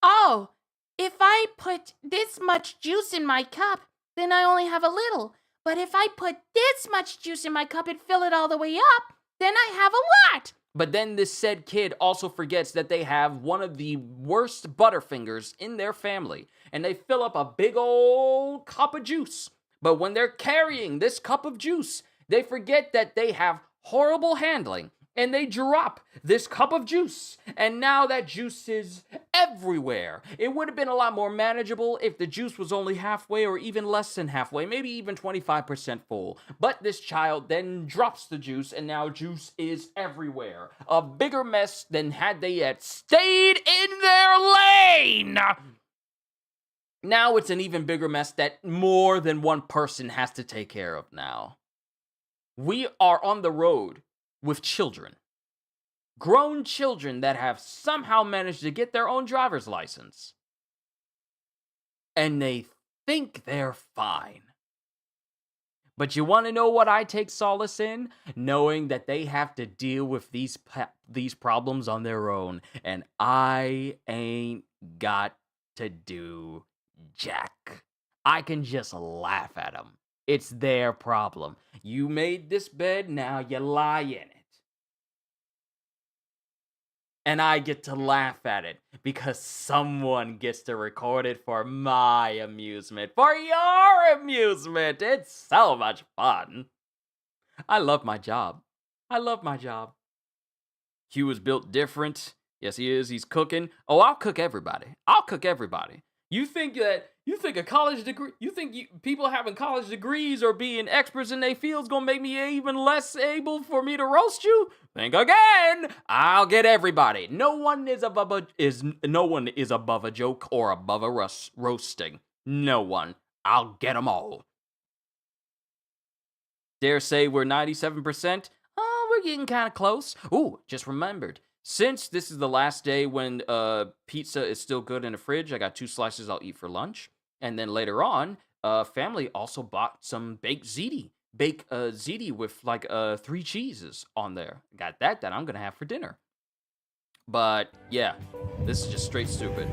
Oh, if I put this much juice in my cup, then I only have a little. But if I put this much juice in my cup and fill it all the way up, then I have a lot. But then this said kid also forgets that they have one of the worst Butterfingers in their family, and they fill up a big old cup of juice. But when they're carrying this cup of juice, they forget that they have horrible handling, and they drop this cup of juice, and now that juice is everywhere. It would have been a lot more manageable if the juice was only halfway or even less than halfway, maybe even 25% full. But this child then drops the juice, and now juice is everywhere. A bigger mess than had they yet stayed in their lane. Now it's an even bigger mess that more than one person has to take care of now. We are on the road with children. Grown children that have somehow managed to get their own driver's license. And they think they're fine. But you want to know what I take solace in? Knowing that they have to deal with these problems on their own. And I ain't got to do jack. I can just laugh at them. It's their problem. You made this bed, now you lie in it. And I get to laugh at it because someone gets to record it for my amusement, for your amusement. It's so much fun. I love my job. I love my job. Hugh was built different. Yes, he is. He's cooking. Oh, I'll cook everybody. I'll cook everybody. You think that You think a college degree, people having college degrees or being experts in their fields gonna make me even less able for me to roast you? Think again. I'll get everybody. No one is above a joke or above a roasting. No one. I'll get them all. Dare say we're 97%. Oh, we're getting kind of close. Ooh, just remembered. Since this is the last day when pizza is still good in the fridge, I got 2 slices I'll eat for lunch. And then later on, family also bought some baked ziti. Ziti with like 3 cheeses on there. Got that I'm going to have for dinner. But yeah, this is just straight stupid.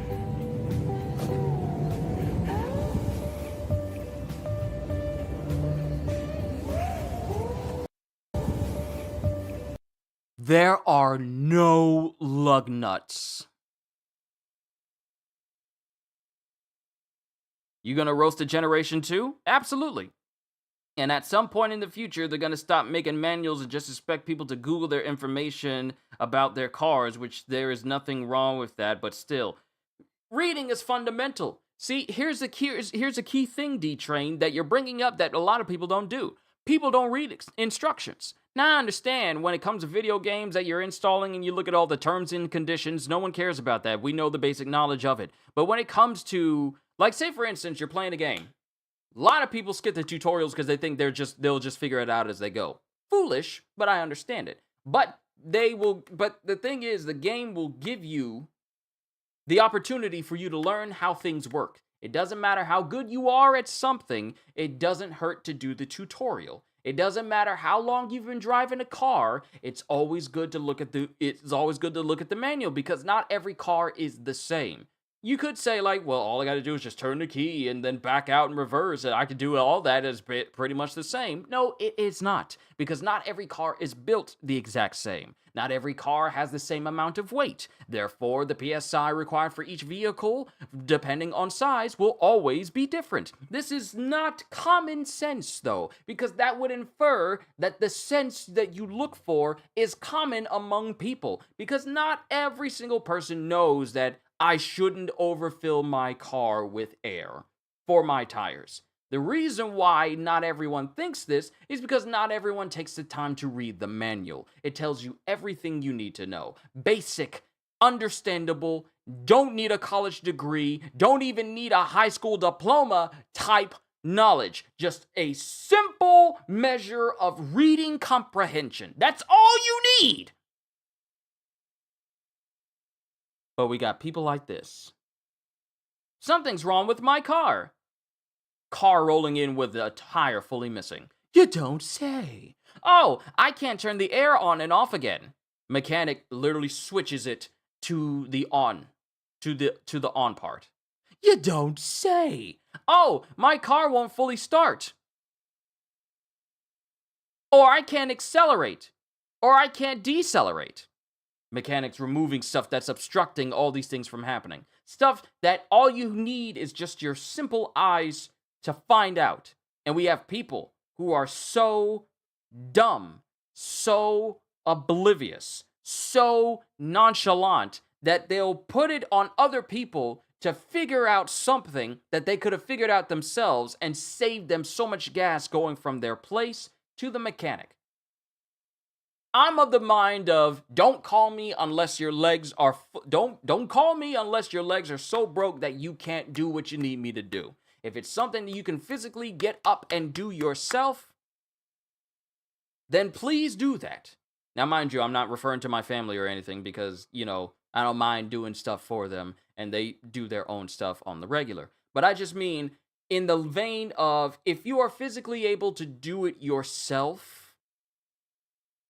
There are no lug nuts. You gonna roast a generation 2? Absolutely. And at some point in the future, they're gonna stop making manuals and just expect people to Google their information about their cars, which there is nothing wrong with that, but still. Reading is fundamental. See, here's a key thing, D-Train, that you're bringing up that a lot of people don't do. People don't read instructions. Now, I understand when it comes to video games that you're installing and you look at all the terms and conditions, no one cares about that. We know the basic knowledge of it. But when it comes to, like, say, for instance, you're playing a game. A lot of people skip the tutorials because they think they'll just figure it out as they go. Foolish, but I understand it. But the thing is, the game will give you the opportunity for you to learn how things work. It doesn't matter how good you are at something, it doesn't hurt to do the tutorial. It doesn't matter how long you've been driving a car, it's always good to look at the manual because not every car is the same. You could say like, well, all I got to do is just turn the key and then back out and reverse, and I could do all that as pretty much the same. No, it is not, because not every car is built the exact same. Not every car has the same amount of weight. Therefore, the PSI required for each vehicle, depending on size, will always be different. This is not common sense, though, because that would infer that the sense that you look for is common among people, because not every single person knows that I shouldn't overfill my car with air for my tires. The reason why not everyone thinks this is because not everyone takes the time to read the manual. It tells you everything you need to know. Basic, understandable, don't need a college degree, don't even need a high school diploma type knowledge. Just a simple measure of reading comprehension. That's all you need. But we got people like this. Something's wrong with my car. Car rolling in with a tire fully missing. You don't say. Oh, I can't turn the air on and off again. Mechanic literally switches it to the on, to the on part. You don't say. Oh, my car won't fully start. Or I can't accelerate. Or I can't decelerate. Mechanics removing stuff that's obstructing all these things from happening. Stuff that all you need is just your simple eyes to find out. And we have people who are so dumb, so oblivious, so nonchalant that they'll put it on other people to figure out something that they could have figured out themselves and saved them so much gas going from their place to the mechanic. I'm of the mind of don't call me unless your legs are don't call me unless your legs are so broke that you can't do what you need me to do. If it's something that you can physically get up and do yourself, then please do that. Now, mind you, I'm not referring to my family or anything because, you know, I don't mind doing stuff for them and they do their own stuff on the regular. But I just mean in the vein of if you are physically able to do it yourself,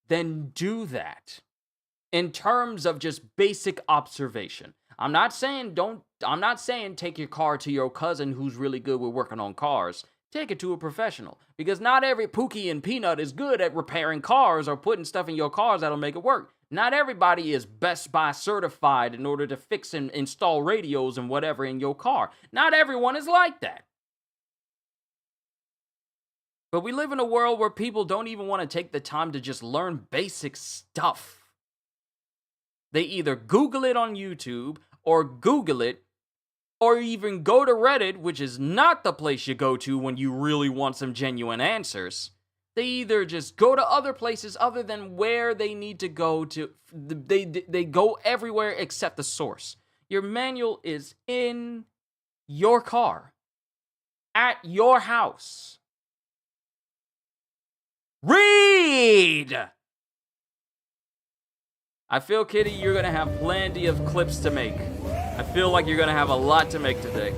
then do that. In terms of just basic observation. I'm not saying take your car to your cousin who's really good with working on cars. Take it to a professional. Because not every Pookie and Peanut is good at repairing cars or putting stuff in your cars that'll make it work. Not everybody is Best Buy certified in order to fix and install radios and whatever in your car. Not everyone is like that. But we live in a world where people don't even want to take the time to just learn basic stuff. They either Google it on YouTube or Google it or even go to Reddit, which is not the place you go to when you really want some genuine answers. They either just go to other places other than where they need to go to. They go everywhere except the source. Your manual is in your car, at your house. Read! I feel, Kitty, you're going to have plenty of clips to make. I feel like you're going to have a lot to make today.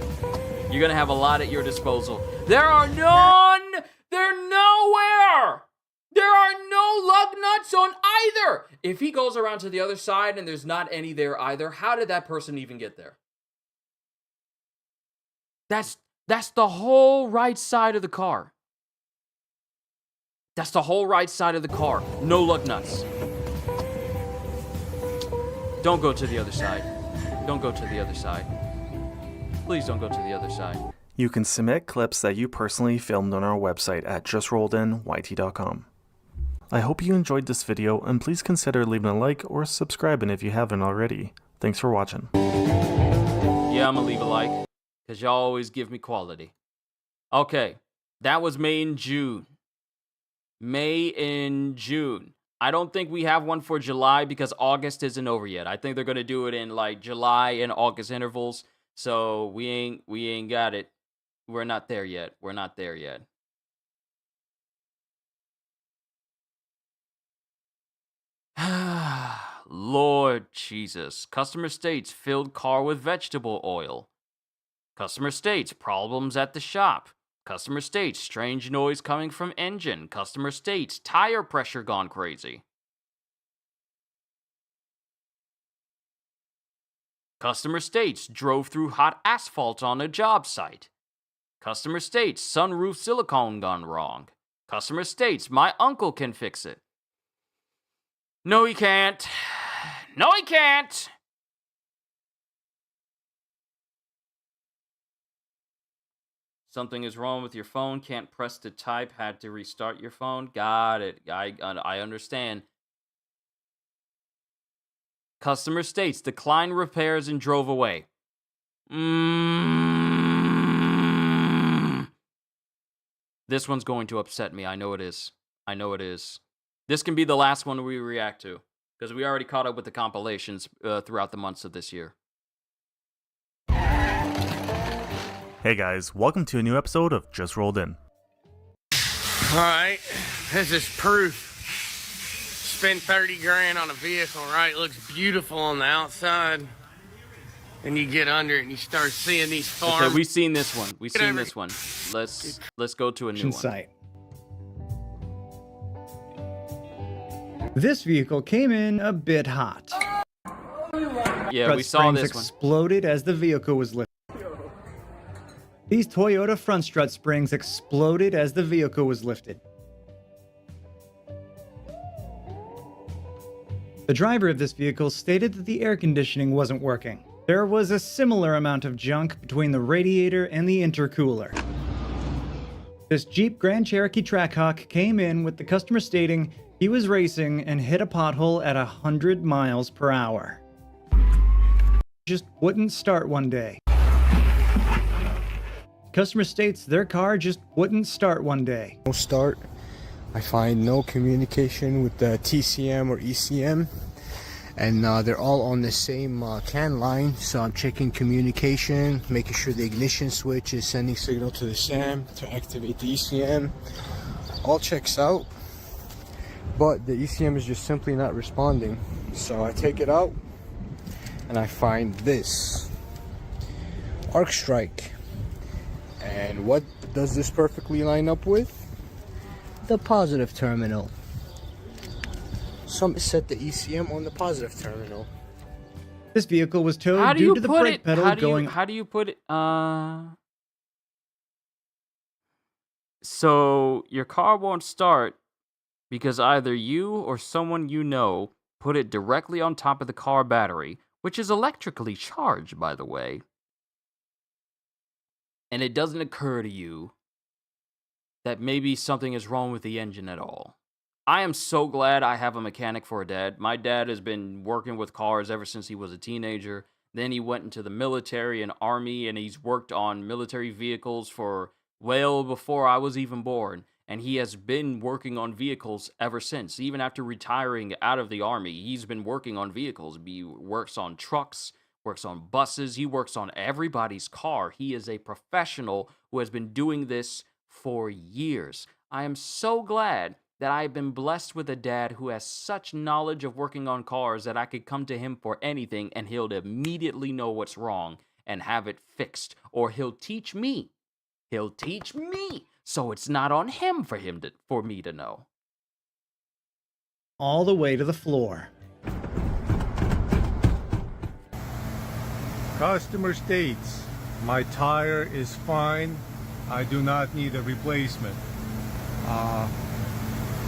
You're going to have a lot at your disposal. There are none! They're nowhere! There are no lug nuts on either! If he goes around to the other side and there's not any there either, how did that person even get there? That's the whole right side of the car. That's the whole right side of the car. No lug nuts. Don't go to the other side. Don't go to the other side. Please don't go to the other side. You can submit clips that you personally filmed on our website at justrolledyt.com. I hope you enjoyed this video, and please consider leaving a like or subscribing if you haven't already. Thanks for watching. Yeah, I'm gonna leave a like, because y'all always give me quality. Okay, that was May and June. May and June. I don't think we have one for July because August isn't over yet. I think they're gonna do it in like July and August intervals. So we ain't got it. We're not there yet. We're not there yet. Lord Jesus. Customer states filled car with vegetable oil. Customer states problems at the shop. Customer states strange noise coming from engine. Customer states tire pressure gone crazy. Customer states drove through hot asphalt on a job site. Customer states sunroof silicone gone wrong. Customer states my uncle can fix it. No, he can't. No, he can't. Something is wrong with your phone. Can't press to type. Had to restart your phone. Got it. I understand. Customer states declined repairs and drove away. This one's going to upset me. I know it is. I know it is. This can be the last one we react to, because we already caught up with the compilations throughout the months of this year. Hey guys, welcome to a new episode of Just Rolled In. Alright, this is proof. Spend 30 grand on a vehicle, right? Looks beautiful on the outside. And you get under it and you start seeing these farms. Okay, we've seen this one. We've seen this one. Let's go to a new one. Site. This vehicle came in a bit hot. Yeah, we saw this one. Exploded as the vehicle was lifted. These Toyota front strut springs exploded as the vehicle was lifted. The driver of this vehicle stated that the air conditioning wasn't working. There was a similar amount of junk between the radiator and the intercooler. This Jeep Grand Cherokee Trackhawk came in with the customer stating he was racing and hit a pothole at 100 miles per hour. Just wouldn't start one day. Customer states their car just wouldn't start one day. No start. I find no communication with the TCM or ECM, and they're all on the same CAN line. So I'm checking communication, making sure the ignition switch is sending signal to the SAM to activate the ECM. All checks out, but the ECM is just simply not responding. So I take it out and I find this arc strike. And what does this perfectly line up with? The positive terminal. So set the ECM on the positive terminal. This vehicle was towed due to the brake pedal going. How do you put it? So your car won't start because either you or someone you know put it directly on top of the car battery, which is electrically charged, by the way. And it doesn't occur to you that maybe something is wrong with the engine at all. I am so glad I have a mechanic for a dad. My dad has been working with cars ever since he was a teenager. Then he went into the military and army, and he's worked on military vehicles for well before I was even born. And he has been working on vehicles ever since. Even after retiring out of the army, he's been working on vehicles. He works on trucks, works on buses. He works on everybody's car. He is a professional who has been doing this for years. I am so glad that I've been blessed with a dad who has such knowledge of working on cars that I could come to him for anything and he'll immediately know what's wrong and have it fixed. Or he'll teach me. He'll teach me. So it's not on him for me to know. All the way to the floor. Customer states, my tire is fine. I do not need a replacement.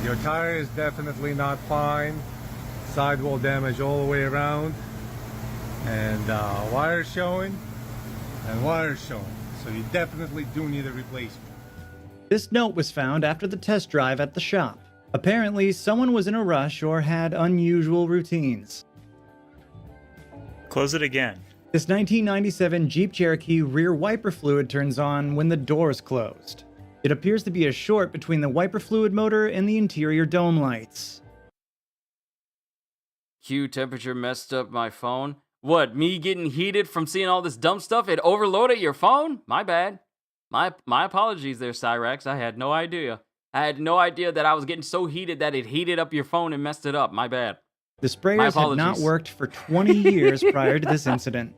Your tire is definitely not fine. Sidewall damage all the way around. And wires showing and wires showing. So you definitely do need a replacement. This note was found after the test drive at the shop. Apparently, someone was in a rush or had unusual routines. Close it again. This 1997 Jeep Cherokee rear wiper fluid turns on when the door is closed. It appears to be a short between the wiper fluid motor and the interior dome lights. Q temperature messed up my phone. What, me getting heated from seeing all this dumb stuff? It overloaded your phone? My bad. My apologies there, Cyrax. I had no idea. I had no idea that I was getting so heated that it heated up your phone and messed it up. My bad. The sprayers had not worked for 20 years prior to this incident.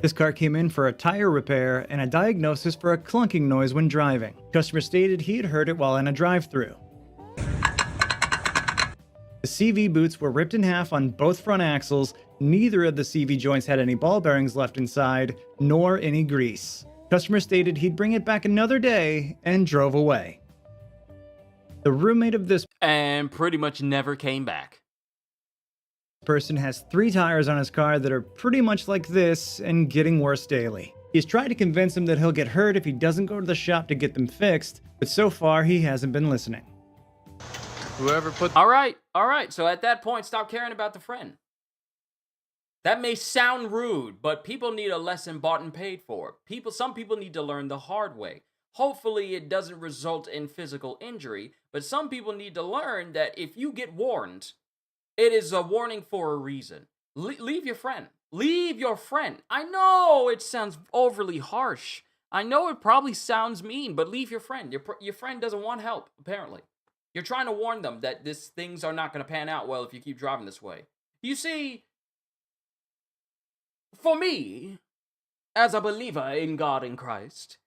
This car came in for a tire repair and a diagnosis for a clunking noise when driving. Customer stated he had heard it while in a drive-thru. The CV boots were ripped in half on both front axles. Neither of the CV joints had any ball bearings left inside, nor any grease. Customer stated he'd bring it back another day and drove away. The roommate of this and pretty much never came back. Person has 3 tires on his car that are pretty much like this and getting worse daily. He's tried to convince him that he'll get hurt if he doesn't go to the shop to get them fixed, but so far he hasn't been listening. Whoever put... All right. So at that point, stop caring about the friend. That may sound rude, but people need a lesson bought and paid for. Some people need to learn the hard way. Hopefully it doesn't result in physical injury, but some people need to learn that if you get warned, it is a warning for a reason. Leave your friend. Leave your friend. I know it sounds overly harsh. I know it probably sounds mean, but leave your friend. Your friend doesn't want help, apparently. You're trying to warn them that things are not going to pan out well if you keep driving this way. You see, for me, as a believer in God and Christ,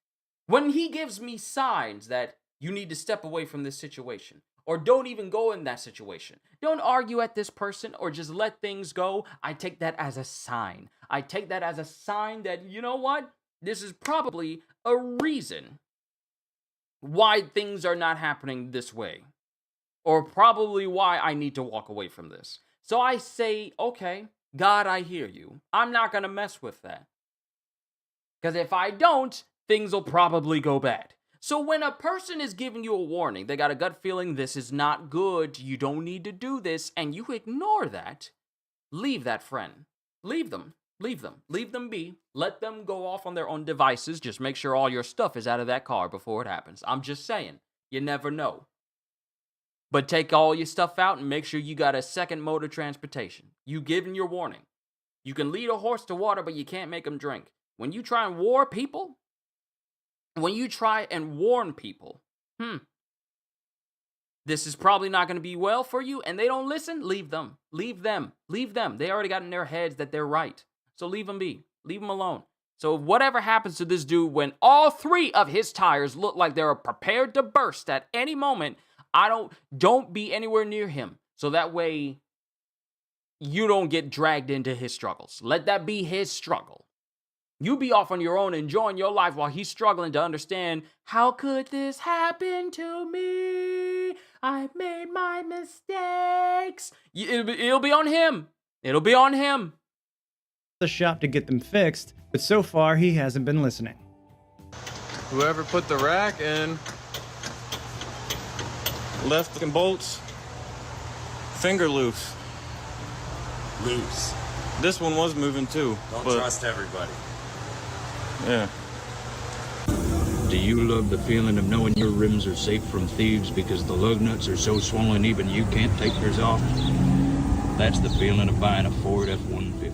when he gives me signs that you need to step away from this situation, or don't even go in that situation, don't argue at this person, or just let things go, I take that as a sign. I take that as a sign that, you know what? This is probably a reason why things are not happening this way. Or probably why I need to walk away from this. So I say, okay, God, I hear you. I'm not going to mess with that. Because if I don't, things will probably go bad. So when a person is giving you a warning, they got a gut feeling this is not good, you don't need to do this, and you ignore that, leave that friend. Leave them. Leave them. Leave them be. Let them go off on their own devices. Just make sure all your stuff is out of that car before it happens. I'm just saying. You never know. But take all your stuff out and make sure you got a second mode of transportation. You given your warning. You can lead a horse to water, but you can't make him drink. When you try and warn people, this is probably not going to be well for you, and they don't listen, leave them. Leave them. Leave them. They already got in their heads that they're right. So leave them be. Leave them alone. So whatever happens to this dude when all 3 of his tires look like they're prepared to burst at any moment, don't be anywhere near him. So that way you don't get dragged into his struggles. Let that be his struggle. You be off on your own enjoying your life while he's struggling to understand, how could this happen to me? I made my mistakes. It'll be on him. It'll be on him. The shop to get them fixed, but so far he hasn't been listening. Whoever put the rack in left the bolts finger loose. This one was moving too. Don't but, trust everybody. Yeah. Do you love the feeling of knowing your rims are safe from thieves because the lug nuts are so swollen even you can't take yours off? That's the feeling of buying a Ford F-150.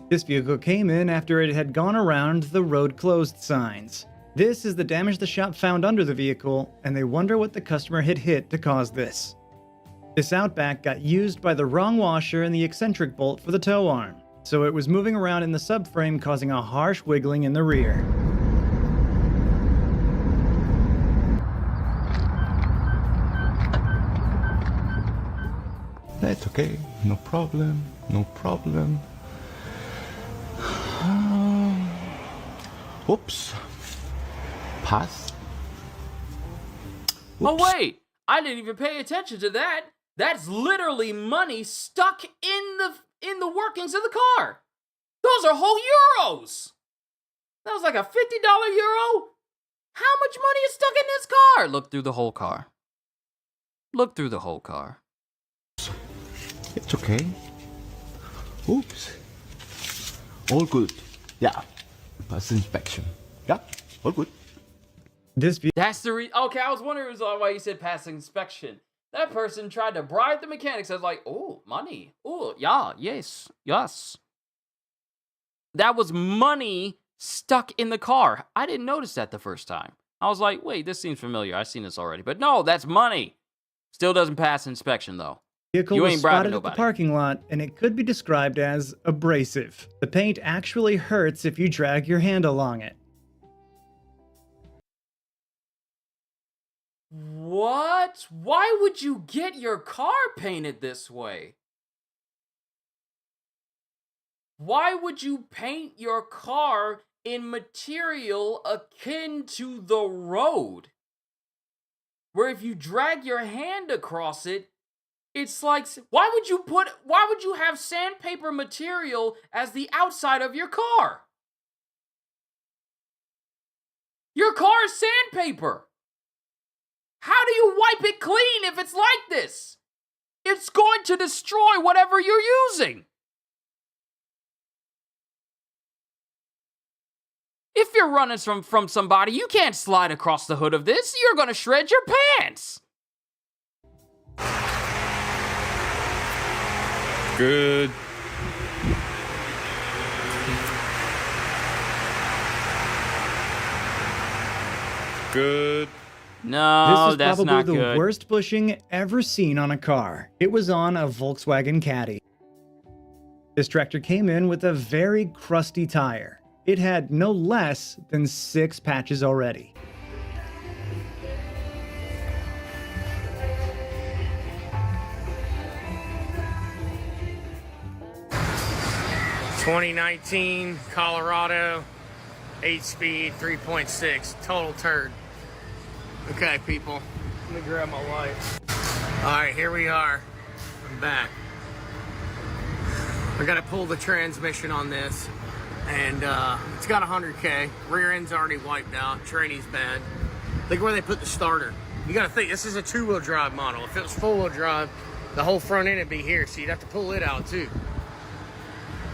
This vehicle came in after it had gone around the road closed signs. This is the damage the shop found under the vehicle, and they wonder what the customer had hit to cause this. This Outback got used by the wrong washer and the eccentric bolt for the tow arm, so it was moving around in the subframe causing a harsh wiggling in the rear. That's okay. No problem. No problem. Oops. Pass. Oh wait, I didn't even pay attention to that. That's literally money stuck in the workings of the car. Those are whole euros. That was like a $50 euro. How much money is stuck in this car? Look through the whole car. Look through the whole car. It's okay. Oops. All good. Yeah. Pass inspection. Yeah. All good. That's the okay, I was wondering why you said pass inspection. That person tried to bribe the mechanics. I was like, oh, money. Oh, yeah, yes. That was money stuck in the car. I didn't notice that the first time. I was like, wait, this seems familiar. I've seen this already. But no, that's money. Still doesn't pass inspection, though. Vehicle You was ain't bribing spotted at nobody. the parking lot, and it could be described as abrasive. The paint actually hurts if you drag your hand along it. What? Why would you get your car painted this way? Why would you paint your car in material akin to the road? Where if you drag your hand across it, it's like, why would you have sandpaper material as the outside of your car? Your car is sandpaper. How do you wipe it clean if it's like this? It's going to destroy whatever you're using. If you're running from somebody, you can't slide across the hood of this. You're going to shred your pants. Good. Good. No, This is that's probably not the good. worst bushing ever seen on a car. It was on a Volkswagen Caddy. This tractor came in with a very crusty tire. It had no less than 6 patches already. '19 Colorado, 8-speed, 3.6, total turd. Okay, people, let me grab my light. All right, here we are. I'm back. I gotta pull the transmission on this, and it's got 100K. Rear end's already wiped out. Trainee's bad. Look where they put the starter. You gotta think, this is a 2-wheel drive model. If it was 4-wheel drive, the whole front end would be here, so you'd have to pull it out too.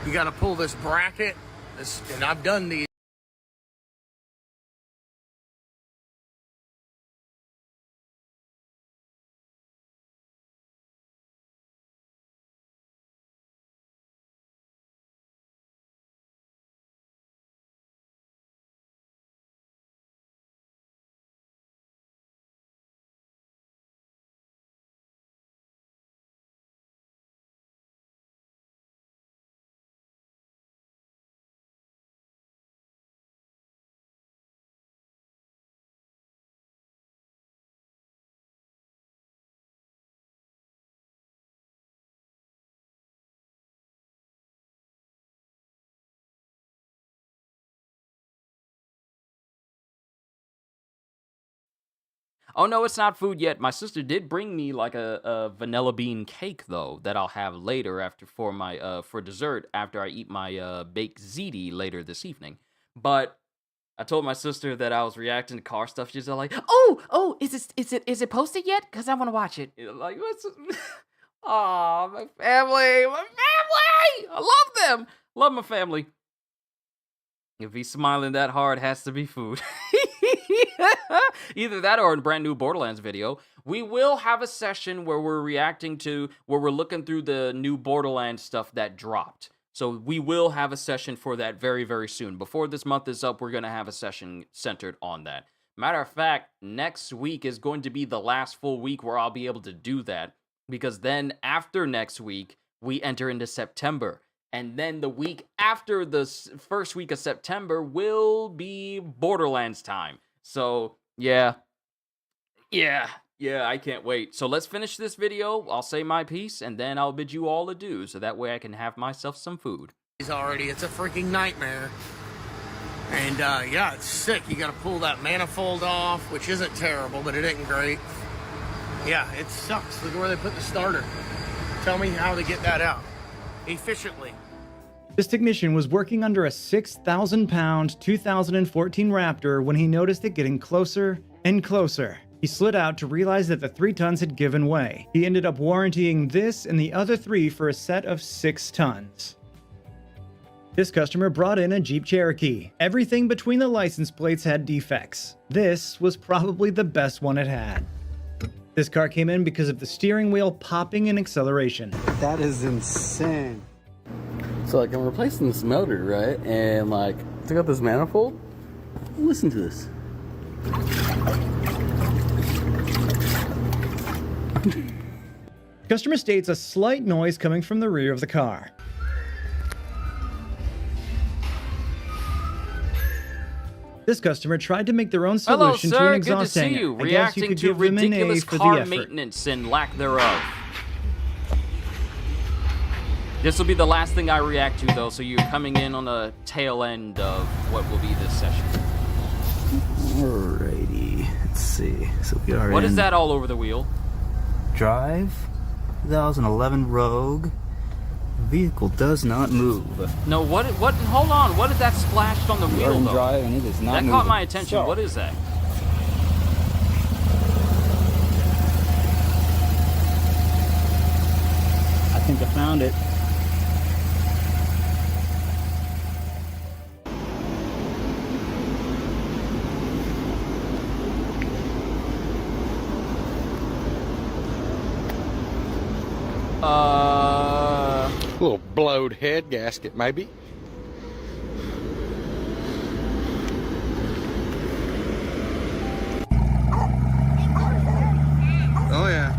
You gotta pull this bracket, and I've done these. Oh no, it's not food yet. My sister did bring me like a vanilla bean cake though that I'll have later after for my for dessert after I eat my baked ziti later this evening. But I told my sister that I was reacting to car stuff. She's all like, "Oh, is it posted yet? Cause I want to watch it." Like, what's? Aw, my family! My family! I love them! Love my family. If he's smiling that hard, has to be food. Either that or a brand new Borderlands video. We will have a session where we're looking through the new Borderlands stuff that dropped. So we will have a session for that very, very soon. Before this month is up, we're going to have a session centered on that. Matter of fact, next week is going to be the last full week where I'll be able to do that. Because then after next week, we enter into September. And then the week after the first week of September will be Borderlands time. So, yeah, I can't wait. So let's finish this video. I'll say my piece, and then I'll bid you all adieu, so that way I can have myself some food. It's a freaking nightmare. And, yeah, it's sick. You gotta pull that manifold off, which isn't terrible, but it ain't great. Yeah, it sucks. Look where they put the starter. Tell me how to get that out efficiently. This technician was working under a 6,000-pound 2014 Raptor when he noticed it getting closer and closer. He slid out to realize that the 3 tons had given way. He ended up warrantying this and the other 3 for a set of 6 tons. This customer brought in a Jeep Cherokee. Everything between the license plates had defects. This was probably the best one it had. This car came in because of the steering wheel popping in acceleration. That is insane. So like I'm replacing this motor, right? And like took out this manifold. Listen to this. Customer states a slight noise coming from the rear of the car. This customer tried to make their own solution to an exhaust hanger. Good to see you. I guess you Reacting could to give them an A ridiculous for the car effort. maintenance and lack thereof. This will be the last thing I react to, though, so you're coming in on the tail end of what will be this session. Alrighty, let's see. So we are What in is that all over the wheel? Drive 2011 Rogue. Vehicle does not move. No, what, hold on, what is that splashed on the We are wheel, in though? drive and it is not That moving. caught my attention. So, What is that? I think I found it. A little blowed head gasket, maybe. Oh yeah.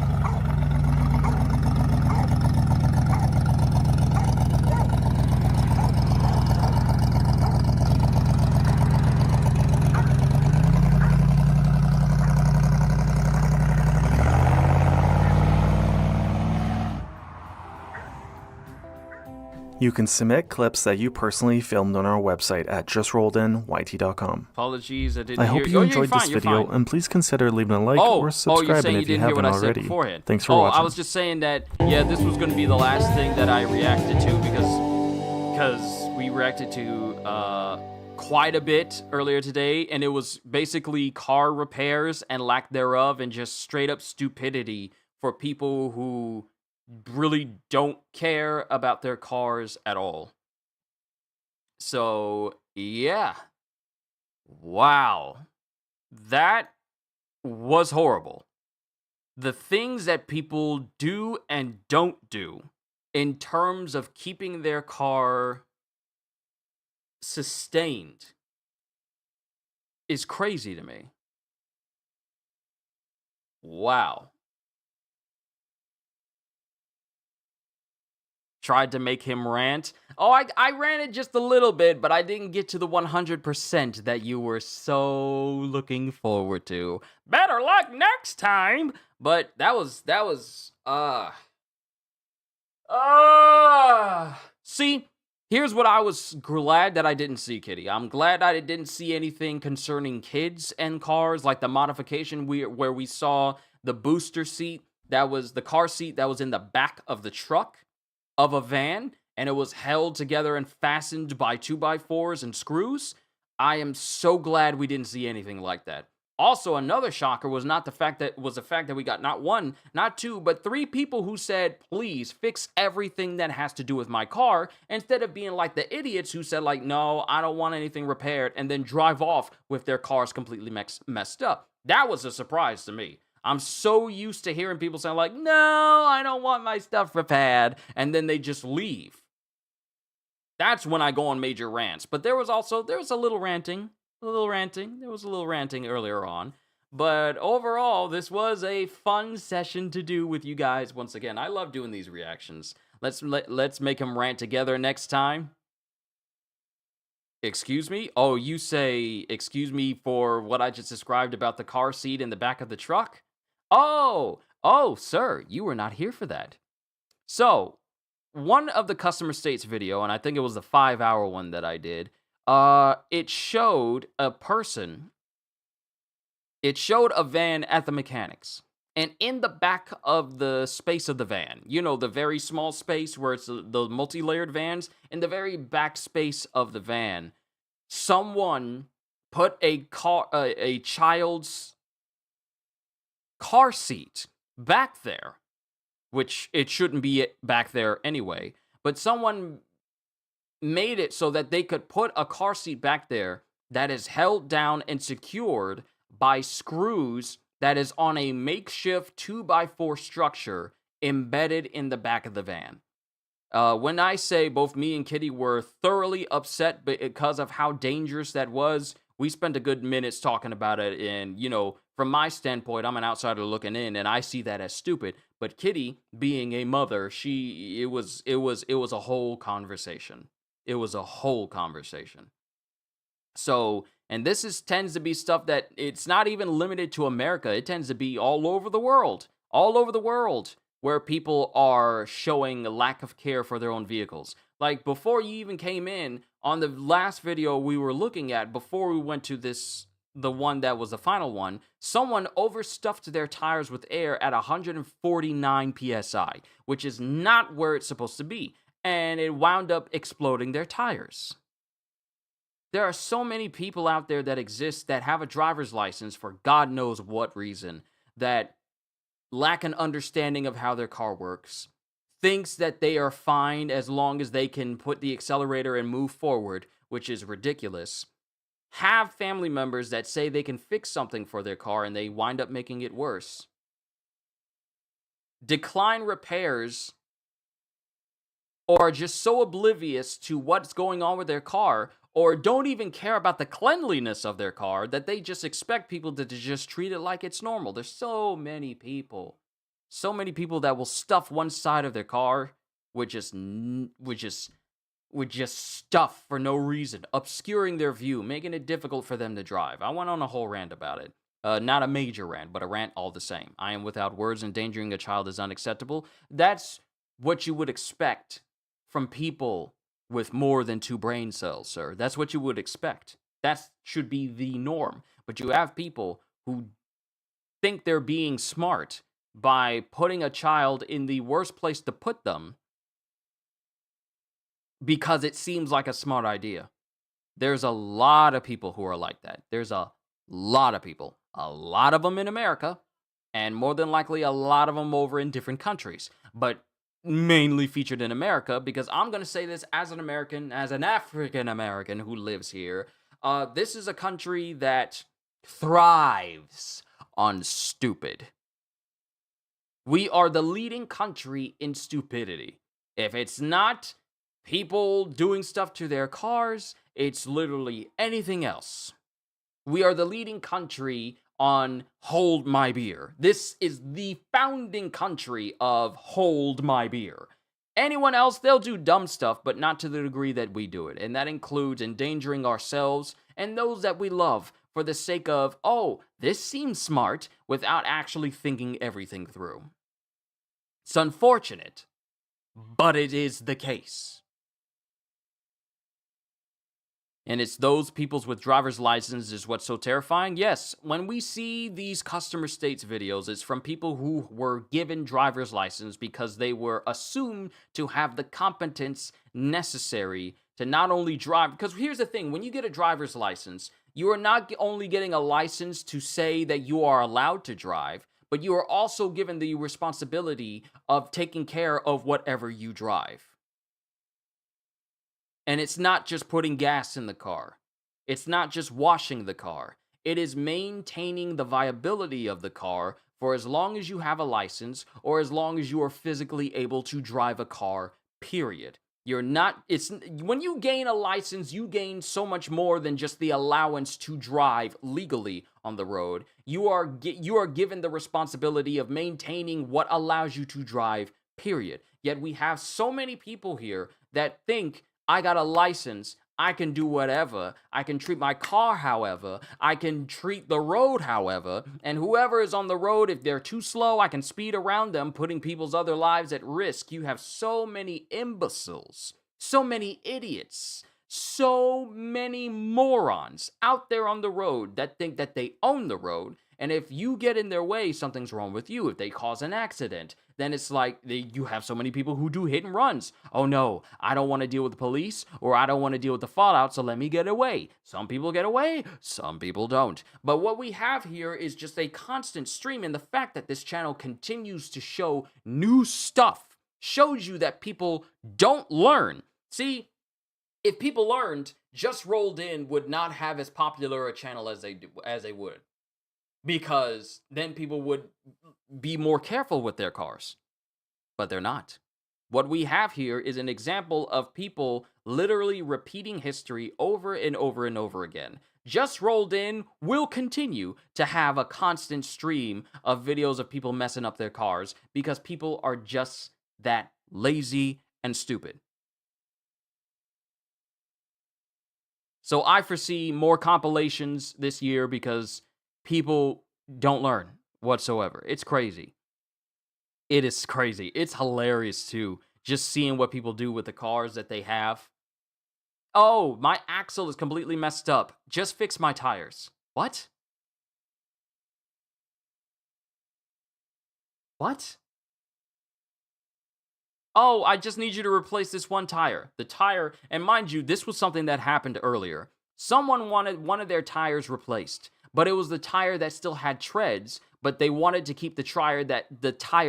You can submit clips that you personally filmed on our website at justrolledyt.com. Apologies, I didn't I hear hope you enjoyed this video, fine. and please consider leaving a like or you're subscribing saying you if you didn't hear haven't what I said already. beforehand. Thanks for watching. I was just saying that, yeah, this was going to be the last thing that I reacted to because we reacted to quite a bit earlier today, and it was basically car repairs and lack thereof and just straight up stupidity for people who really don't care about their cars at all. So, yeah. Wow. That was horrible. The things that people do and don't do in terms of keeping their car sustained is crazy to me. Wow. Tried to make him rant. Oh, I ranted just a little bit, but I didn't get to the 100% that you were so looking forward to. Better luck next time. But that was see, here's what I was glad that I didn't see, Kitty. I'm glad I didn't see anything concerning kids and cars, like the modification where we saw the booster seat, that was the car seat that was in the back of the truck of a van, and it was held together and fastened by 2x4s and screws. I am so glad we didn't see anything like that. Also, another shocker was the fact that we got not one, not two, but three people who said, please fix everything that has to do with my car, instead of being like the idiots who said, like, no, I don't want anything repaired, and then drive off with their cars completely messed up. That was a surprise to me. I'm so used to hearing people say, like, no, I don't want my stuff repaired, and then they just leave. That's when I go on major rants. But there was a little ranting. There was a little ranting earlier on. But overall, this was a fun session to do with you guys. Once again, I love doing these reactions. Let's make them rant together next time. Excuse me? Oh, you say, excuse me for what I just described about the car seat in the back of the truck? Oh, sir, you were not here for that. So, one of the customer states video, and I think it was the 5-hour one that I did, it showed a van at the mechanics. And in the back of the space of the van, you know, the very small space where it's the multi-layered vans, in the very back space of the van, someone put a child's car seat back there, which it shouldn't be back there anyway, but someone made it so that they could put a car seat back there that is held down and secured by screws that is on a makeshift 2x4 structure embedded in the back of the van. When I say both me and Kitty were thoroughly upset because of how dangerous that was, we spent a good minutes talking about it, and, you know, from my standpoint, I'm an outsider looking in, and I see that as stupid. But Kitty, being a mother, it was a whole conversation. It was a whole conversation. So, and this tends to be stuff that it's not even limited to America. It tends to be all over the world. All over the world, where people are showing a lack of care for their own vehicles. Like, before you even came in, on the last video we were looking at, before we went to the one that was the final one, someone overstuffed their tires with air at 149 psi, which is not where it's supposed to be, and it wound up exploding their tires. There are so many people out there that exist that have a driver's license for God knows what reason, that lack an understanding of how their car works, thinks that they are fine as long as they can put the accelerator and move forward, which is ridiculous. Have family members that say they can fix something for their car and they wind up making it worse. Decline repairs, or are just so oblivious to what's going on with their car, or don't even care about the cleanliness of their car, that they just expect people to just treat it like it's normal. There's so many people that will stuff one side of their car with just stuff for no reason, obscuring their view, making it difficult for them to drive. I went on a whole rant about it. Not a major rant, but a rant all the same. I am without words. Endangering a child is unacceptable. That's what you would expect from people with more than 2 brain cells, sir. That's what you would expect. That should be the norm. But you have people who think they're being smart by putting a child in the worst place to put them because it seems like a smart idea. There's a lot of people who are like that. There's a lot of people. A lot of them in America, and more than likely a lot of them over in different countries. But mainly featured in America, because I'm going to say this as an American, as an African American who lives here. This is a country that thrives on stupid. We are the leading country in stupidity. If it's not people doing stuff to their cars, it's literally anything else. We are the leading country on hold my beer. This is the founding country of hold my beer. Anyone else, they'll do dumb stuff, but not to the degree that we do it. And that includes endangering ourselves and those that we love for the sake of, oh, this seems smart, without actually thinking everything through. It's unfortunate, but it is the case. And it's those peoples with driver's licenses is what's so terrifying. Yes, when we see these customer states videos, it's from people who were given driver's license because they were assumed to have the competence necessary to not only drive. Because here's the thing, when you get a driver's license, You are not only getting a license to say that you are allowed to drive, but you are also given the responsibility of taking care of whatever you drive. And it's not just putting gas in the car. It's not just washing the car. It is maintaining the viability of the car for as long as you have a license or as long as you are physically able to drive a car, period. You're not, it's, when you gain a license, you gain so much more than just the allowance to drive legally on the road. You are given the responsibility of maintaining what allows you to drive, period. Yet we have so many people here that think, I got a license, I can do whatever, I can treat my car however, I can treat the road however, and whoever is on the road, if they're too slow, I can speed around them, putting people's other lives at risk. You have so many imbeciles, so many idiots, so many morons out there on the road that think that they own the road, and if you get in their way, something's wrong with you. If they cause an accident, then it's like you have so many people who do hit and runs. Oh no, I don't want to deal with the police, or I don't want to deal with the fallout, so let me get away. Some people get away, some people don't. But what we have here is just a constant stream, and the fact that this channel continues to show new stuff shows you that people don't learn. See, if people learned, Just Rolled In would not have as popular a channel as they would. Because then people would be more careful with their cars. But they're not. What we have here is an example of people literally repeating history over and over and over again. Just Rolled In will continue to have a constant stream of videos of people messing up their cars because people are just that lazy and stupid. So I foresee more compilations this year because people don't learn whatsoever. It's crazy. It is crazy. It's hilarious, too. Just seeing what people do with the cars that they have. Oh, my axle is completely messed up. Just fix my tires. What? What? Oh, I just need you to replace this one tire. The tire, and mind you, this was something that happened earlier. Someone wanted one of their tires replaced, but it was the tire that still had treads, but they wanted to keep the tire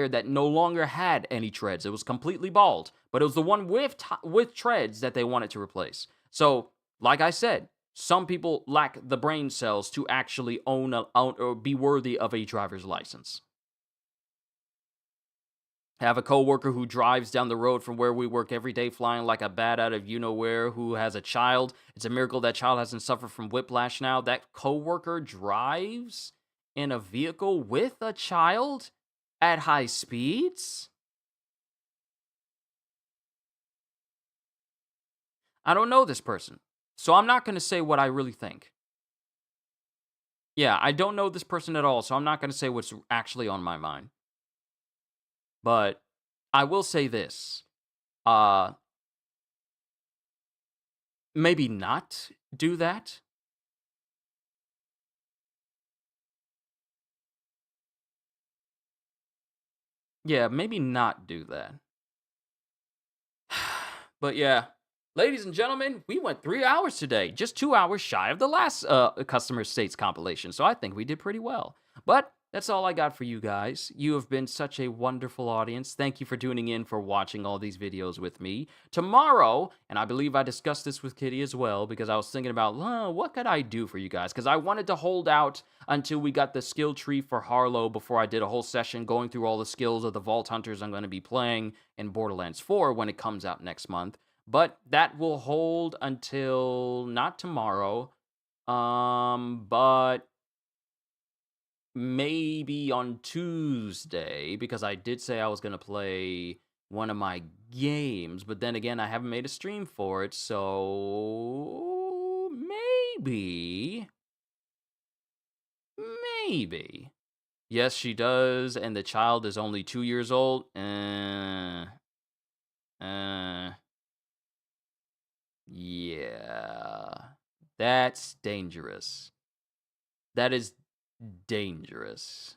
that no longer had any treads. It was completely bald, but it was the one with treads that they wanted to replace. So, like I said, some people lack the brain cells to actually own or be worthy of a driver's license. I have a coworker who drives down the road from where we work every day, flying like a bat out of you-know-where, who has a child. It's a miracle that child hasn't suffered from whiplash now. That coworker drives in a vehicle with a child at high speeds? I don't know this person, so I'm not going to say what I really think. Yeah, I don't know this person at all, so I'm not going to say what's actually on my mind. But I will say this. Maybe not do that. Yeah, maybe not do that. But yeah, ladies and gentlemen, we went 3 hours today. Just 2 hours shy of the last Customer States compilation. So I think we did pretty well. But that's all I got for you guys. You have been such a wonderful audience. Thank you for tuning in, for watching all these videos with me. Tomorrow, and I believe I discussed this with Kitty as well, because I was thinking about, what could I do for you guys? Because I wanted to hold out until we got the skill tree for Harlow before I did a whole session going through all the skills of the Vault Hunters I'm going to be playing in Borderlands 4 when it comes out next month. But that will hold until, not tomorrow, but maybe on Tuesday, because I did say I was going to play one of my games, but then again, I haven't made a stream for it, so maybe. Yes, she does, and the child is only 2 years old. Yeah, that's dangerous. That is dangerous.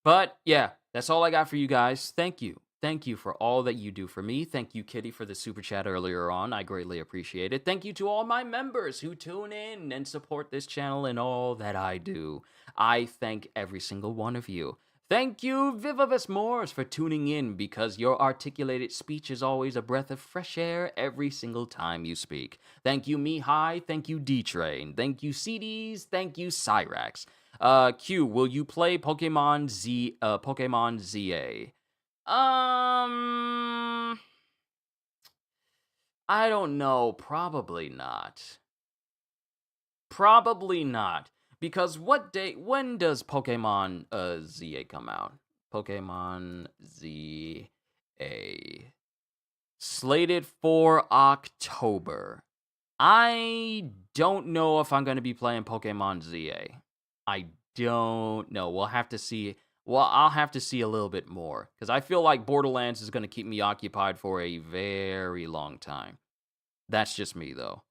But yeah, that's all I got for you guys. Thank you. Thank you for all that you do for me. Thank you, Kitty, for the super chat earlier on. I greatly appreciate it. Thank you to all my members who tune in and support this channel and all that I do. I thank every single one of you. Thank you, Vivavus Moors, for tuning in because your articulated speech is always a breath of fresh air every single time you speak. Thank you, Mihai. Thank you, D-Train. Thank you, CDs. Thank you, Cyrax. Q, will you play Pokemon ZA? I don't know. Probably not. Probably not. Because when does Pokemon ZA come out? Pokemon ZA. Slated for October. I don't know if I'm going to be playing Pokemon ZA. I don't know. We'll have to see. Well, I'll have to see a little bit more. Because I feel like Borderlands is going to keep me occupied for a very long time. That's just me, though.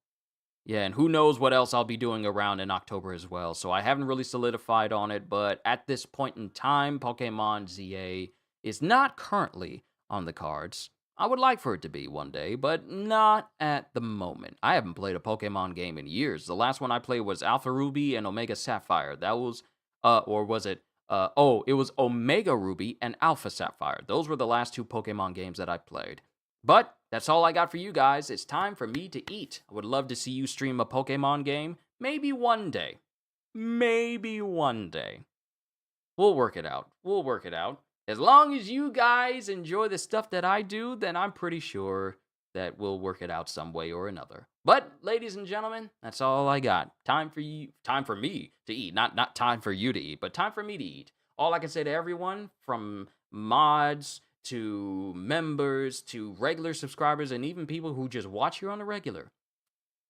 Yeah, and who knows what else I'll be doing around in October as well. So I haven't really solidified on it, but at this point in time, Pokemon ZA is not currently on the cards. I would like for it to be one day, but not at the moment. I haven't played a Pokemon game in years. The last one I played was Alpha Ruby and Omega Sapphire. That was, or was it, it was Omega Ruby and Alpha Sapphire. Those were the last two Pokemon games that I played. But that's all I got for you guys. It's time for me to eat. I would love to see you stream a Pokemon game. Maybe one day. Maybe one day. We'll work it out. We'll work it out. As long as you guys enjoy the stuff that I do, then I'm pretty sure that we'll work it out some way or another. But, ladies and gentlemen, that's all I got. Time for me to eat. Not time for you to eat, but time for me to eat. All I can say to everyone, from mods to members to regular subscribers and even people who just watch here on the regular,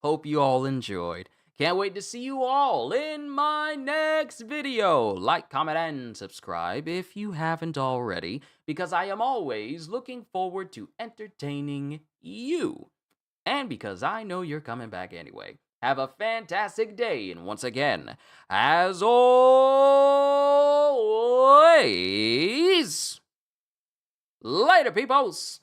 hope you all enjoyed. Can't wait to see you all in my next video. Like, comment, and subscribe if you haven't already, because I am always looking forward to entertaining you. And because I know you're coming back anyway. Have a fantastic day, and once again, as always, later, peoples!